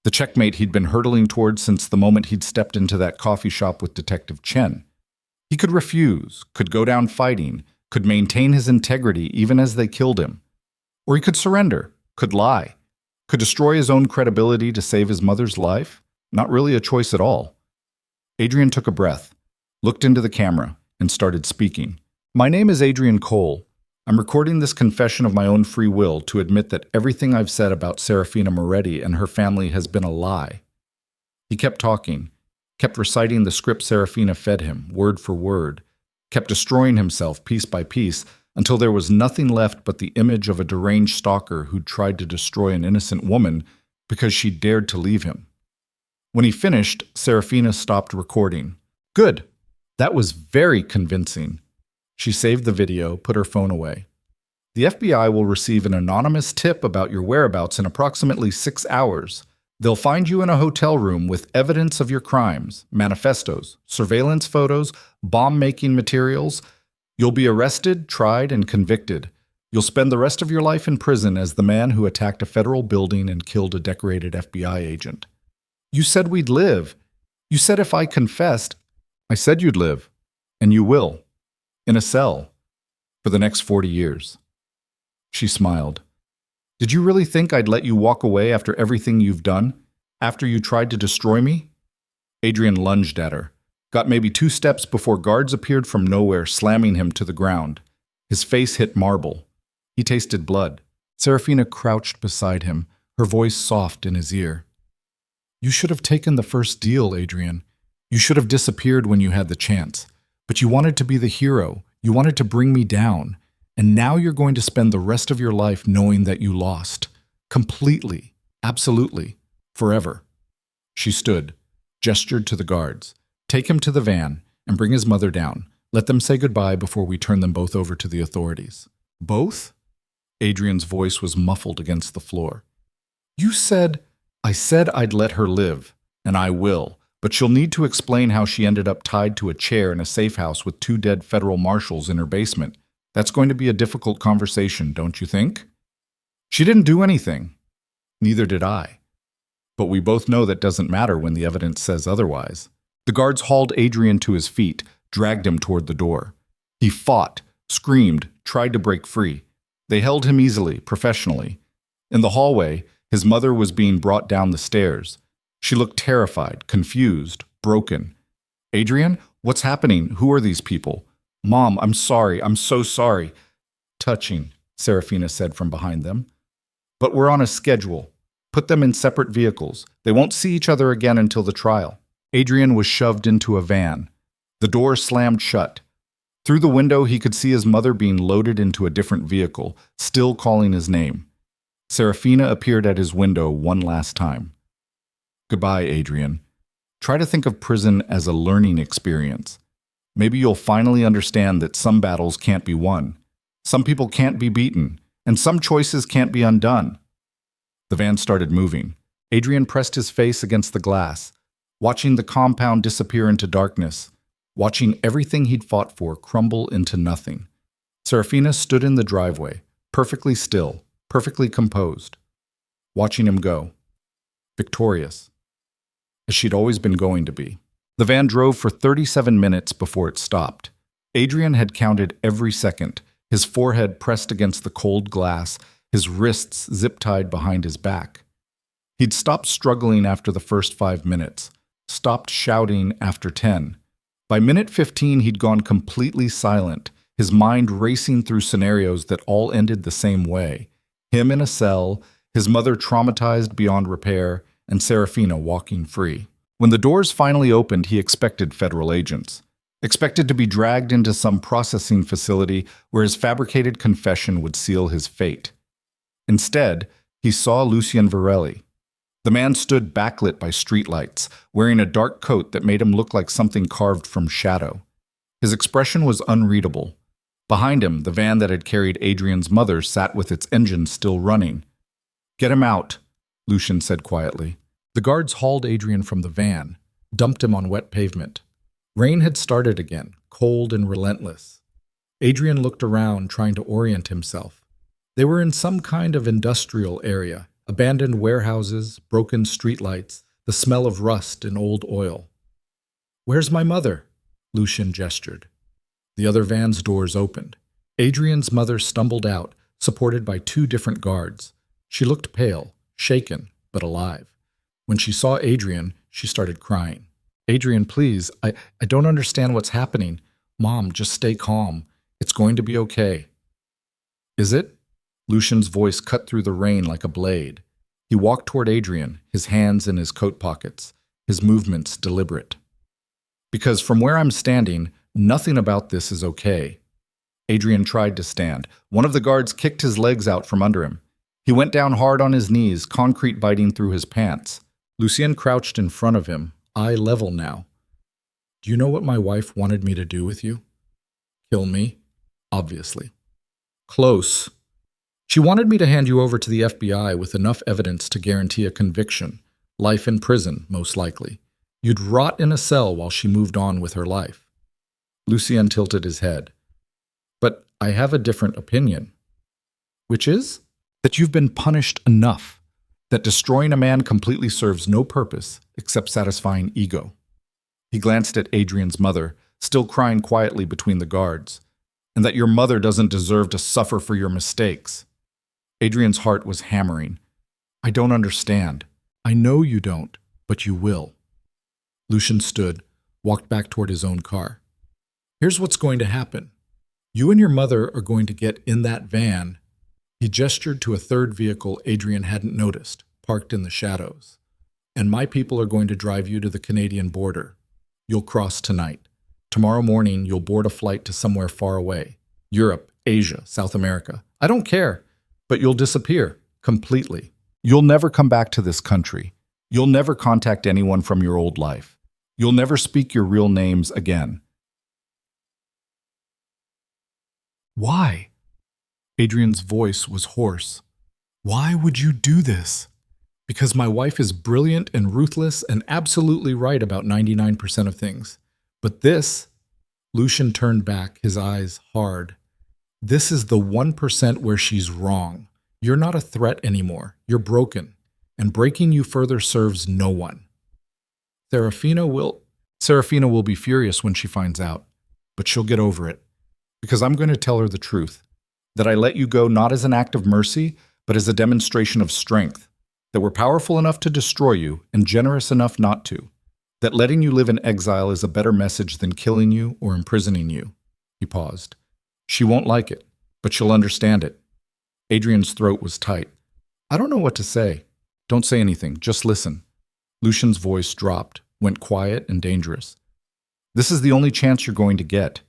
Speaker 1: The checkmate he'd been hurtling towards since the moment he'd stepped into that coffee shop with Detective Chen. He could refuse, could go down fighting, could maintain his integrity even as they killed him. Or he could surrender, could lie, could destroy his own credibility to save his mother's life. Not really a choice at all. Adrian took a breath, looked into the camera, and started speaking. My name is Adrian Cole. I'm recording this confession of my own free will to admit that everything I've said about Seraphina Moretti and her family has been a lie. He kept talking, kept reciting the script Seraphina fed him, word for word, kept destroying himself piece by piece until there was nothing left but the image of a deranged stalker who'd tried to destroy an innocent woman because she dared to leave him. When he finished, Seraphina stopped recording. Good. That was very convincing. She saved the video, put her phone away. The FBI will receive an anonymous tip about your whereabouts in approximately 6 hours. They'll find you in a hotel room with evidence of your crimes, manifestos, surveillance photos, bomb-making materials. You'll be arrested, tried, and convicted. You'll spend the rest of your life in prison as the man who attacked a federal building and killed a decorated FBI agent. You said we'd live. You said if I confessed, I said you'd live. And you will. In a cell. For the next 40 years. She smiled. Did you really think I'd let you walk away after everything you've done? After you tried to destroy me? Adrian lunged at her. Got maybe 2 steps before guards appeared from nowhere, slamming him to the ground. His face hit marble. He tasted blood. Seraphina crouched beside him, her voice soft in his ear. You should have taken the first deal, Adrian. You should have disappeared when you had the chance. But you wanted to be the hero. You wanted to bring me down. And now you're going to spend the rest of your life knowing that you lost. Completely. Absolutely. Forever. She stood, gestured to the guards. Take him to the van and bring his mother down. Let them say goodbye before we turn them both over to the authorities. Both? Adrian's voice was muffled against the floor. You said... I said I'd let her live, and I will, but she'll need to explain how she ended up tied to a chair in a safe house with 2 dead federal marshals in her basement. That's going to be a difficult conversation, don't you think? She didn't do anything. Neither did I. But we both know that doesn't matter when the evidence says otherwise. The guards hauled Adrian to his feet, dragged him toward the door. He fought, screamed, tried to break free. They held him easily, professionally. In the hallway, his mother was being brought down the stairs. She looked terrified, confused, broken. Adrian, what's happening? Who are these people? Mom, I'm sorry. I'm so sorry. Touching, Seraphina said from behind them. But we're on a schedule. Put them in separate vehicles. They won't see each other again until the trial. Adrian was shoved into a van. The door slammed shut. Through the window, he could see his mother being loaded into a different vehicle, still calling his name. Seraphina appeared at his window one last time. Goodbye, Adrian. Try to think of prison as a learning experience. Maybe you'll finally understand that some battles can't be won, some people can't be beaten, and some choices can't be undone. The van started moving. Adrian pressed his face against the glass, watching the compound disappear into darkness. watching everything he'd fought for crumble into nothing. Seraphina stood in the driveway, perfectly still, perfectly composed, watching him go, victorious, as she'd always been going to be. The van drove for 37 minutes before it stopped. Adrian had counted every second, his forehead pressed against the cold glass, his wrists zip-tied behind his back. He'd stopped struggling after the first 5 minutes, stopped shouting after 10. By minute 15, he'd gone completely silent, his mind racing through scenarios that all ended the same way. Him in a cell, his mother traumatized beyond repair, and Seraphina walking free. When the doors finally opened, he expected federal agents. Expected to be dragged into some processing facility where his fabricated confession would seal his fate. Instead, he saw Lucien Varelli. The man stood backlit by streetlights, wearing a dark coat that made him look like something carved from shadow. His expression was unreadable. Behind him, the van that had carried Adrian's mother sat with its engine still running. "Get him out," Lucien said quietly. The guards hauled Adrian from the van, dumped him on wet pavement. Rain had started again, cold and relentless. Adrian looked around, trying to orient himself. They were in some kind of industrial area. Abandoned warehouses, broken streetlights, the smell of rust and old oil. "Where's my mother?" Lucien gestured. The other van's doors opened. Adrian's mother stumbled out, supported by 2 different guards. She looked pale, shaken, but alive. When she saw Adrian, she started crying. "Adrian, please, I don't understand what's happening. Mom, just stay calm. It's going to be okay." "Is it?" Lucien's voice cut through the rain like a blade. He walked toward Adrian, his hands in his coat pockets, his movements deliberate. "Because from where I'm standing, nothing about this is okay." Adrian tried to stand. One of the guards kicked his legs out from under him. He went down hard on his knees, concrete biting through his pants. Lucien crouched in front of him, eye level now. "Do you know what my wife wanted me to do with you?" "Kill me?" "Obviously." "Close. She wanted me to hand you over to the FBI with enough evidence to guarantee a conviction, life in prison, most likely. You'd rot in a cell while she moved on with her life." Lucien tilted his head. "But I have a different opinion." "Which is?" "That you've been punished enough. That destroying a man completely serves no purpose except satisfying ego." He glanced at Adrian's mother, still crying quietly between the guards. "And that your mother doesn't deserve to suffer for your mistakes." Adrian's heart was hammering. "I don't understand." "I know you don't, but you will." Lucien stood, walked back toward his own car. "Here's what's going to happen. You and your mother are going to get in that van." He gestured to a third vehicle Adrian hadn't noticed, parked in the shadows. "And my people are going to drive you to the Canadian border. You'll cross tonight. Tomorrow morning, you'll board a flight to somewhere far away. Europe, Asia, South America. I don't care. But you'll disappear, completely. You'll never come back to this country. You'll never contact anyone from your old life. You'll never speak your real names again." "Why?" Adrian's voice was hoarse. "Why would you do this?" "Because my wife is brilliant and ruthless and absolutely right about 99% of things. But this," Lucien turned back, his eyes hard, "this is the 1% where she's wrong. You're not a threat anymore. You're broken. And breaking you further serves no one. Seraphina will be furious when she finds out. But she'll get over it. Because I'm going to tell her the truth. That I let you go not as an act of mercy, but as a demonstration of strength. That we're powerful enough to destroy you and generous enough not to. That letting you live in exile is a better message than killing you or imprisoning you." He paused. "She won't like it, but she'll understand it." Adrian's throat was tight. "I don't know what to say." "Don't say anything, just listen." Lucien's voice dropped, went quiet and dangerous. "This is the only chance you're going to get.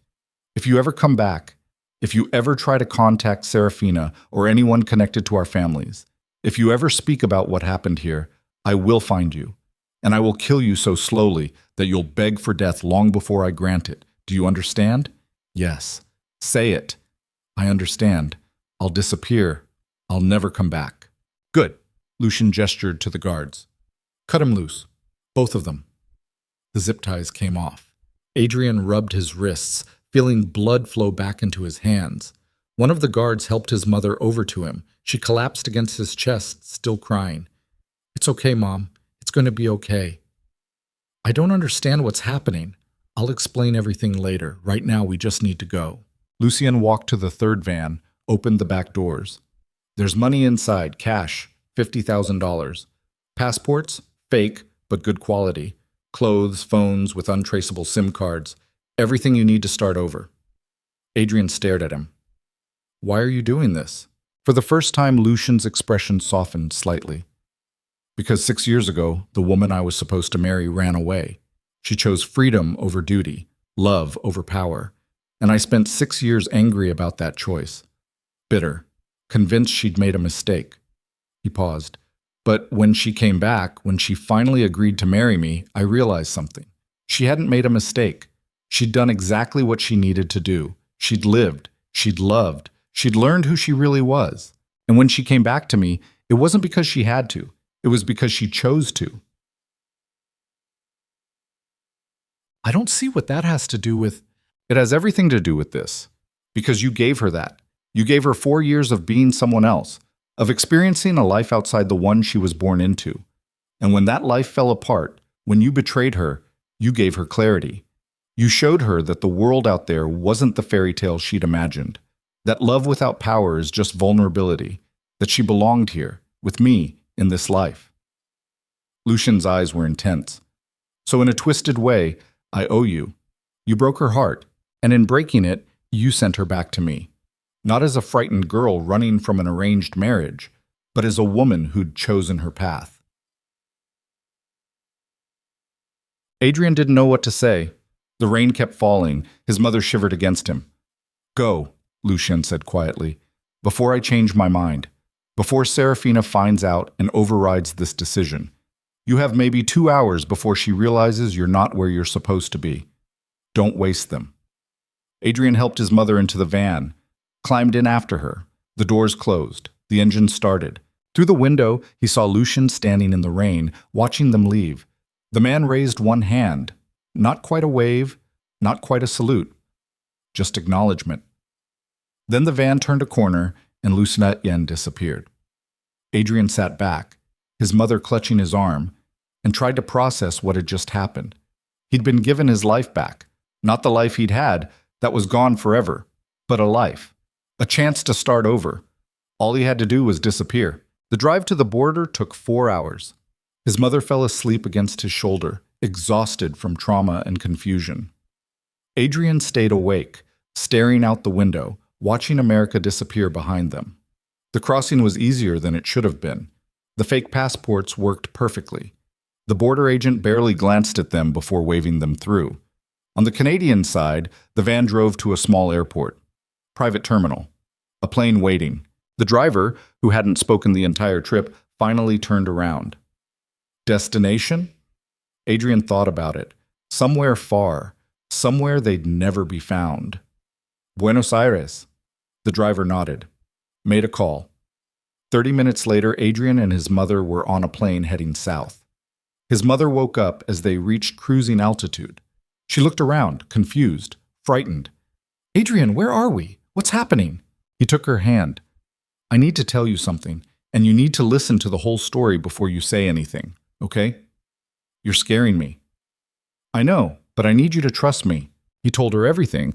Speaker 1: If you ever come back, if you ever try to contact Seraphina or anyone connected to our families, if you ever speak about what happened here, I will find you. And I will kill you so slowly that you'll beg for death long before I grant it. Do you understand?" "Yes." "Say it." "I understand. I'll disappear. I'll never come back." "Good." Lucien gestured to the guards. "Cut him loose. Both of them." The zip ties came off. Adrian rubbed his wrists, feeling blood flow back into his hands. One of the guards helped his mother over to him. She collapsed against his chest, still crying. "It's okay, Mom. It's going to be okay." "I don't understand what's happening. I'll explain everything later. Right now, we just need to go." Lucien walked to the third van, opened the back doors. "There's money inside, cash, $50,000. Passports, fake, but good quality. Clothes, phones with untraceable SIM cards. Everything you need to start over." Adrian stared at him. "Why are you doing this?" For the first time, Lucien's expression softened slightly. "Because 6 years ago, the woman I was supposed to marry ran away. She chose freedom over duty, love over power, and I spent 6 years angry about that choice. Bitter, convinced she'd made a mistake." He paused. "But when she came back, when she finally agreed to marry me, I realized something. She hadn't made a mistake. She'd done exactly what she needed to do. She'd lived. She'd loved. She'd learned who she really was. And when she came back to me, it wasn't because she had to. It was because she chose to." "I don't see what that has to do with—" "It has everything to do with this. Because you gave her that. You gave her 4 years of being someone else, of experiencing a life outside the one she was born into. And when that life fell apart, when you betrayed her, you gave her clarity. You showed her that the world out there wasn't the fairy tale she'd imagined, that love without power is just vulnerability, that she belonged here, with me, in this life." Lucien's eyes were intense. "So in a twisted way, I owe you. You broke her heart, and in breaking it, you sent her back to me. Not as a frightened girl running from an arranged marriage, but as a woman who'd chosen her path." Adrian didn't know what to say. The rain kept falling. His mother shivered against him. "Go," Lucien said quietly, "before I change my mind. Before Seraphina finds out and overrides this decision. You have maybe 2 hours before she realizes you're not where you're supposed to be. Don't waste them." Adrian helped his mother into the van, climbed in after her. The doors closed. The engine started. Through the window, he saw Lucien standing in the rain, watching them leave. The man raised one hand. Not quite a wave, not quite a salute. Just acknowledgement. Then the van turned a corner, and Lucien Etienne disappeared. Adrian sat back, his mother clutching his arm, and tried to process what had just happened. He'd been given his life back. Not the life he'd had, that was gone forever, but a life. A chance to start over. All he had to do was disappear. The drive to the border took 4 hours. His mother fell asleep against his shoulder, exhausted from trauma and confusion. Adrian stayed awake, staring out the window, watching America disappear behind them. The crossing was easier than it should have been. The fake passports worked perfectly. The border agent barely glanced at them before waving them through. On the Canadian side, the van drove to a small airport. Private terminal. A plane waiting. The driver, who hadn't spoken the entire trip, finally turned around. Destination? Adrian thought about it. Somewhere far. Somewhere they'd never be found. Buenos Aires. The driver nodded. Made a call. 30 minutes later, Adrian and his mother were on a plane heading south. His mother woke up as they reached cruising altitude. She looked around, confused, frightened. "Adrian, where are we? What's happening?" He took her hand. "I need to tell you something, and you need to listen to the whole story before you say anything, okay? You're scaring me." "I know, but I need you to trust me." He told her everything.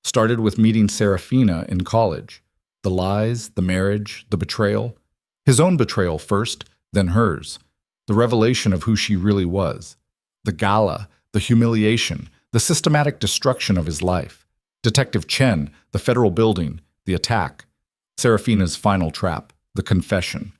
Speaker 1: Started with meeting Seraphina in college. The lies, the marriage, the betrayal. His own betrayal first, then hers. The revelation of who she really was. The gala, the humiliation, the systematic destruction of his life. Detective Chen, the federal building, the attack. Seraphina's final trap, the confession.